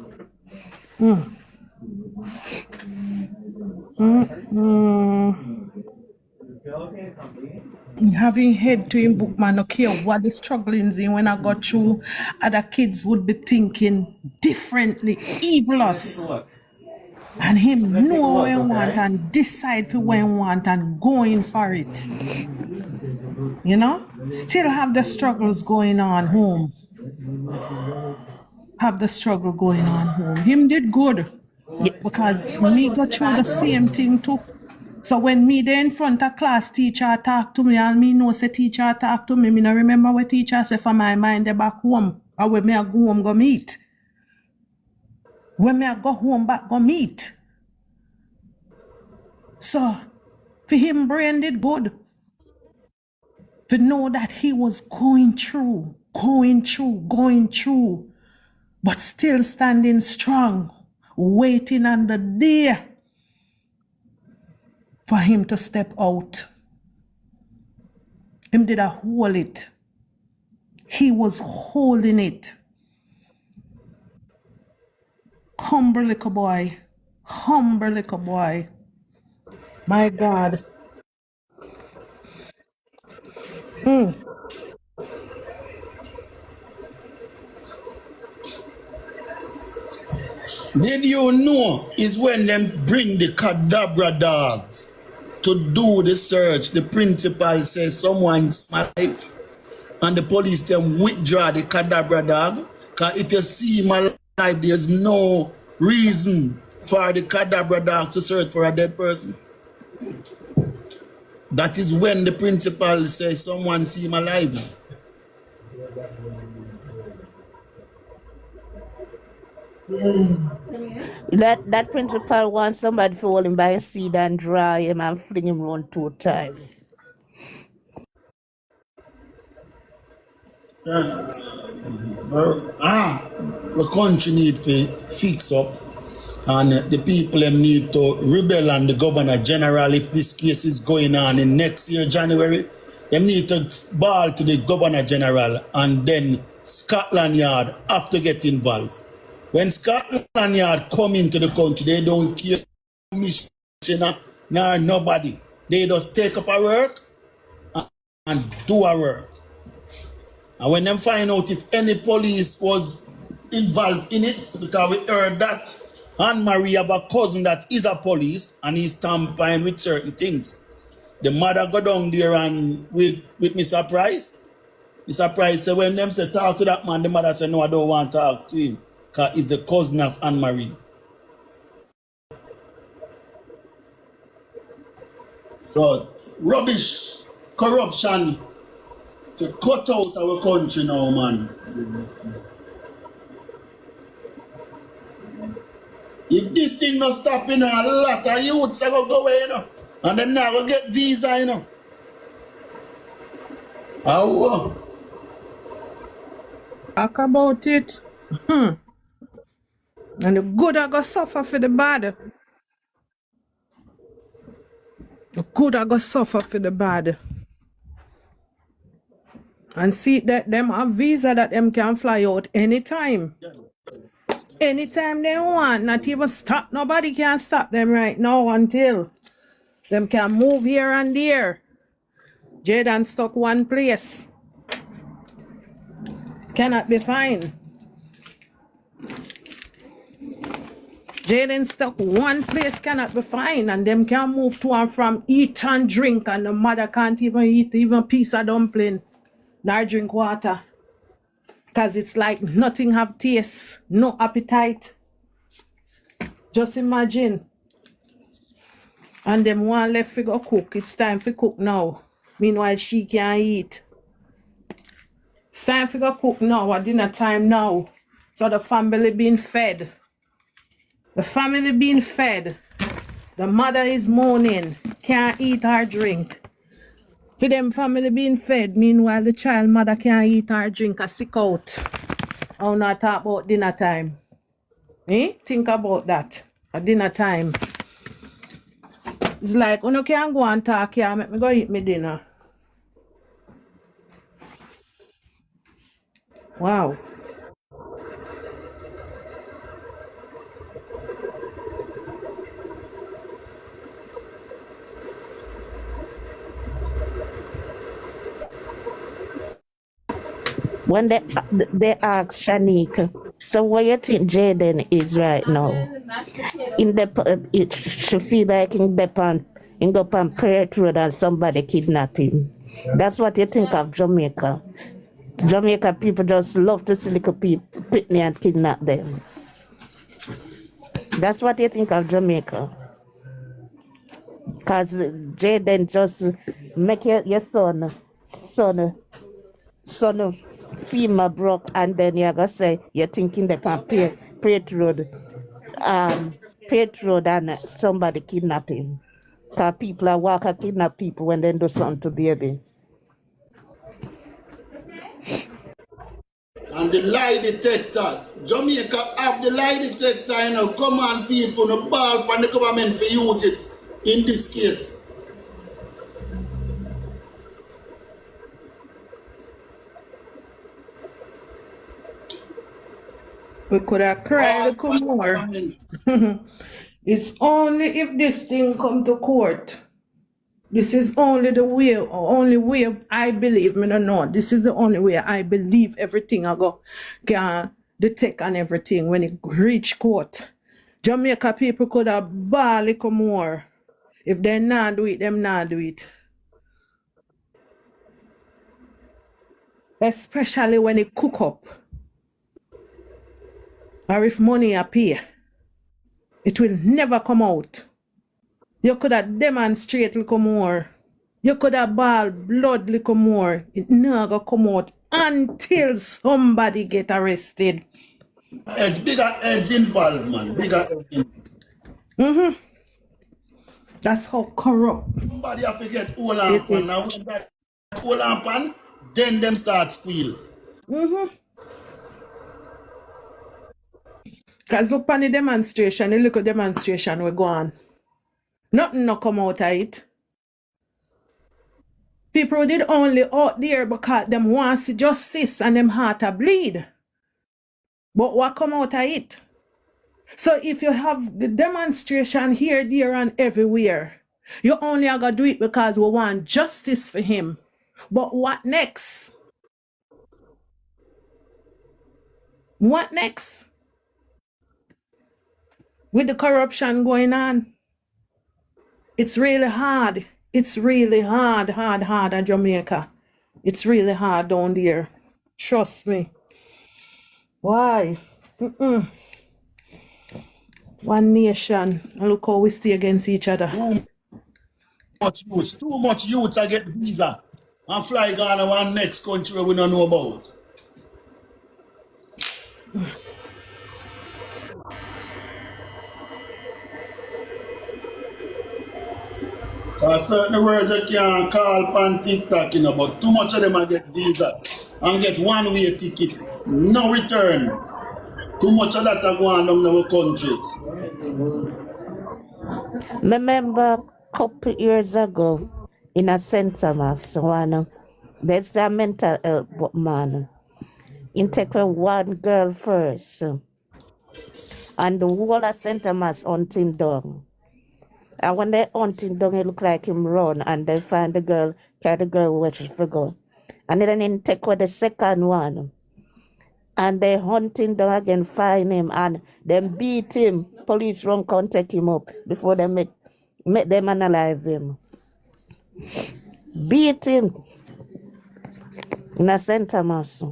[SPEAKER 5] having head to him book, man, no care what the strugglings in when I got through, other kids would be thinking differently, evil us. And him know what he want and decide for what he want and going for it. You know? Still have the struggles going on home. Have the struggle going on home. Him did good. Because me go through the same thing too. So when me there in front of class, teacher talk to me and me know say teacher talk to me, me no remember what teacher say for my mind they back home. Or when me I go home go meet. When me I go home back go meet. So for him brain did good. To know that he was going through, but still standing strong, waiting on the day for him to step out. Him did a hold it. He was holding it. Humble little boy. Humble little boy. My God.
[SPEAKER 4] Did you know is when them bring the cadabra dogs to do the search, the principal says someone's life and the police them withdraw the cadabra dog? Because if you see him alive, there's no reason for the cadabra dog to search for a dead person. That is when the principal says someone see him alive.
[SPEAKER 16] That principal wants somebody to hold him by a seat and dry him and fling him around 2 times.
[SPEAKER 4] The country need to fix up and the people them need to rebel on the governor general if this case is going on in next year January. They need to ball to the governor general and then Scotland Yard have to get involved. When Scotland Yard come into the country, they don't care commissioner nor nobody. They just take up a work and do a work. And when them find out if any police was involved in it, because we heard that Anne-Marie have a cousin that is a police and he's tampering with certain things. The mother go down there and with Mr. Price. Mr. Price say when them say talk to that man, the mother say no, I don't want to talk to him because he's the cousin of Anne-Marie. So rubbish, corruption to cut out our country now, man. If this thing not stop, you know, a lot of youths are going to go away, you know. And then now go get visa, you know. How?
[SPEAKER 5] Talk about it. And the good are going to suffer for the bad. The good are going to suffer for the bad. And see that them have visa that them can fly out anytime. Anytime they want, not even stop. Nobody can stop them right now until them can move here and there. Jayden stuck one place. Cannot be fine. Jayden stuck one place cannot be fine, and them can move to and from, eat and drink, and the mother can't even eat even a piece of dumpling, nor drink water. Because it's like nothing have taste, no appetite. Just imagine. And them one left to go cook. It's time for cook now. Meanwhile, she can't eat. It's time for go cook now, at dinner time now. So the family being fed. The family being fed. The mother is moaning, can't eat or drink. For them family being fed, meanwhile the child mother can't eat or drink or sick out. I'll not talk about dinner time. Think about that. At dinner time. It's like, you can't go and talk here, make me go eat my dinner. Wow.
[SPEAKER 16] when they ask Shanique, so what you think Jayden is right now? She feel like in go on Parrot Road and somebody kidnap him. That's what you think of Jamaica. Jamaica people just love to see little people pitney and kidnap them. That's what you think of Jamaica. Cause Jayden just make your son FEMA broke, and then you're gonna say you're thinking they can Parrot Road, Parrot Road, and somebody kidnap him. Cause people are walking kidnap people when they do something to baby.
[SPEAKER 4] And the lie detector. Jamaica have the lie detector, you know. Come on, people, no ball for the government to use it in this case.
[SPEAKER 5] We could have cried a little more. It's only if this thing come to court. This is only way I believe. Me no know. This is the only way I believe everything I go can detect and everything when it reach court. Jamaica people could have ball little more. If they not do it, them not do it. Especially when it cook up. Or if money appear. It will never come out. You could have demonstrate little more. You could have ball blood little more. It never come out until somebody get arrested.
[SPEAKER 4] It's bigger heads involved, man. Bigger heads.
[SPEAKER 5] That's how corrupt.
[SPEAKER 4] Somebody have to get hold on pan. Now when that hold on pan, then them start squeal.
[SPEAKER 5] Because look on the demonstration, the little demonstration we go on. Nothing no come out of it. People did only out there because them want to see justice and them heart a bleed. But what come out of it? So if you have the demonstration here, there, and everywhere, you only are going to do it because we want justice for him. But what next? What next? With the corruption going on, it's really hard. It's really hard in Jamaica. It's really hard down there. Trust me. Why? One nation. And look how we stay against each other.
[SPEAKER 4] Too much youth to get visa and fly Ghana one next country we don't know about. Because certain words you can't call on TikTok, you know, but too much of them I get visa and get one-way ticket, no return. Too much of that are going on in our country.
[SPEAKER 16] Remember a couple years ago in a St. Thomas, there's a mental health man. He take one girl first. And the whole of St. Thomas hunt him down. And when they hunt him down, it look like him run, and they find the girl, carry the girl where she go. And then he take the second one. And they hunt him down again, find him, and then beat him. Police run come take him up before they make them analyze him. Beat him in a St. Thomas.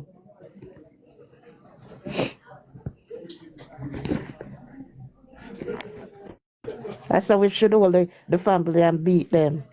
[SPEAKER 16] That's how we should hold the family and beat them.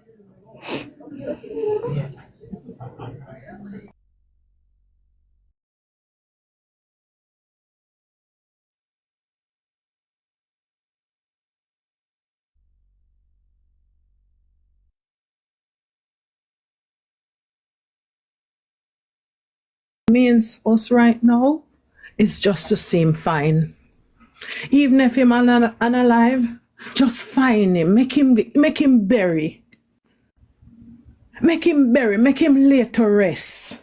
[SPEAKER 5] Means us right now is just the same fine. Even if him unalive, just find him, make him bury. Make him bury, make him lay to rest.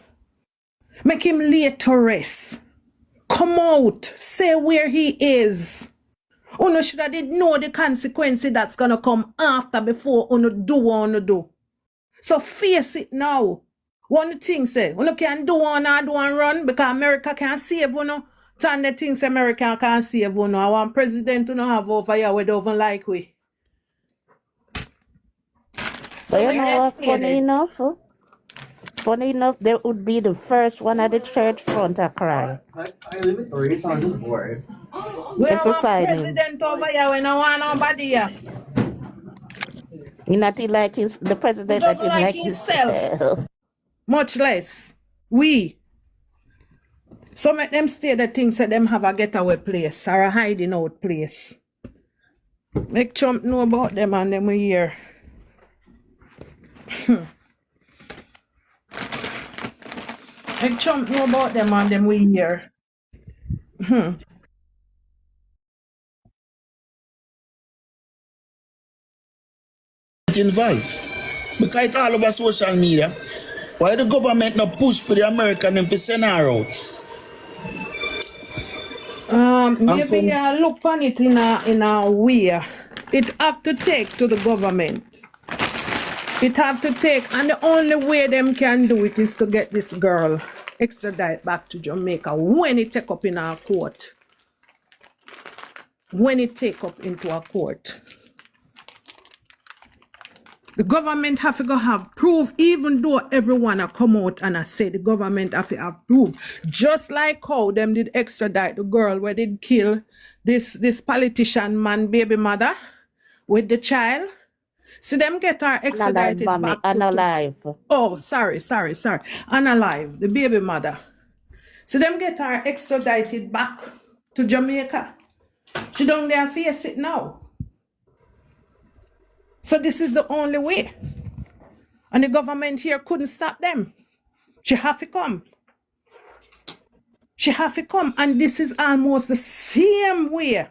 [SPEAKER 5] Make him lay to rest. Come out, say where he is. Uno should have did know the consequences that's gonna come after before uno do what uno do. So face it now. One thing say, you can do one and do and run because America can't save you. Turn the things America can't save you. I want president to have over here we don't even like we.
[SPEAKER 16] But
[SPEAKER 5] So
[SPEAKER 16] you
[SPEAKER 5] make
[SPEAKER 16] know
[SPEAKER 5] them
[SPEAKER 16] what?
[SPEAKER 5] stay there.
[SPEAKER 16] Funny enough, they would be the first one at the church front to cry.
[SPEAKER 5] We
[SPEAKER 16] If
[SPEAKER 5] have
[SPEAKER 16] you
[SPEAKER 5] one
[SPEAKER 16] find him.
[SPEAKER 5] president over here. We don't want nobody here.
[SPEAKER 16] He not like the
[SPEAKER 5] He
[SPEAKER 16] president that
[SPEAKER 5] doesn't
[SPEAKER 16] him
[SPEAKER 5] like
[SPEAKER 16] like
[SPEAKER 5] himself.
[SPEAKER 16] himself.
[SPEAKER 5] Much less we. So make them stay the things that them have a getaway place or a hiding out place. Make Trump know about them and them we hear. Make Trump know about them and them we hear.
[SPEAKER 4] Involved. Because it's all over social media. Why the government not push for the American and to send her out?
[SPEAKER 5] Maybe look on it in a way. It have to take to the government. It have to take, and the only way them can do it is to get this girl extradite back to Jamaica when it take up in our court. When it take up into a court. The government have to go have proof, even though everyone a come out and I say the government have to have proof. Just like how them did extradite the girl where they kill this politician man baby mother with the child. See them get her extradited
[SPEAKER 16] Unalive,
[SPEAKER 5] back to
[SPEAKER 16] unalive.
[SPEAKER 5] oh, sorry. Unalive, the baby mother. See them get her extradited back to Jamaica. She don't dare face it now. So this is the only way. And the government here couldn't stop them. She have to come. She have to come. And this is almost the same way.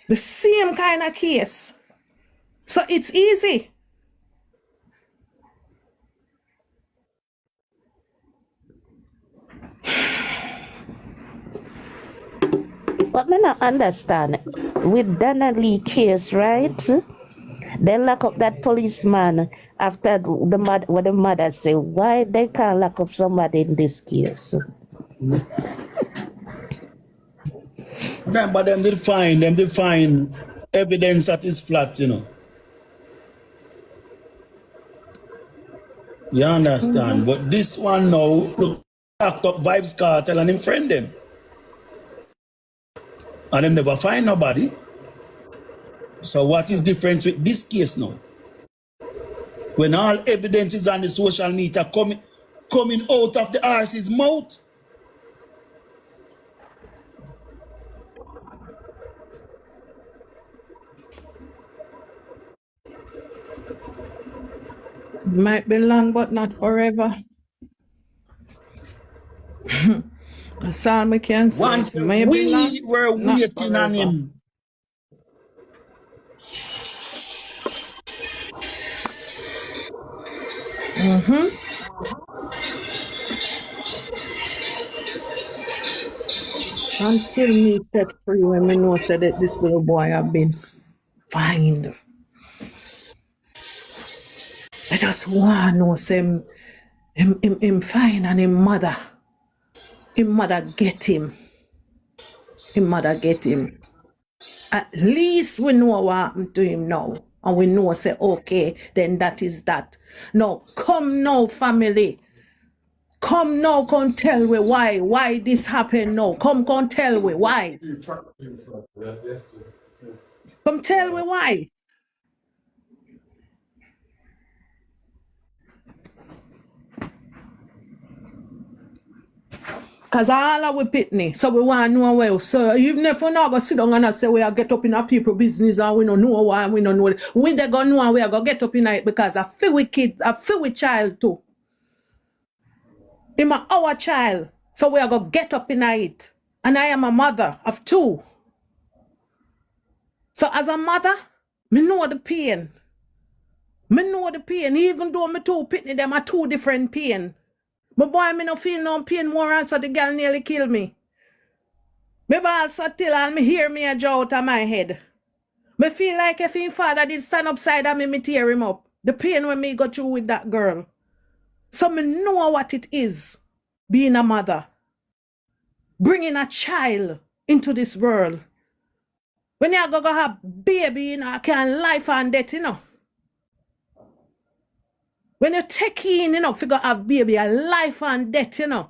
[SPEAKER 5] The same kind of case. So it's easy.
[SPEAKER 16] But me not understand. With Donnelly case, right? They lock up that policeman after what the mother say. Why they can't lock up somebody in this case?
[SPEAKER 4] Remember them did find evidence at his flat, you know. You understand? But this one now locked up Vibes Cartel and him friend them. And them never find nobody. So what is different with this case now? When all evidence is on the social media coming out of the horse's mouth.
[SPEAKER 5] Might be long, but not forever. That's all we can say.
[SPEAKER 4] Once
[SPEAKER 5] Maybe
[SPEAKER 4] we
[SPEAKER 5] long,
[SPEAKER 4] were
[SPEAKER 5] not
[SPEAKER 4] waiting on
[SPEAKER 5] forever.
[SPEAKER 4] him.
[SPEAKER 5] Until me set free when me know said that this little boy have been fined. I just want to know say him fine and him mother get him. Him mother get him. At least we know what happened to him now. And we know say okay, then that is that. Now come now, family. Come now, come tell me why this happened now. Come tell me why. Come tell me why. Because all of we pitney. So we want to know well. So even if we not going to sit down and say we are get up in our people business and we don't know why, we don't know it. We they going to know and we are going to get up in it because I feel with kid, I feel with child too. Him our child. So we are going to get up in it. And I am a mother of two. So as a mother, me know the pain. Me know the pain. Even though me two pitney, them are two different pain. My boy, me no feel no pain more and so the girl nearly kill me. Me also till and me hear me a jaw out of my head. Me feel like if his father did stand upside of me, me tear him up. The pain when me go through with that girl. So me know what it is being a mother. Bringing a child into this world. When you go have baby, you know, can life and death, you know. When you take in, you know, figure have baby, a life and death, you know.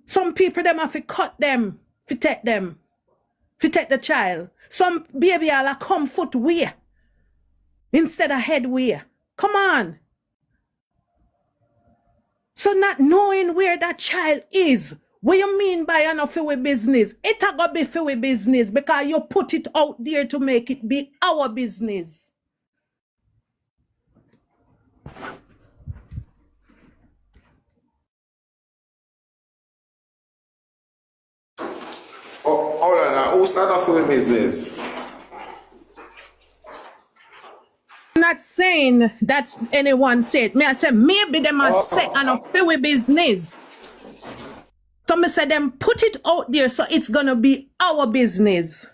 [SPEAKER 5] Some people them have to cut them, to take the child. Some baby all come foot way instead of head way. Come on. So not knowing where that child is, what you mean by enough for business? It a go be for business because you put it out there to make it be our business.
[SPEAKER 1] Oh, hold on now. Who started off with business?
[SPEAKER 5] I'm not saying that's anyone said. Me I say maybe them are set enough for business. So me say them put it out there so it's gonna be our business.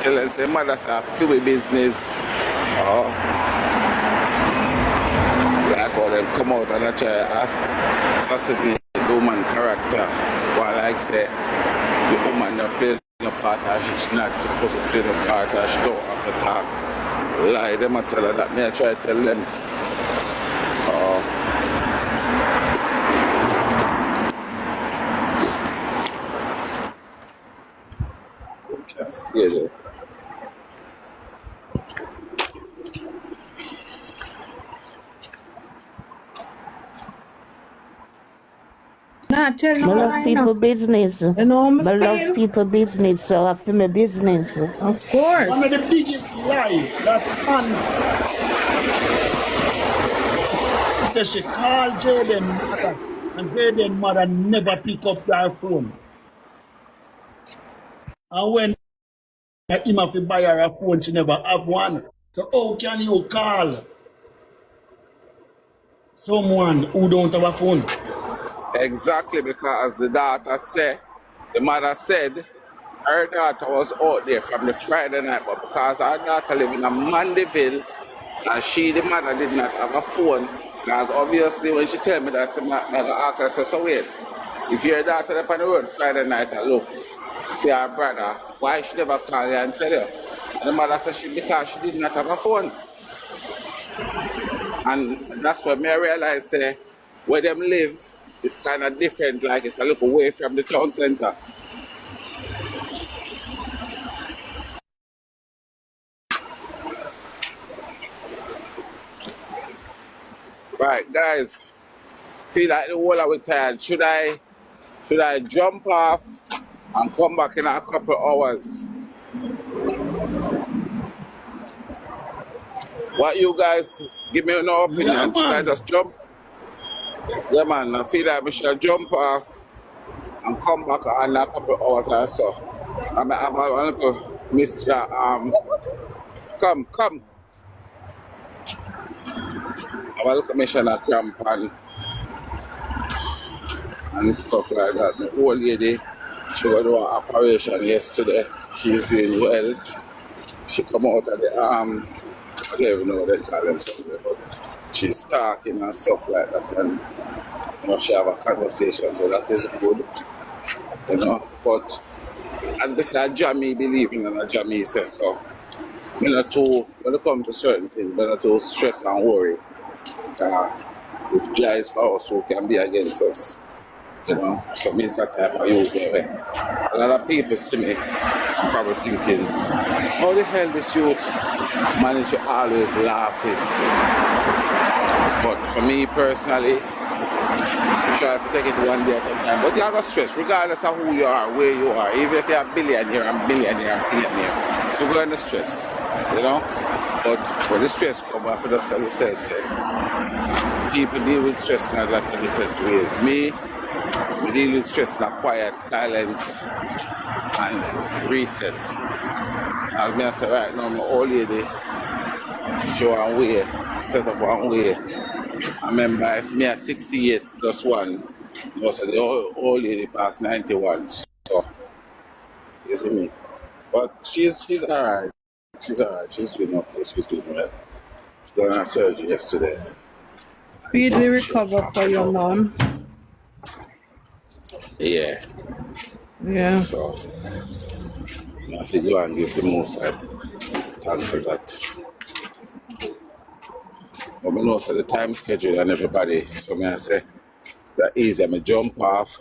[SPEAKER 1] Tell us, mothers are filled with business. Like how them come out and try to assassinate the woman character. While like say, the woman not play the part or she's not supposed to play the part or she don't have to talk. Lie them and tell her that. Me I try to tell them. Can't stay there.
[SPEAKER 5] Nah, tell
[SPEAKER 16] I
[SPEAKER 5] no
[SPEAKER 16] love
[SPEAKER 5] lie
[SPEAKER 16] people
[SPEAKER 5] now.
[SPEAKER 16] business.
[SPEAKER 5] You know me
[SPEAKER 16] I love
[SPEAKER 5] feel?
[SPEAKER 16] people business, so I feel my business.
[SPEAKER 5] Of course.
[SPEAKER 4] One of the biggest lie that Anne says she called Jayden mother, and Jayden mother never pick up their phone. And when him have to buy her a phone, she never have one. So how can you call someone who don't have a phone?
[SPEAKER 1] Exactly, because the mother said her daughter was out there from the Friday night, but because her daughter live in a Mandeville and the mother did not have a phone, because obviously when she tell me that, she might ask her, so wait, if your daughter up on the road Friday night and look, see her brother, why she never call you and tell you? And the mother said because she did not have a phone. And that's what me realize, say, where them live is kind of different, like it's a little away from the town center. Right, guys, feel like the whole of it tired. Should I jump off and come back in a couple hours? What you guys give me no opinion?
[SPEAKER 4] Yeah,
[SPEAKER 1] Should I
[SPEAKER 4] man.
[SPEAKER 1] just jump? Yeah, man, I feel like we should jump off and come back in a couple hours or so. I'm a little miss come. I'm a little mission at camp and stuff like that. The old lady, she was doing an operation yesterday. She's doing well. She come out of the I don't even know what they call them something, but she's talking and stuff like that, and you know, she have a conversation, so that is good. You know, but as I said, Jamie believing in a Jamie says so. You know, when it comes to certain things, we're not too stress and worry. If Jah is for us, who can be against us? You know, so means that type of youth. A lot of people see me probably thinking, how the hell this youth manage to always laughing? But for me personally, try to take it one day at a time. But you have to stress, regardless of who you are, where you are, even if you're a billionaire and billionaire and billionaire, you're going to stress, you know? But when the stress comes, I have to tell yourself, say, people deal with stress in a lot of different ways. Me, we deal with stress in a quiet silence and reset. As me I say right now, my old lady, she one way, set up one way. I remember if me at 68 plus one, most of the old lady past 91. So, you see me. But she's alright. She's alright. She's doing okay. She's doing well. She done her surgery yesterday.
[SPEAKER 5] Speedily recover for your mom.
[SPEAKER 1] Yeah.
[SPEAKER 5] Yeah.
[SPEAKER 1] So, I think you want to give the most thanks for that. But I know so the time schedule and everybody, so I say that easy. I jump off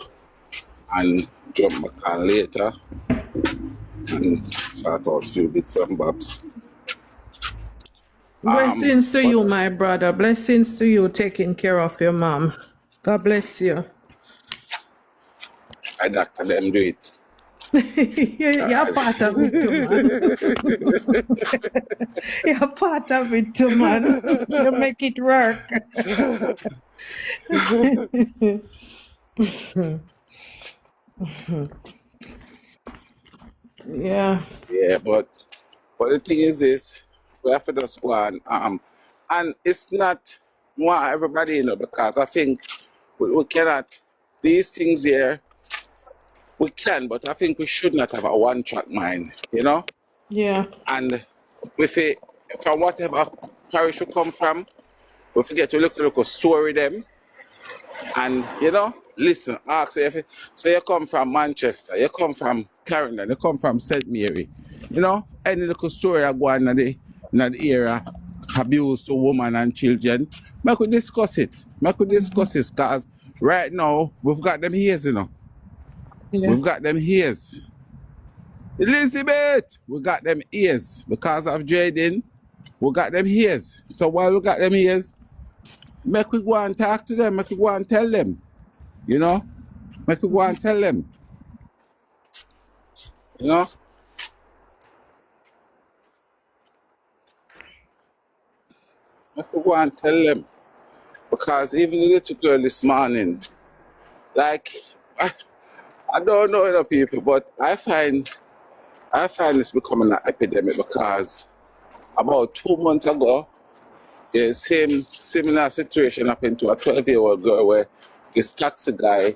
[SPEAKER 1] and jump back on later and start out a few bits and bobs.
[SPEAKER 5] Blessings to you, my brother. Blessings to you taking care of your mom. God bless you.
[SPEAKER 1] I doctor them do it.
[SPEAKER 5] You're part of it too, man. You're part of it too, man. You make it work. Yeah.
[SPEAKER 1] Yeah, but the thing is this, we have to just go on, and it's not want everybody, you know, because I think we cannot, these things here, we can, but I think we should not have a one-track mind, you know?
[SPEAKER 5] Yeah.
[SPEAKER 1] And with it, from whatever parish you come from, we forget to look a story them, and, you know, listen, ask if it, so you come from Manchester, you come from Clarendon, you come from St. Mary, you know, any little story I go on in the era, abuse to women and children, I could discuss it. Because right now, we've got them ears, you know.
[SPEAKER 5] Yeah.
[SPEAKER 1] We've got them ears. Elizabeth, we got them ears. Because of Jayden, we got them ears. So while we got them ears, make we go and talk to them, make we go and tell them. You know? Make we go and tell them. You know? Make we go and tell them. Because even the little girl this morning, like, I don't know other people, but I find this becoming an epidemic because about 2 months ago, the same similar situation happened to a 12-year-old girl where this taxi guy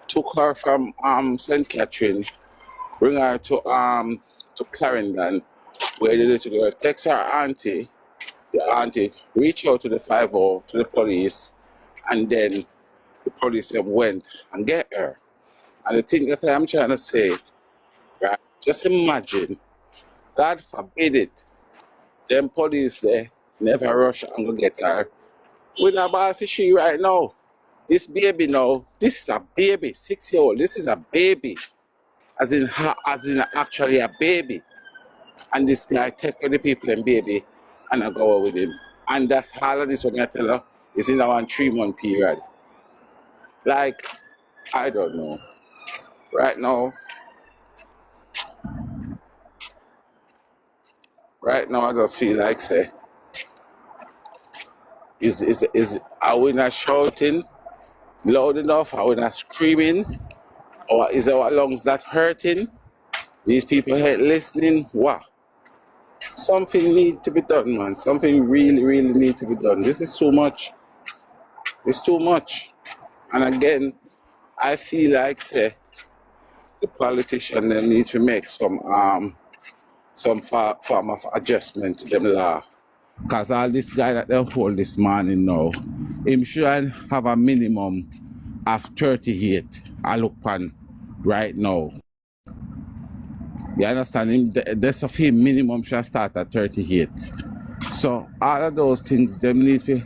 [SPEAKER 1] took her from St. Catherine, bring her to Clarendon, where the little girl takes her auntie. The auntie reached out to the 50 to the police, and then the police went and get her. And the thing that I'm trying to say, right? Just imagine, God forbid it, them police there never rush and go get her. We're not bad for she right now. This baby now, this is a baby, 6-year-old. This is a baby, as in actually a baby. And this guy take the people and baby, and I go with him. And that's all of this when I tell her is in our 3-month period. Like, I don't know. Right now, I just feel like say, are we not shouting loud enough? Are we not screaming? Or is our lungs not hurting? These people ain't listening? What? Something need to be done, man. Something really, really need to be done. This is too much. It's too much. And again, I feel like say the politician they need to make some form of adjustment to them law. Because all this guy that they hold this morning now, him should have a minimum of 38. I look on right now. You understand? Him, that's of him minimum should start at 38. So all of those things, them need to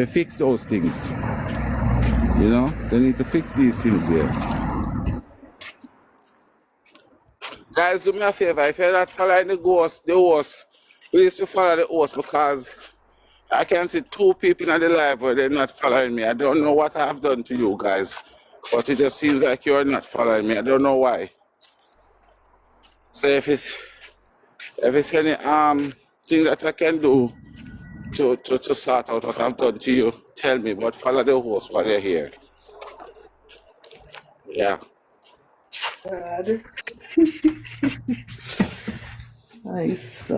[SPEAKER 1] fix those things. You know? They need to fix these things here. Guys, do me a favor. If you're not following the host, please to follow the host because I can see two people in the live where they're not following me. I don't know what I've done to you guys, but it just seems like you're not following me. I don't know why. So if it's any thing that I can do to sort out what I've done to you, tell me. But follow the host while you're here. Yeah.
[SPEAKER 5] God. Nice.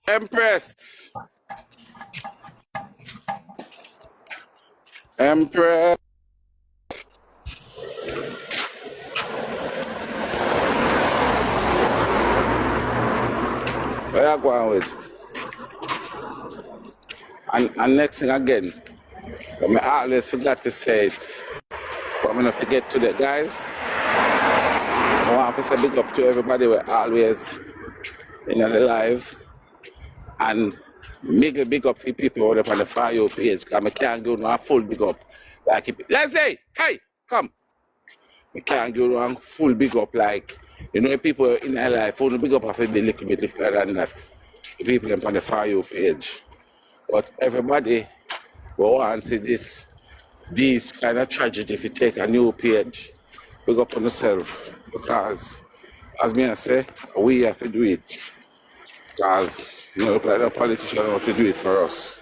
[SPEAKER 1] Empress. Empress. Where you going with? And next thing again, I always forgot to say it, but I'm going to forget today. Guys, I want to say big up to everybody who always in the live and make a big up for people who are on the Fire You page because I can't go no a full big up. Like, Leslie, hey, come. I can't go no a full big up like, you know, people in their life, who big up have to be a little bit different than that. The people on the Fire You page. But everybody will want to see this kind of tragedy if you take a new page, big up on yourself. Because, as me I say, we have to do it. Because, you know, look like the politicians have to do it for us.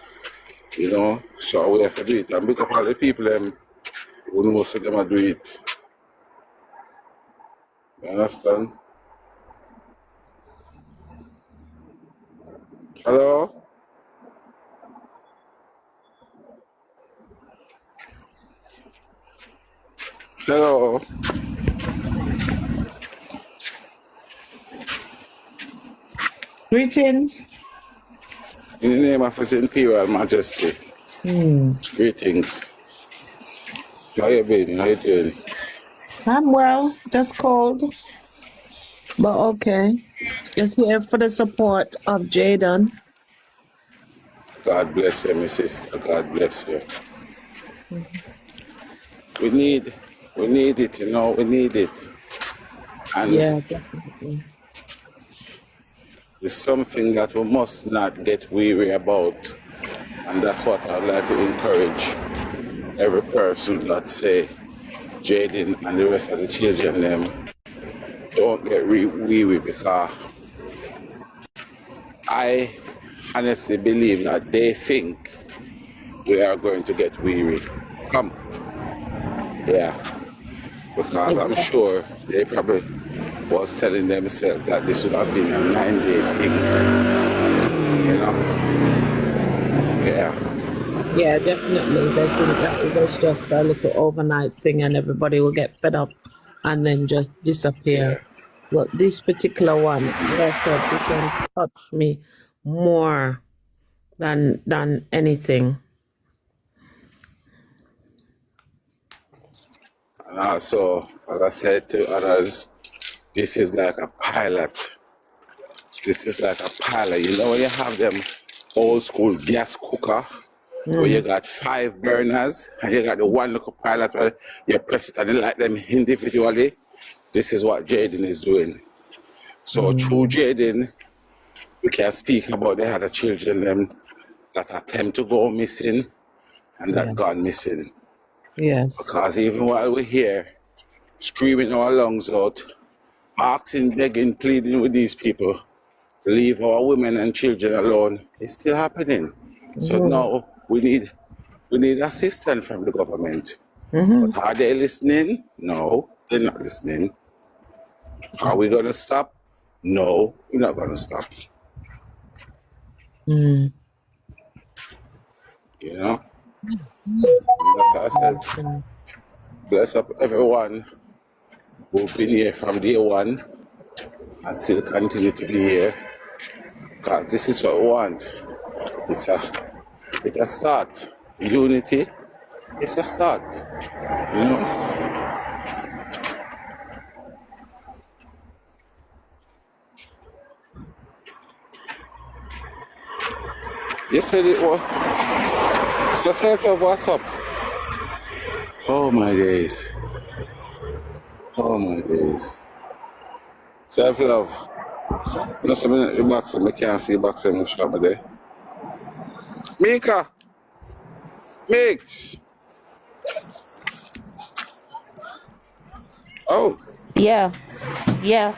[SPEAKER 1] You know, so we have to do it. And big up all the people who know so them do it. You understand? Hello? Hello?
[SPEAKER 16] Greetings.
[SPEAKER 1] In the name of His Imperial Majesty, greetings. How you been? How you doing?
[SPEAKER 16] I'm well, just cold, but okay. Just here for the support of Jayden.
[SPEAKER 1] God bless you, my sister. God bless you. We need it, you know, we need it. And
[SPEAKER 16] Yeah, definitely.
[SPEAKER 1] it's something that we must not get weary about. And that's what I'd like to encourage every person that say Jayden and the rest of the children them don't get weary because I honestly believe that they think we are going to get weary. Come. Yeah. Because I'm sure they probably was telling themselves that this would have been a 9-day thing. You know? Yeah.
[SPEAKER 16] Yeah, definitely. They think that it was just a little overnight thing and everybody will get fed up and then just disappear.
[SPEAKER 1] Yeah.
[SPEAKER 16] But this particular one, like I said, this one touched me more than anything.
[SPEAKER 1] And also, as I said to others, this is like a pilot. This is like a pilot. You know when you have them old school gas cooker where you got 5 burners and you got the one little pilot where you press it and you light them individually. This is what Jayden is doing. So through Jayden, we can speak about the other children them that attempt to go missing and that
[SPEAKER 16] Yes.
[SPEAKER 1] gone missing.
[SPEAKER 16] Yes.
[SPEAKER 1] Because even while we're here, screaming our lungs out, asking, begging, pleading with these people to leave our women and children alone, it's still happening. So now we need assistance from the government. But are they listening? No, they're not listening. Are we going to stop? No, we're not going to stop. You know? And that's how I said, bless up everyone who've been here from day one and still continue to be here. Because this is what we want. It's a start. Unity, it's a start. You know? You said it was. So self love, what's up? Oh my days. Oh my days. Self-love. You know, some of the boxing, I can't see boxing in the shop there. Mika! Mix! Oh,
[SPEAKER 16] Yeah, yeah,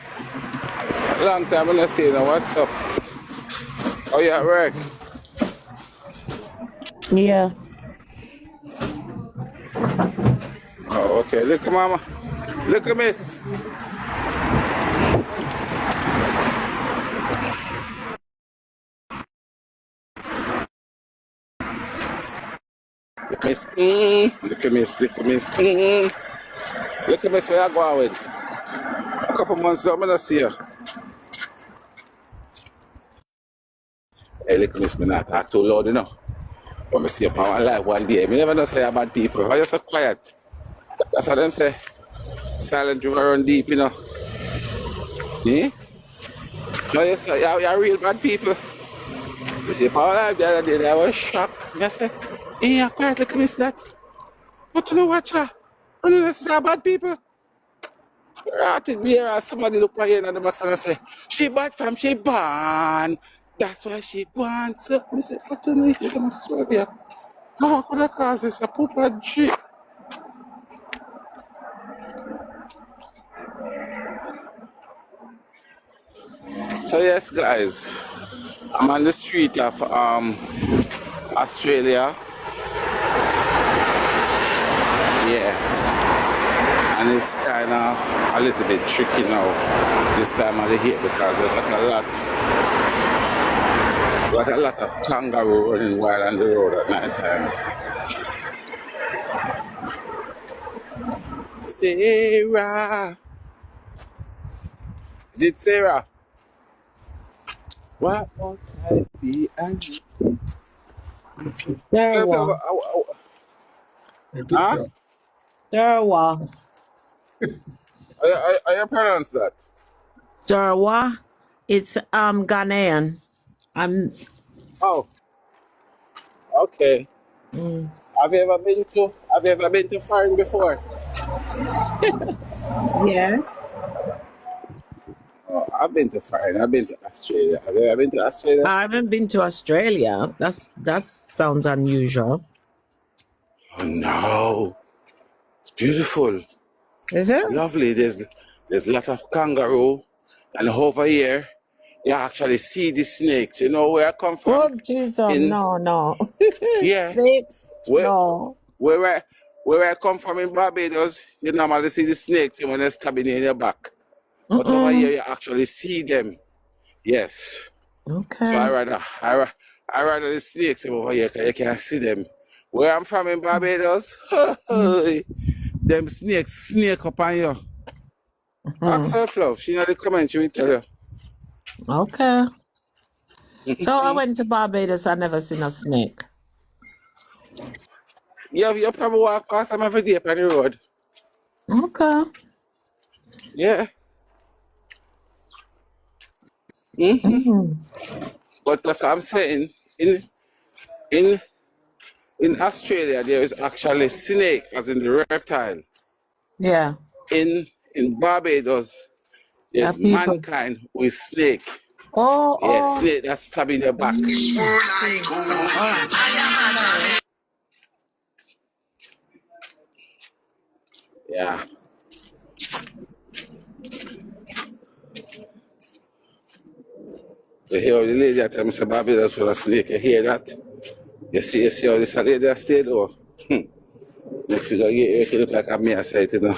[SPEAKER 1] long time I not see you now. What's up? Oh, yeah, work.
[SPEAKER 16] yeah.
[SPEAKER 1] Oh, okay. Look, mama. Look, miss. Look, miss. Look, miss. Look, miss. Look, miss, where you going with? A couple months ago, I not see you. Hey, look, miss, me not talk too loud, you know. But I see you on my life one day. Me never know say you're bad people. Why you so quiet? That's what them say. Silent river run deep, you know. Eh? No, you're real bad people. You see, Paul, the other day, I was shocked. I said, hey, you're quiet, look at this, that. But you know what, cha? You know, this is our bad people. Right in here, somebody look right here in the box and I say, she bad from she born. That's why she born. So, I said, what do you need from Australia? How could I cause this? A poop and shit. So, yes, guys, I'm on the street of Australia. Yeah. And it's kind of a little bit tricky now this time of the year because I've got a lot of kangaroo running wild on the road at night time. Sarah, is it Sarah? What must I be? And so,
[SPEAKER 16] Sarwa.
[SPEAKER 1] huh?
[SPEAKER 16] Sarwa.
[SPEAKER 1] How you pronounce that?
[SPEAKER 16] Sarwa. It's Ghanaian. I'm
[SPEAKER 1] Oh, okay.
[SPEAKER 16] mm,
[SPEAKER 1] Have you ever been to foreign before?
[SPEAKER 16] yes.
[SPEAKER 1] Oh, I've been to foreign. I've been to Australia. Have you ever been to Australia?
[SPEAKER 16] I haven't been to Australia. That sounds unusual.
[SPEAKER 1] Oh no, it's beautiful.
[SPEAKER 16] Is it?
[SPEAKER 1] It's lovely. There's a lot of kangaroo, and over here you actually see the snakes. You know where I come from?
[SPEAKER 16] Oh Jesus,
[SPEAKER 1] In
[SPEAKER 16] no.
[SPEAKER 1] yeah,
[SPEAKER 16] Snakes?
[SPEAKER 1] where
[SPEAKER 16] No.
[SPEAKER 1] where I where I come from in Barbados, you normally see the snakes when they're stabbing you in your back. But over here
[SPEAKER 16] Mm-mm.
[SPEAKER 1] you actually see them. Yes. So
[SPEAKER 16] Okay.
[SPEAKER 1] I rather the snakes over here because you can't see them. Where I'm from in Barbados, them snakes snake up on you. Ask
[SPEAKER 16] Mhm.
[SPEAKER 1] her, Fluff. She know the comment, she will tell you.
[SPEAKER 16] Okay. So I went to Barbados. I never seen a snake.
[SPEAKER 1] You probably walk past them every day on the road.
[SPEAKER 16] Okay.
[SPEAKER 1] Yeah.
[SPEAKER 16] Mm.
[SPEAKER 1] But that's what I'm saying. In in Australia, there is actually snake, as in the reptile.
[SPEAKER 16] Yeah.
[SPEAKER 1] In Barbados,
[SPEAKER 16] Yeah.
[SPEAKER 1] there's
[SPEAKER 16] People.
[SPEAKER 1] mankind with snake.
[SPEAKER 16] Oh.
[SPEAKER 1] Yeah,
[SPEAKER 16] Oh.
[SPEAKER 1] snake that's stabbing your back.
[SPEAKER 16] All right.
[SPEAKER 1] Yeah. You hear the lady that tell me say Barbados full of snake. You hear that? You see how this lady that stayed or next you go you look like a me I say it, you know.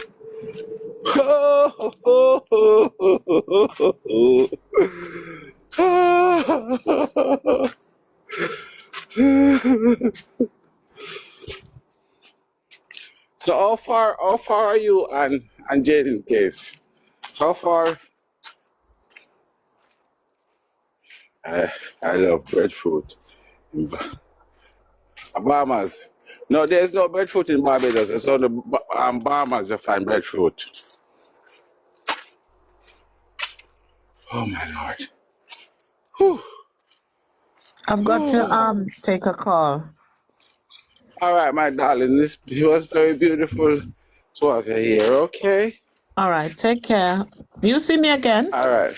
[SPEAKER 1] So how far are you and Jayden case? How far I, I love breadfruit. Bahamas. No, there's no breadfruit in Barbados. It's on the Bahamas you find breadfruit. Oh my lord. Whew.
[SPEAKER 16] I've got to take a call.
[SPEAKER 1] All right, my darling. It was very beautiful to have you here. Okay.
[SPEAKER 5] All right, take care. You see me again?
[SPEAKER 1] All right.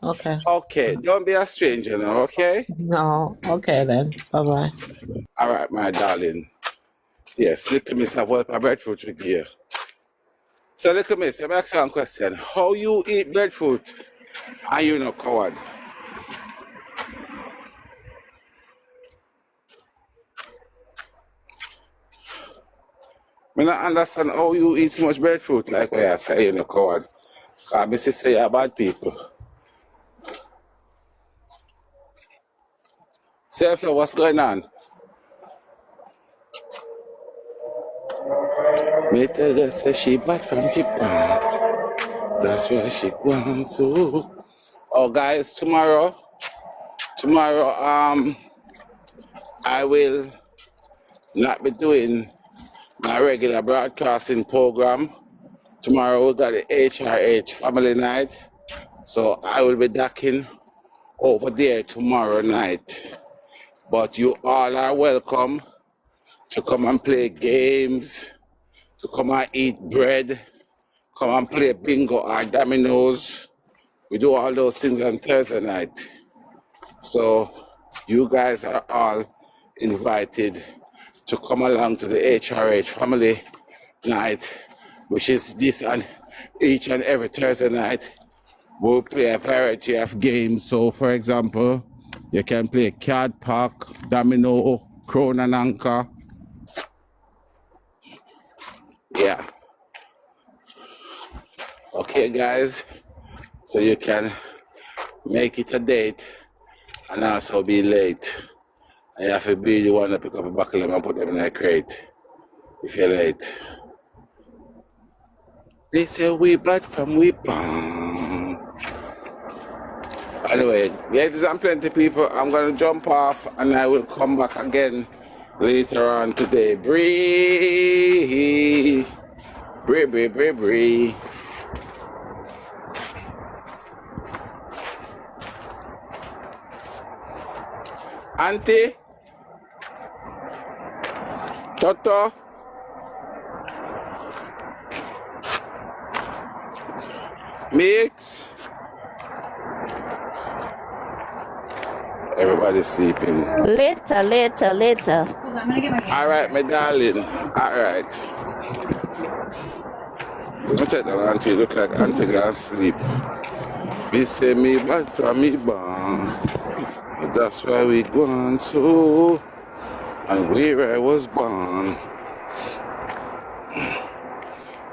[SPEAKER 5] Okay.
[SPEAKER 1] Okay, don't be a stranger now, okay?
[SPEAKER 5] No. Okay then. Bye bye.
[SPEAKER 1] All right, my darling. Yes, little miss, I've got my breadfruit with you. So, little miss, let me ask you one question. How you eat breadfruit and you not coward? I don't understand how you eat so much breadfruit like where I say you not coward. Because I say you're bad people. Say, what's going on? Me tell her, say she bad from she bad. That's where she going to. Oh, guys, tomorrow, I will not be doing my regular broadcasting program. Tomorrow we got the HRH family night, so I will be docking over there tomorrow night. But you all are welcome to come and play games, to come and eat bread, come and play bingo or dominoes. We do all those things on Thursday night. So you guys are all invited to come along to the HRH family night, which is this and each and every Thursday night. We'll play a variety of games. So for example, you can play card pack, domino, crown and anchor. Yeah. Okay guys, so you can make it a date and also be late. And you have to be the one to pick up a buckle and put them in a crate if you're late. They say we bad from we born. Anyway, ladies and plenty people, I'm gonna jump off and I will come back again later on today. Breathe. Breathe, breathe, breathe, breathe. Auntie, Toto, Mix. Everybody's sleeping.
[SPEAKER 16] Later, later, later.
[SPEAKER 1] All right, my darling. All right. Let me check that auntie. Look like auntie gonna sleep. Me say me bad from me born. That's why we gone so. And where I was born.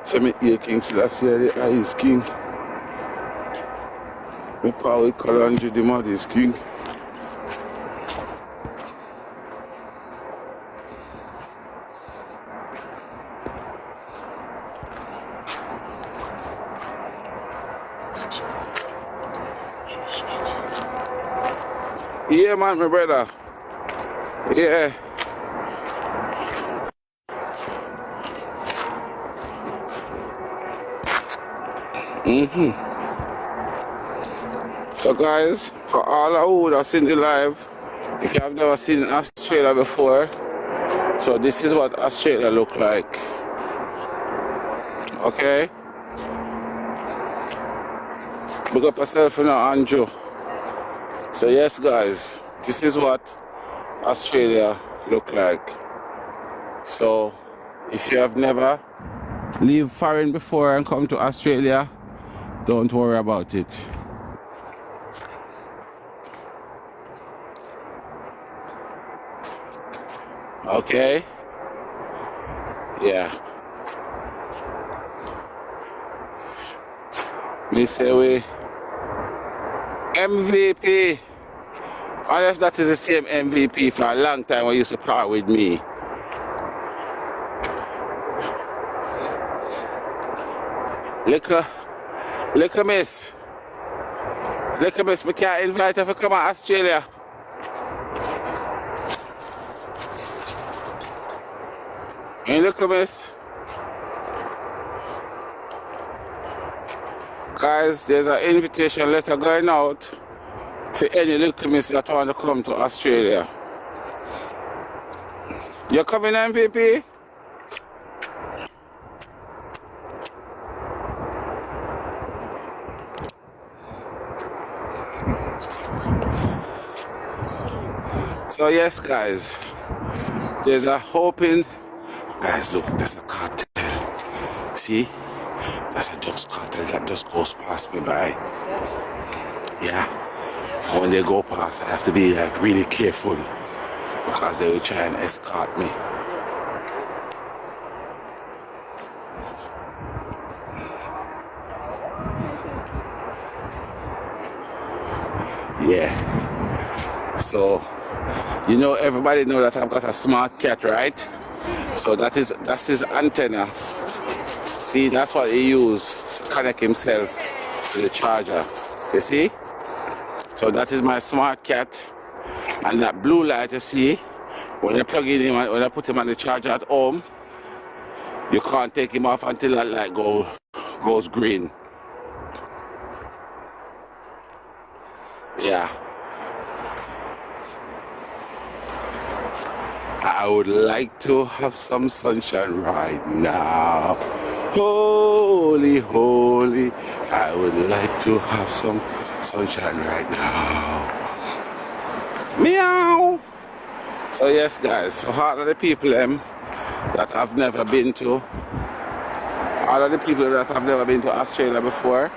[SPEAKER 1] So me ear king last year the ice king. Me power color Andrew the mother's king. Yeah man, my brother. Yeah. So guys, for all of who have seen the live, if you have never seen Australia before, so this is what Australia look like. Okay? Big up yourself now, Andrew. So yes guys, this is what Australia look like. So if you have never leave foreign before and come to Australia, don't worry about it. Okay? Yeah. Me say we MVP. I if that is the same MVP for a long time when you used to part with me. Liquor miss, me can't invite her to come to Australia. Hey, liquor miss. Guys, there's an invitation letter going out for any liquor miss that want to come to Australia. You coming, MVP? So yes, guys, there's a hoping. Guys, look, there's a cartel. See, that's a drugs cartel that just goes past me by. Yeah, and when they go past, I have to be like really careful because they will try and escort me. Yeah. So, you know, everybody know that I've got a smart cat, right? So that's his antenna. See, that's what he used to connect himself to the charger. You see? So that is my smart cat. And that blue light you see, when you plug in him, when I put him on the charger at home, you can't take him off until that light goes green. Yeah. I would like to have some sunshine right now. Holy, holy, I would like to have some sunshine right now. Meow. So yes, guys, for all of the people that I've never been to, all of the people that have never been to Australia before,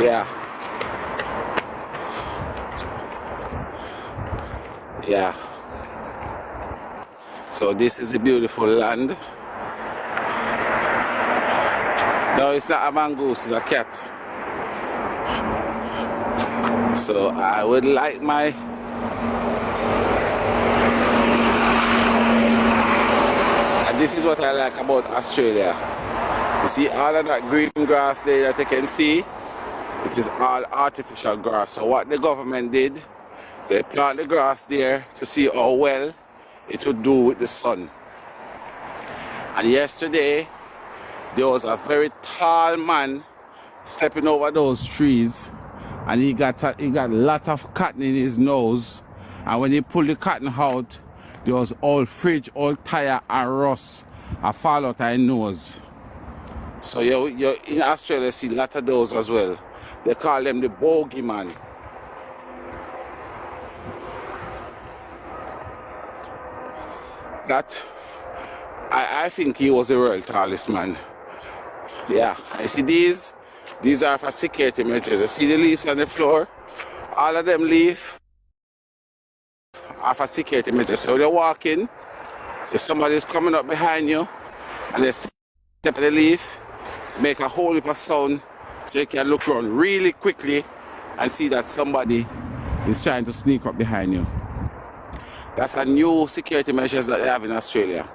[SPEAKER 1] yeah. Yeah. So this is a beautiful land. No, it's not a mongoose, it's a cat. So I would like my and this is what I like about Australia. You see all of that green grass there that you can see, it is all artificial grass. So what the government did, they plant the grass there to see how well it would do with the sun. And yesterday, there was a very tall man stepping over those trees, and he got a lot of cotton in his nose. And when he pulled the cotton out, there was all fridge, all tire and rust a fall out of his nose. So you in Australia see a lot of those as well. They call them the bogeyman. That I think he was the world tallest man. Yeah, I see these are for security measures. You see the leaves on the floor? All of them leaves are for security measures. So when you're walking, if somebody is coming up behind you and they step on the leaf, make a whole heap of sound so you can look around really quickly and see that somebody is trying to sneak up behind you. That's a new security measures that they have in Australia.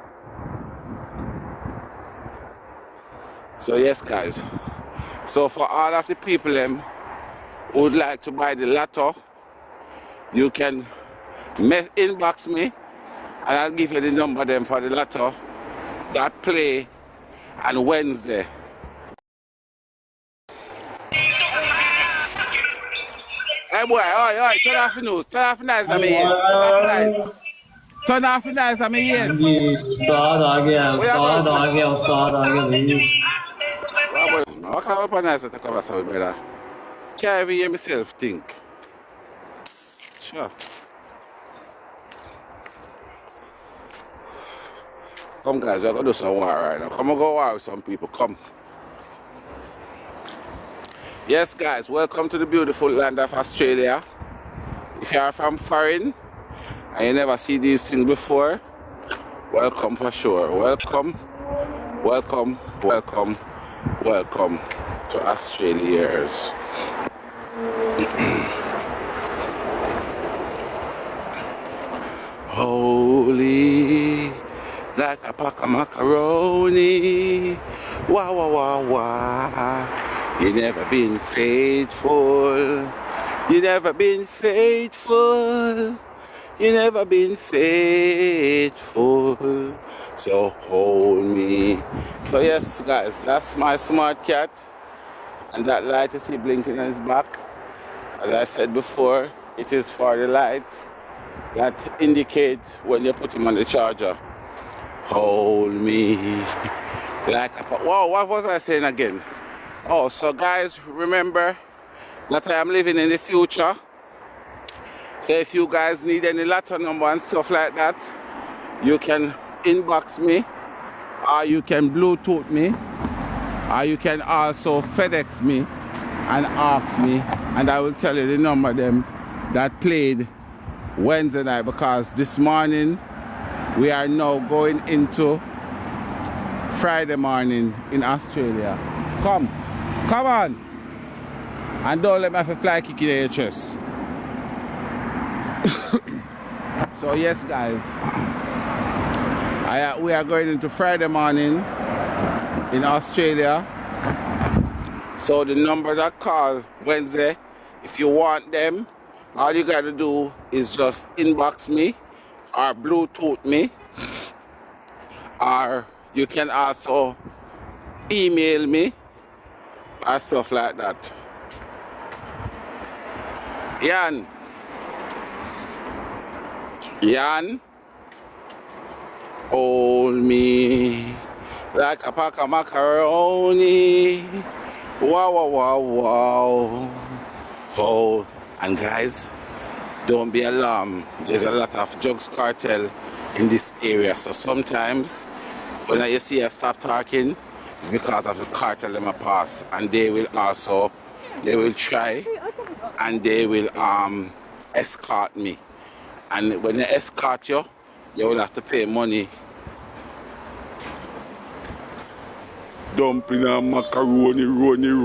[SPEAKER 1] So yes, guys. So for all of the people who would like to buy the lotto, you can inbox me and I'll give you the number them for the lotto that play on Wednesday. Hey boy, oi, turn off the news, turn off the noise on my ears, turn off the noise. Turn off the noise on my ears.
[SPEAKER 15] उस्ताद आ गया भाई
[SPEAKER 1] What kind of noise that come outside, brother? Can't even hear myself think. Sure. Come guys, we're gonna do some war right now. Come on, go war with some people, come. Yes guys, welcome to the beautiful land of Australia. If you are from foreign and you never see these things before, welcome for sure. Welcome, welcome, welcome, welcome to Australians. Holy, like a pack of macaroni. Wah, wah, wah, wah. You never been faithful. You never been faithful. You never been faithful. So hold me. So yes, guys, that's my smart cat. And that light you see blinking on his back, as I said before, it is for the light that indicate when you put him on the charger. Hold me like a... Whoa, what was I saying again? Oh, so guys, remember that I am living in the future. So if you guys need any lotto number and stuff like that, you can inbox me, or you can Bluetooth me, or you can also FedEx me and ask me, and I will tell you the number of them that played Wednesday night, because this morning we are now going into Friday morning in Australia. Come on, and don't let me have a fly kick in your chest. So yes guys, we are going into Friday morning in Australia. So the number that call Wednesday, if you want them, all you gotta do is just inbox me or Bluetooth me, or you can also email me or stuff like that. Yan, hold me like a pack of macaroni. Wow, wow, wow, wow. Oh, and guys, don't be alarmed. There's a lot of drugs cartel in this area. So sometimes when you see us stop talking, it's because of the cartel in my pass. And they will try and they will escort me. And when they escort you, you will have to pay money. Dumping a macaroni,